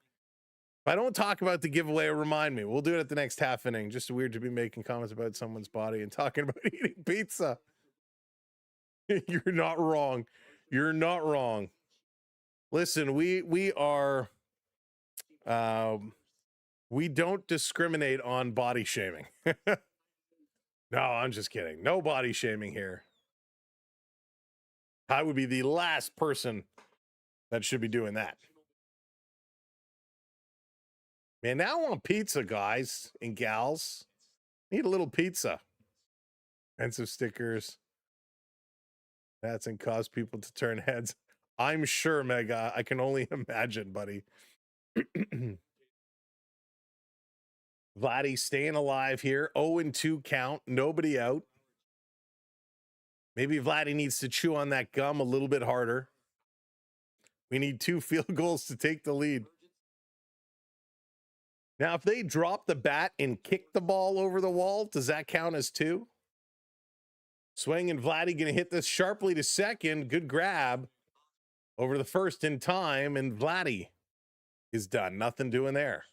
E: If I don't talk about the giveaway, remind me. We'll do it at the next half inning. Just weird to be making comments about someone's body and talking about eating pizza. You're not wrong. You're not wrong. Listen, we are we don't discriminate on body shaming. No, I'm just kidding. No body shaming here. I would be the last person that should be doing that. Man, now I want pizza, guys and gals. Need a little pizza. Expensive stickers. That's and cause people to turn heads. I'm sure, Mega. I can only imagine, buddy. Vladdy staying alive here. 0-2 count. Nobody out. Maybe Vladdy needs to chew on that gum a little bit harder. We need 2 field goals to take the lead. Now, if they drop the bat and kick the ball over the wall, does that count as 2? Swing and Vladdy going to hit this sharply to second. Good grab over the first in time, and Vladdy is done. Nothing doing there.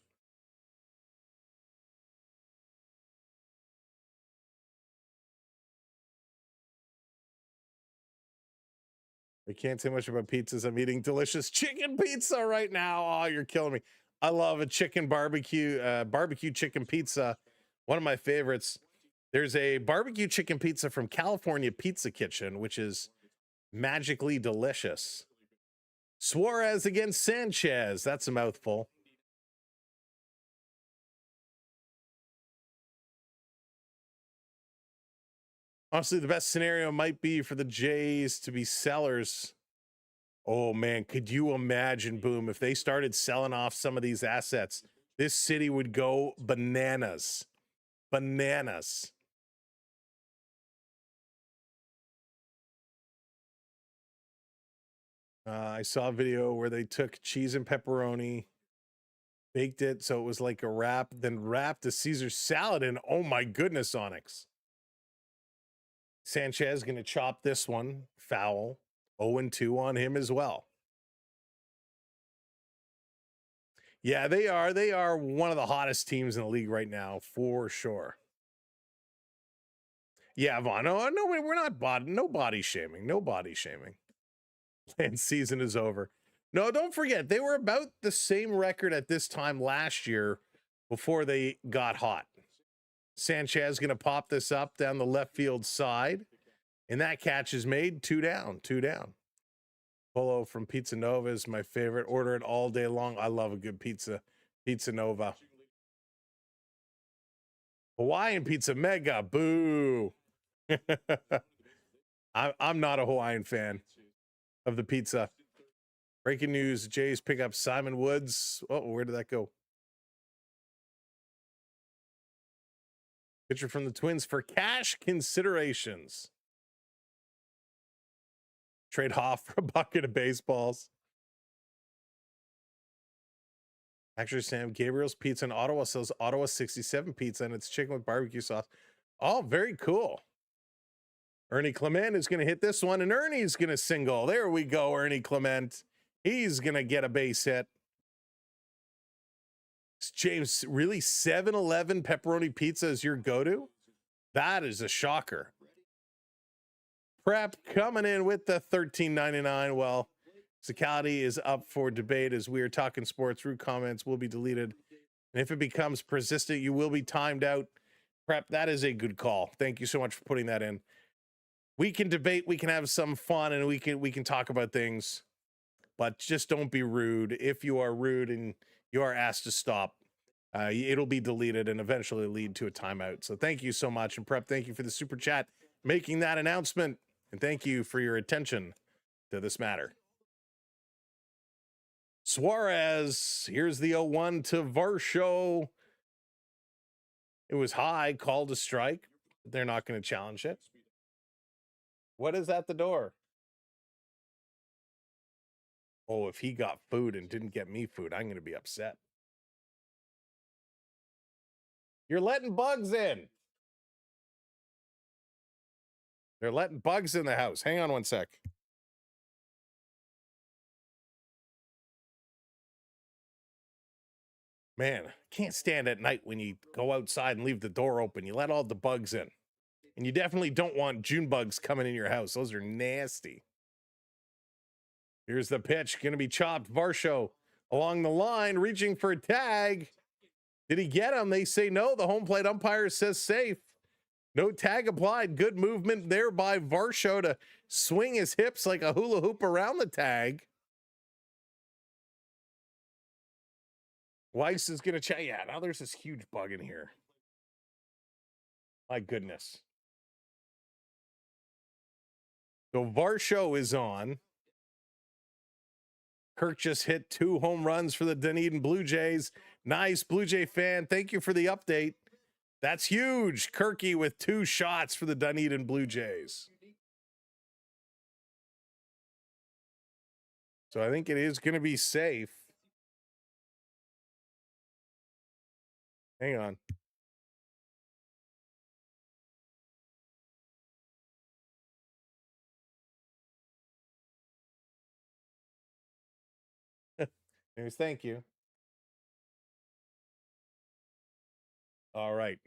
E: We can't say much about pizzas. I'm eating delicious chicken pizza right now. Oh, you're killing me. I love a chicken barbecue chicken pizza. One of my favorites. There's a barbecue chicken pizza from California Pizza Kitchen, which is magically delicious. Suarez against Sanchez. That's a mouthful. Honestly, the best scenario might be for the Jays to be sellers. Oh, man, could you imagine, Boom, if they started selling off some of these assets? This city would go bananas. Bananas. I saw a video where they took cheese and pepperoni, baked it so it was like a wrap, then wrapped a Caesar salad in. Oh, my goodness, Onyx. Sanchez going to chop this one. Foul. 0-2 on him as well. Yeah, they are. They are one of the hottest teams in the league right now, for sure. Yeah, Vaughn. No, we're not no body shaming. No body shaming. And season is over. No, don't forget, they were about the same record at this time last year before they got hot. Sanchez going to pop this up down the left field side. And that catch is made. 2 down, 2 down. Polo from Pizza Nova is my favorite. Order it all day long. I love a good pizza. Pizza Nova. Hawaiian pizza mega. Boo. I'm not a Hawaiian fan of the pizza. Breaking news. Jays pick up Simon Woods. Oh, where did that go? Pitcher from the Twins for cash considerations. Trade Hoff for a bucket of baseballs. Actually, Sam, Gabriel's Pizza in Ottawa sells Ottawa 67 pizza, and it's chicken with barbecue sauce. Oh, very cool. Ernie Clement is going to hit this one, and Ernie's going to single. There we go, Ernie Clement. He's going to get a base hit. James, really 7-Eleven pepperoni pizza is your go-to? That is a shocker. Prep coming in with the $13.99. Well, Sacality is up for debate as we are talking sports. Rude comments will be deleted. And if it becomes persistent, you will be timed out. Prep, that is a good call. Thank you so much for putting that in. We can debate, we can have some fun, and we can talk about things, but just don't be rude. If you are rude and you are asked to stop, it'll be deleted and eventually lead to a timeout. So thank you so much. And Prep, thank you for the super chat, making that announcement. And thank you for your attention to this matter. Suarez, here's the 0-1 to Varsho. It was high, called a strike. they're not going to challenge it. What is at the door? Oh, if he got food and didn't get me food, I'm going to be upset. You're letting bugs in. They're letting bugs in the house. Hang on one sec. Man, can't stand at night when you go outside and leave the door open. You let all the bugs in. And you definitely don't want June bugs coming in your house. Those are nasty. Here's the pitch. Going to be chopped. Varsho along the line, reaching for a tag. Did he get him? They say no. The home plate umpire says safe. No tag applied. Good movement there by Varsho to swing his hips like a hula hoop around the tag. Weiss is going to check. Yeah, now there's this huge bug in here. My goodness. So Varsho is on. Kirk just hit 2 home runs for the Dunedin Blue Jays. Nice, Blue Jay fan. Thank you for the update. That's huge. Kirky with 2 shots for the Dunedin Blue Jays. So I think it is going to be safe. Hang on. News, thank you. All right.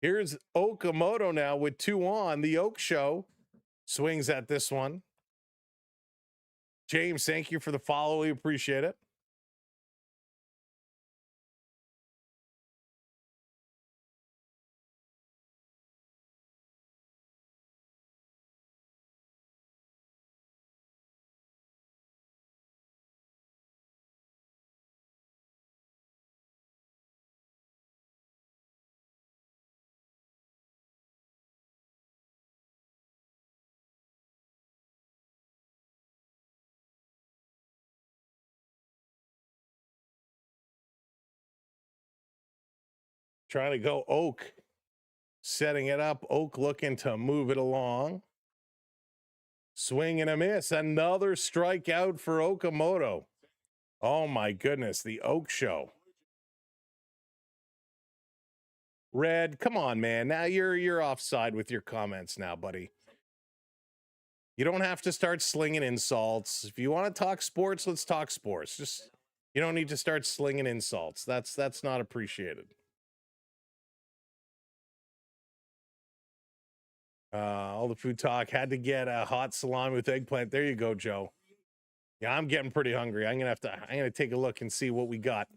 E: Here's Okamoto now with 2 on. The Oak Show swings at this one. James, thank you for the follow. We appreciate it. Trying to go Oak, setting it up. Oak looking to move it along. Swing and a miss. Another strikeout for Okamoto. Oh my goodness, the Oak Show. Red, come on, man. Now you're offside with your comments now, buddy. You don't have to start slinging insults. If you want to talk sports, let's talk sports. Just you don't need to start slinging insults. That's not appreciated. All the food talk had to get a hot salami with eggplant. There you go, Joe. Yeah, I'm getting pretty hungry. I'm gonna take a look and see what we got.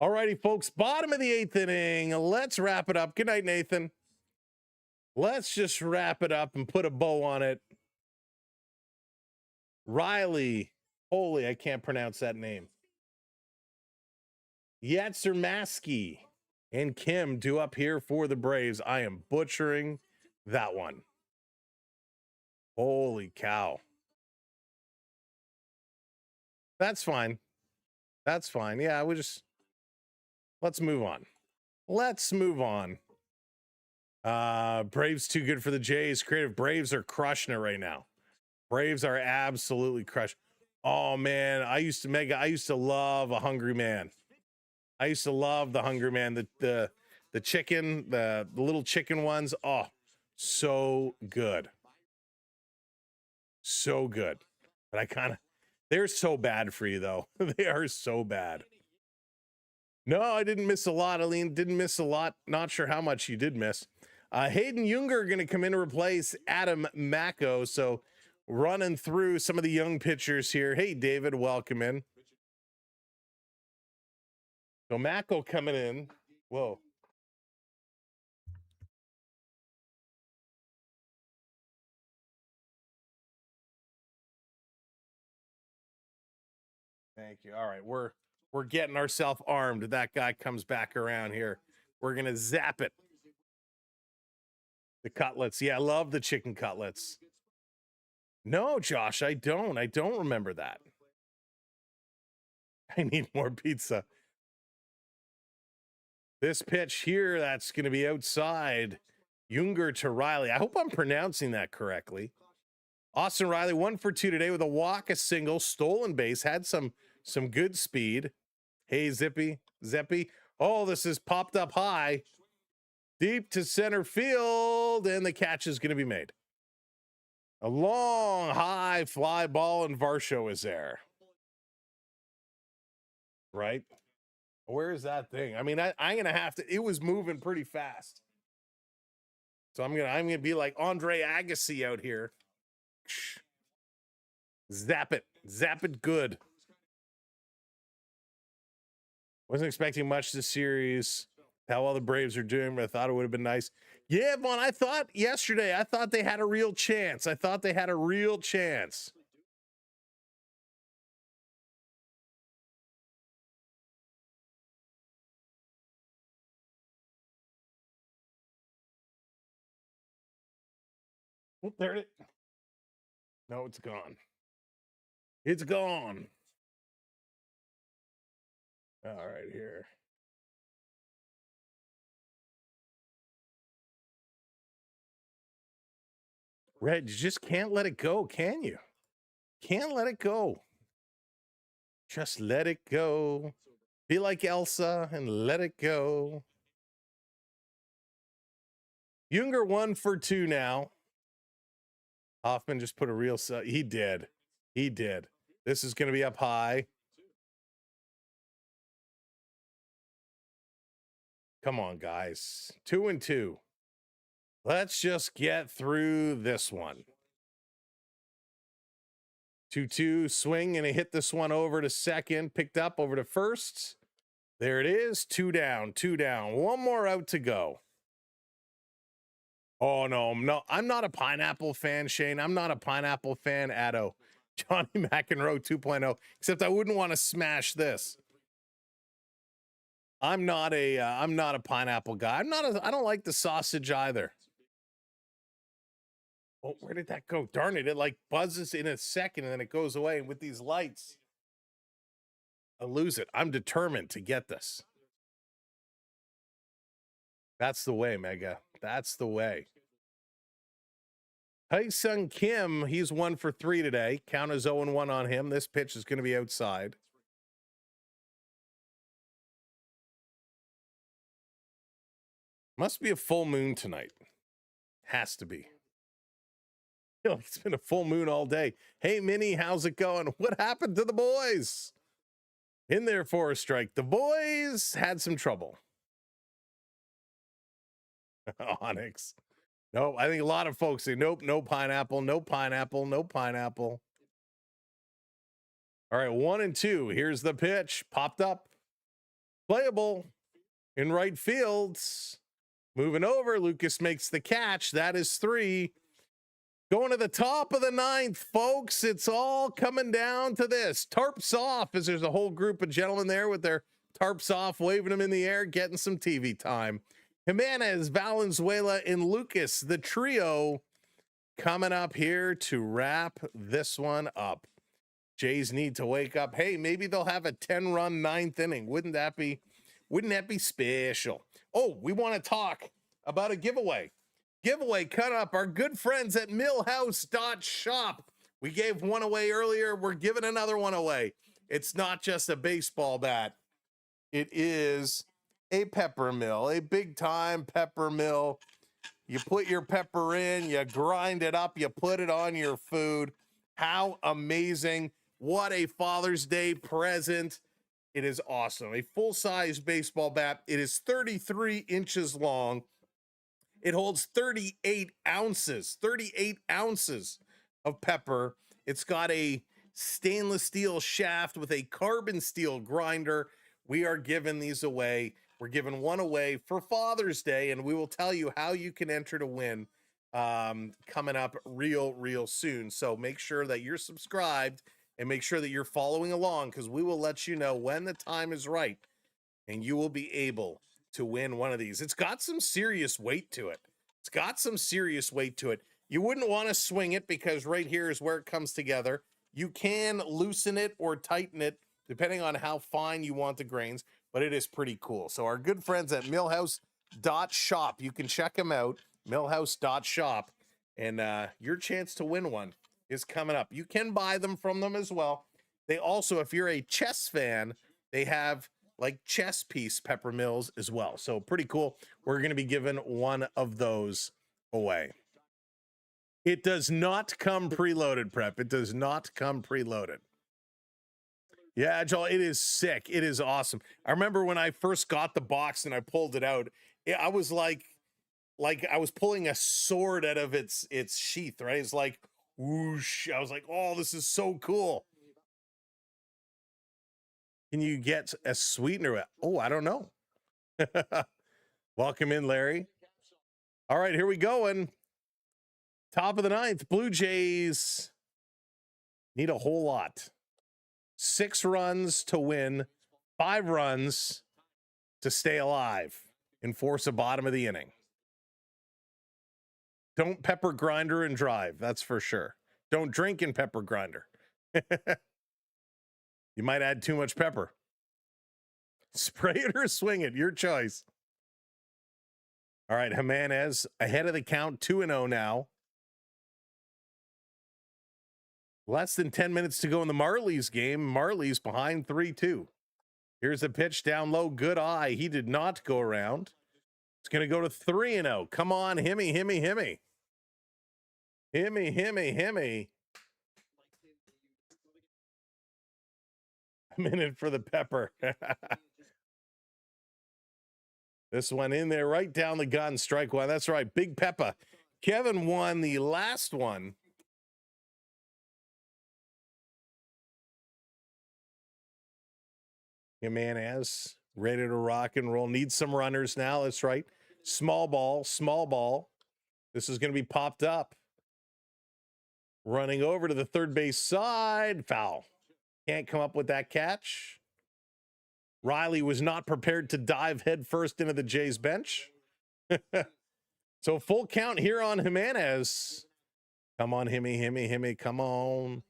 E: All righty, folks. Bottom of the 8th inning. Let's wrap it up. Good night, Nathan. Let's just wrap it up and put a bow on it. Riley, holy, I can't pronounce that name. Yatsurmaski and Kim due up here for the Braves. I am butchering that one. Holy cow. That's fine. That's fine. Yeah, let's move on. Let's move on. Braves too good for the Jays. Creative Braves are crushing it right now. Braves are absolutely crushed. Oh man, I used to love a hungry man. I used to love the hungry man. The chicken, the little chicken ones. Oh, so good. So good. But they're so bad for you though. They are so bad. No, I didn't miss a lot, Aline. Didn't miss a lot. Not sure how much you did miss. Hayden Junger going to come in to replace Adam Mako. So running through some of the young pitchers here. Hey, David, welcome in. So Mako coming in. Whoa. Thank you. All right, we're getting ourselves armed. That guy comes back around here. We're gonna zap it. The cutlets. Yeah, I love the chicken cutlets. No, Josh, I don't. I don't remember that. I need more pizza. This pitch here, that's going to be outside. Junger to Riley. I hope I'm pronouncing that correctly. Austin Riley 1 for 2 today with a walk, a single, stolen base, had some good speed. Hey, Zeppy. Oh, this is popped up high, deep to center field, and the catch is going to be made. A long, high fly ball, and Varsho is there. Right? Where is that thing? I mean, I'm going to have to, it was moving pretty fast. So I'm gonna be like Andre Agassi out here. Zap it good. Wasn't expecting much this series. How well the Braves are doing, but I thought it would have been nice. Yeah, Vaughn, I thought yesterday, I thought they had a real chance. Oh, there it is. No, it's gone. It's gone. All right, here. Red, you just can't let it go, can you? Can't let it go. Just let it go. Be like Elsa and let it go. Junger 1 for 2 now. Hoffman just put a real he did. This is going to be up high. Come on, guys. 2-2. Let's just get through this one. 2-2 swing, and he hit this one over to second, picked up over to first. There it is. 2 down. One more out to go. Oh, no, I'm not a pineapple fan, Shane. I'm not a pineapple fan, Addo. Johnny McEnroe 2.0, except I wouldn't want to smash this. I'm not a pineapple guy. I don't like the sausage either. Oh, where did that go? Darn it. It like buzzes in a second and then it goes away. And with these lights, I lose it. I'm determined to get this. That's the way, Mega. That's the way. Hyesung Kim, he's 1 for 3 today. Count is 0-1 on him. This pitch is going to be outside. Must be a full moon tonight. Has to be. It's been a full moon all day. Hey, Minnie, how's it going? What happened to the boys? In there for a strike. The boys had some trouble. Onyx. No, I think a lot of folks say, nope, no pineapple. All right, 1-2. Here's the pitch. Popped up. Playable in right field. Moving over. Lucas makes the catch. That is 3. Going to the top of the 9th, folks. It's all coming down to this. Tarps off, as there's a whole group of gentlemen there with their tarps off, waving them in the air, getting some TV time. Jimenez, Valenzuela, and Lucas, the trio coming up here to wrap this one up. Jays need to wake up. Hey, maybe they'll have a 10-run 9th inning. Wouldn't that be special? Oh, we want to talk about a giveaway. Cut up. Our good friends at millhouse.shop. We gave one away earlier. We're giving another one away. It's not just a baseball bat. It is a pepper mill, a big time pepper mill. You put your pepper in, you grind it up, you put it on your food. How amazing. What a Father's Day present. It is awesome. A full-size baseball bat. It is 33 inches long. It holds 38 ounces of pepper. It's got a stainless steel shaft with a carbon steel grinder. We are giving these away. We're giving one away for Father's Day, and we will tell you how you can enter to win coming up real soon. So make sure that you're subscribed and make sure that you're following along, because we will let you know when the time is right and you will be able to win one of these. It's got some serious weight to it. You wouldn't want to swing it because right here is where it comes together. You can loosen it or tighten it depending on how fine you want the grains, but it is pretty cool. So our good friends at millhouse.shop, you can check them out. millhouse.shop, and your chance to win one is coming up. You can buy them from them as well. They also, if you're a chess fan, they have like chess piece peppermills as well. So pretty cool. We're going to be giving one of those away. It does not come preloaded, Prep. It does not come preloaded. Yeah, Joel, it is sick. It is awesome. I remember when I first got the box and I pulled it out, I was like I was pulling a sword out of its sheath, right? It's like whoosh. I was like, oh, this is so cool. Can you get a sweetener? Oh, I don't know. Welcome in, Larry. All right, here we go. And top of the ninth, Blue Jays need a whole lot. 6 runs to win, 5 runs to stay alive and force a bottom of the inning. Don't pepper grinder and drive, that's for sure. Don't drink and pepper grinder. You might add too much pepper. Spray it or swing it, your choice. All right, Jimenez ahead of the count, 2-0 now. Less than 10 minutes to go in the Marlies game. Marlies behind 3-2. Here's a pitch down low. Good eye. He did not go around. It's going to go to 3-0. Come on, Himmy, Himmy, Himmy. Himmy, Himmy, Himmy. A minute for the pepper. This one in there, right down the gun. Strike one. That's right. Big Peppa. Kevin won the last one. Jimenez ready to rock and roll. Needs some runners now. That's right. Small ball, small ball. This is going to be popped up. Running over to the third base side. Foul. Can't come up with that catch. Riley was not prepared to dive headfirst into the Jays bench. So full count here on Jimenez. Come on, Himmy, Himmy, Himmy. Come on.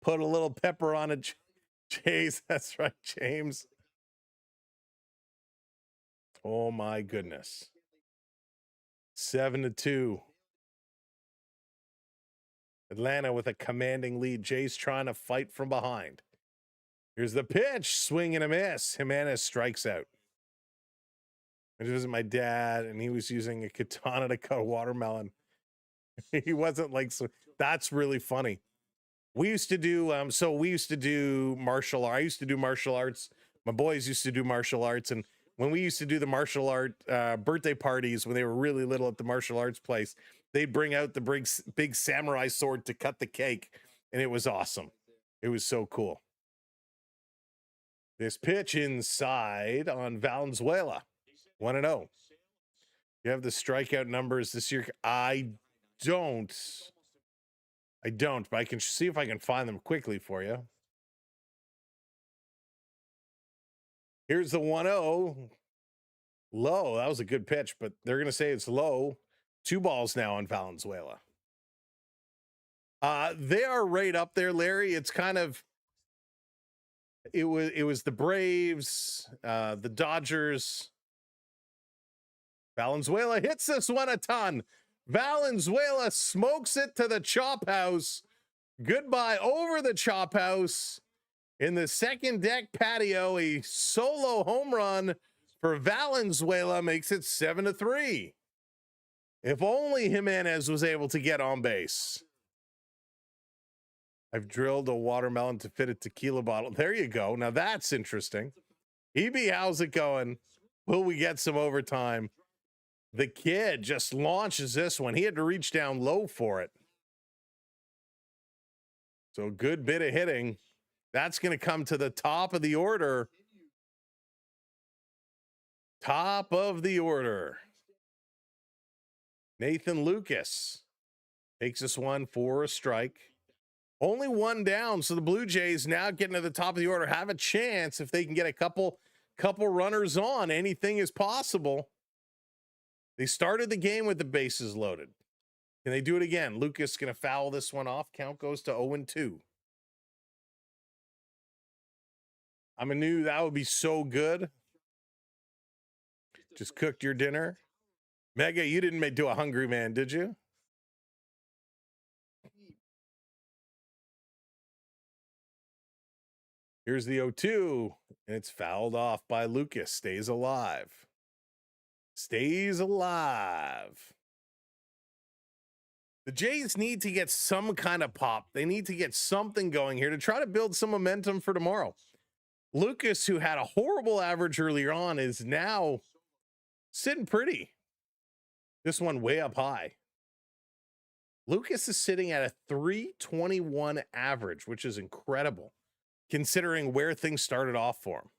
E: Put a little pepper on it, Jays. That's right, James. Oh my goodness. 7-2. Atlanta with a commanding lead. Jays trying to fight from behind. Here's the pitch. Swing and a miss. Jimenez strikes out. I was visiting my dad, and he was using a katana to cut a watermelon. He wasn't like, so that's really funny. We used to do, we used to do martial arts. I used to do martial arts. My boys used to do martial arts. And when we used to do the martial art birthday parties, when they were really little at the martial arts place, they'd bring out the big samurai sword to cut the cake. And it was awesome. It was so cool. This pitch inside on Valenzuela. 1-0. You have the strikeout numbers this year. I don't, but I can see if I can find them quickly for you. Here's the 1-0. Low. That was a good pitch, but they're going to say it's low. 2 balls now on Valenzuela. They are right up there, Larry. It's kind of, it was the Braves, the Dodgers. Valenzuela hits this one a ton. Valenzuela smokes it to the chop house. Goodbye over the chop house. In the second deck patio, a solo home run for Valenzuela makes it 7-3. If only Jimenez was able to get on base. I've drilled a watermelon to fit a tequila bottle. There you go. Now that's interesting. EB, how's it going? Will we get some overtime? The kid just launches this one. He had to reach down low for it. So good bit of hitting. That's going to come to the top of the order. Top of the order. Nathan Lucas takes this one for a strike. Only 1 down, so the Blue Jays now getting to the top of the order have a chance if they can get a couple runners on. Anything is possible. They started the game with the bases loaded. Can they do it again? Lucas going to foul this one off. Count goes to 0-2. I knew that would be so good. Just cooked your dinner. Mega, you didn't do a hungry man, did you? Here's the 0-2, and it's fouled off by Lucas. Stays alive. Stays alive. The Jays need to get some kind of pop. They need to get something going here to try to build some momentum for tomorrow. Lucas, who had a horrible average earlier on, is now sitting pretty. This one way up high. Lucas is sitting at a 321 average, which is incredible considering where things started off for him.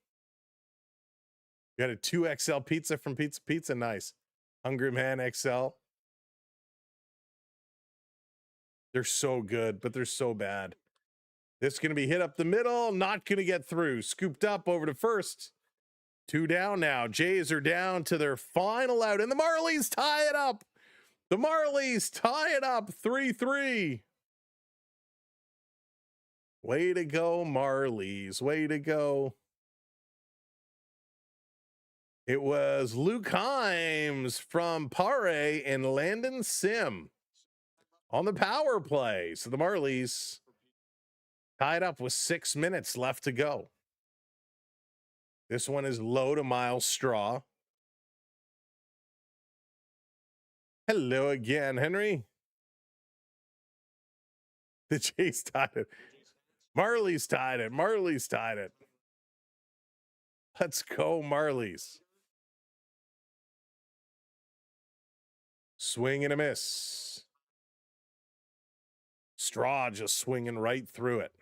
E: Got a 2XL pizza from Pizza Pizza. Nice. Hungry Man XL. They're so good, but they're so bad. This is going to be hit up the middle. Not going to get through. Scooped up over to first. 2 down now. Jays are down to their final out, and the Marlies tie it up. The Marlies tie it up 3-3. Way to go, Marlies. Way to go. It was Luke Himes from Pare and Landon Sim on the power play. So the Marlies tied up with 6 minutes left to go. This one is low to Miles Straw. Hello again, Henry. The Jays tied it. Marlies tied it. Marlies tied it. Let's go, Marlies. Swing and a miss. Straw just swinging right through it.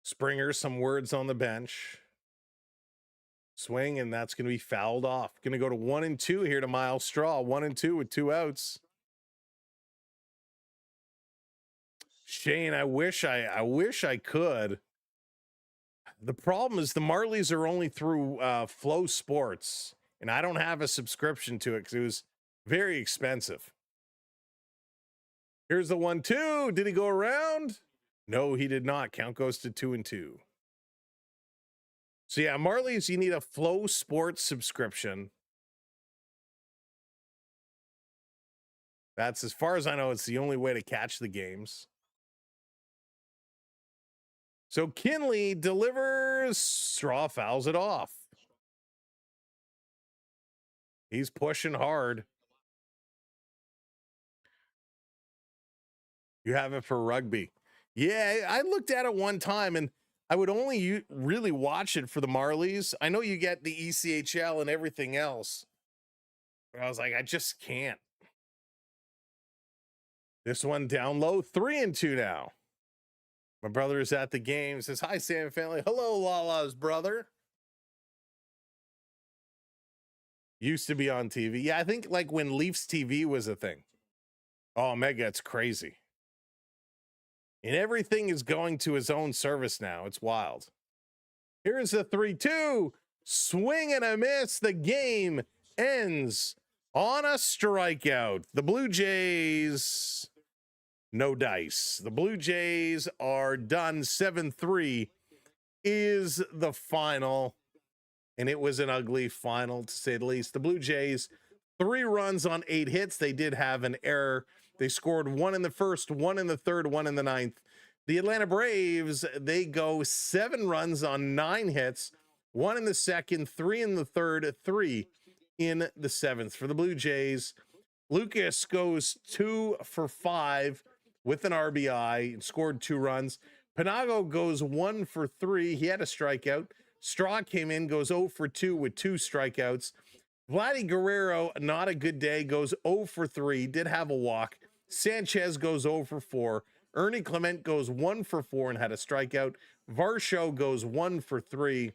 E: Springer, some words on the bench. Swing, and that's going to be fouled off. Going to go to 1-2 here to Miles Straw. 1-2 with 2 outs. Shane, I wish I could. The problem is the Marlies are only through Flow Sports, and I don't have a subscription to it because it was very expensive. Here's the 1-2. Did he go around? No, he did not. Count goes to 2-2. So yeah, Marlies, you need a Flow Sports subscription. That's, as far as I know, it's the only way to catch the games. So Kinley delivers. Straw fouls it off. He's pushing hard. You have it for rugby. Yeah, I looked at it one time, and I would only really watch it for the Marlies. I know you get the ECHL and everything else, but I was like, I just can't. This one down low, 3-2 now. My brother is at the game. Says, hi, Sam family. Hello, Lala's brother. Used to be on TV. Yeah, I think like when Leafs TV was a thing. Oh, Mega, it's crazy. And everything is going to his own service now. It's wild. Here's the 3-2. Swing and a miss. The game ends on a strikeout. The Blue Jays, no dice. The Blue Jays are done. 7-3 is the final. And it was an ugly final, to say the least. The Blue Jays, 3 runs on 8 hits. They did have an error. They scored 1 in the first, 1 in the third, 1 in the ninth. The Atlanta Braves, they go 7 runs on 9 hits, 1 in the second, 3 in the third, 3 in the seventh. For the Blue Jays, Lucas goes 2 for 5 with an RBI and scored 2 runs. Panago goes 1 for 3. He had a strikeout. Straw came in, goes 0 for 2 with 2 strikeouts. Vladdy Guerrero, not a good day, goes 0 for 3, did have a walk. Sanchez goes 0 for 4. Ernie Clement goes 1 for 4 and had a strikeout. Varsho goes 1 for 3.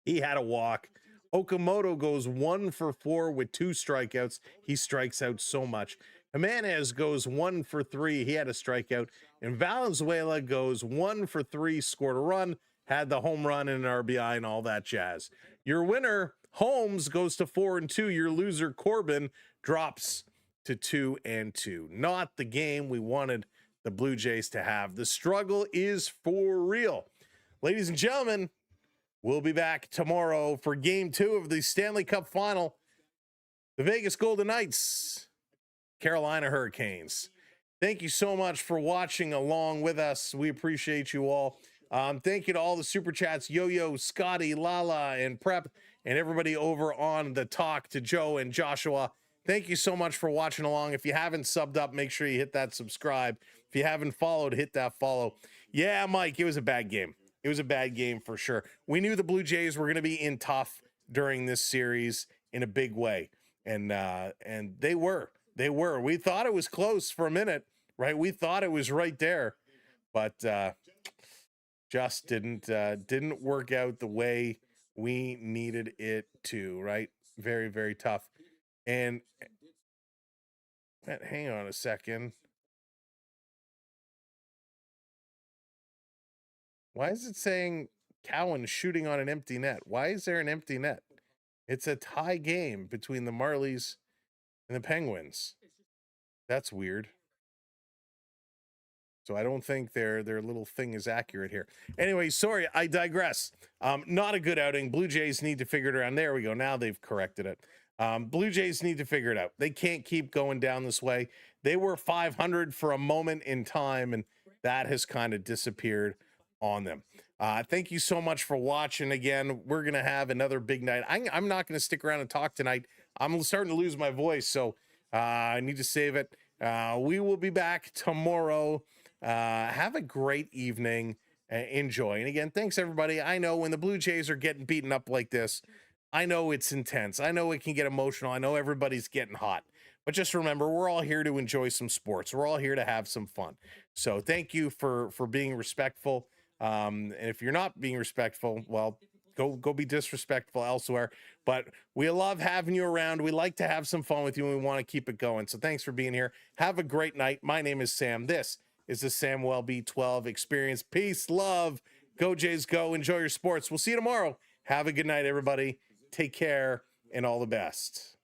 E: He had a walk. Okamoto goes 1 for 4 with 2 strikeouts. He strikes out so much. Jimenez goes 1 for 3. He had a strikeout. And Valenzuela goes 1 for 3, scored a run, had the home run and an RBI and all that jazz. Your winner, Holmes, goes to 4-2. Your loser, Corbin, drops to 2-2. Not the game we wanted the Blue Jays to have. The struggle is for real. Ladies and gentlemen, we'll be back tomorrow for game 2 of the Stanley Cup Final. The Vegas Golden Knights, Carolina Hurricanes. Thank you so much for watching along with us. We appreciate you all. Thank you to all the super chats, Yo-Yo, Scotty, Lala, and Prep, and everybody over on the talk, to Joe and Joshua. Thank you so much for watching along. If you haven't subbed up, make sure you hit that subscribe. If you haven't followed, hit that follow. Yeah, Mike, it was a bad game. It was a bad game for sure. We knew the Blue Jays were going to be in tough during this series in a big way. And they were. We thought it was close for a minute, right? We thought it was right there, but just didn't work out the way we needed it to, right? Very, very tough. And hang on a second. Why is it saying Cowan shooting on an empty net? Why is there an empty net? It's a tie game between the Marlies and the Penguins. That's weird. So I don't think their little thing is accurate here. Anyway, sorry, I digress. Not a good outing. Blue Jays need to figure it around. There we go. Now they've corrected it. Blue Jays need to figure it out. They can't keep going down this way. They were 500 for a moment in time, and that has kind of disappeared on them. Thank you so much for watching. Again, we're going to have another big night. I'm not going to stick around and talk tonight. I'm starting to lose my voice, so I need to save it. We will be back tomorrow. Have a great evening. Enjoy. And again, thanks everybody. I know when the Blue Jays are getting beaten up like this, I know it's intense. I know it can get emotional. I know everybody's getting hot. But just remember, we're all here to enjoy some sports. We're all here to have some fun. So thank you for being respectful. And if you're not being respectful, well, go be disrespectful elsewhere. But we love having you around. We like to have some fun with you, and we want to keep it going. So thanks for being here. Have a great night. My name is Sam. This is the Samuel B12 Experience. Peace, love. Go Jays, go. Enjoy your sports. We'll see you tomorrow. Have a good night, everybody. Take care, and all the best.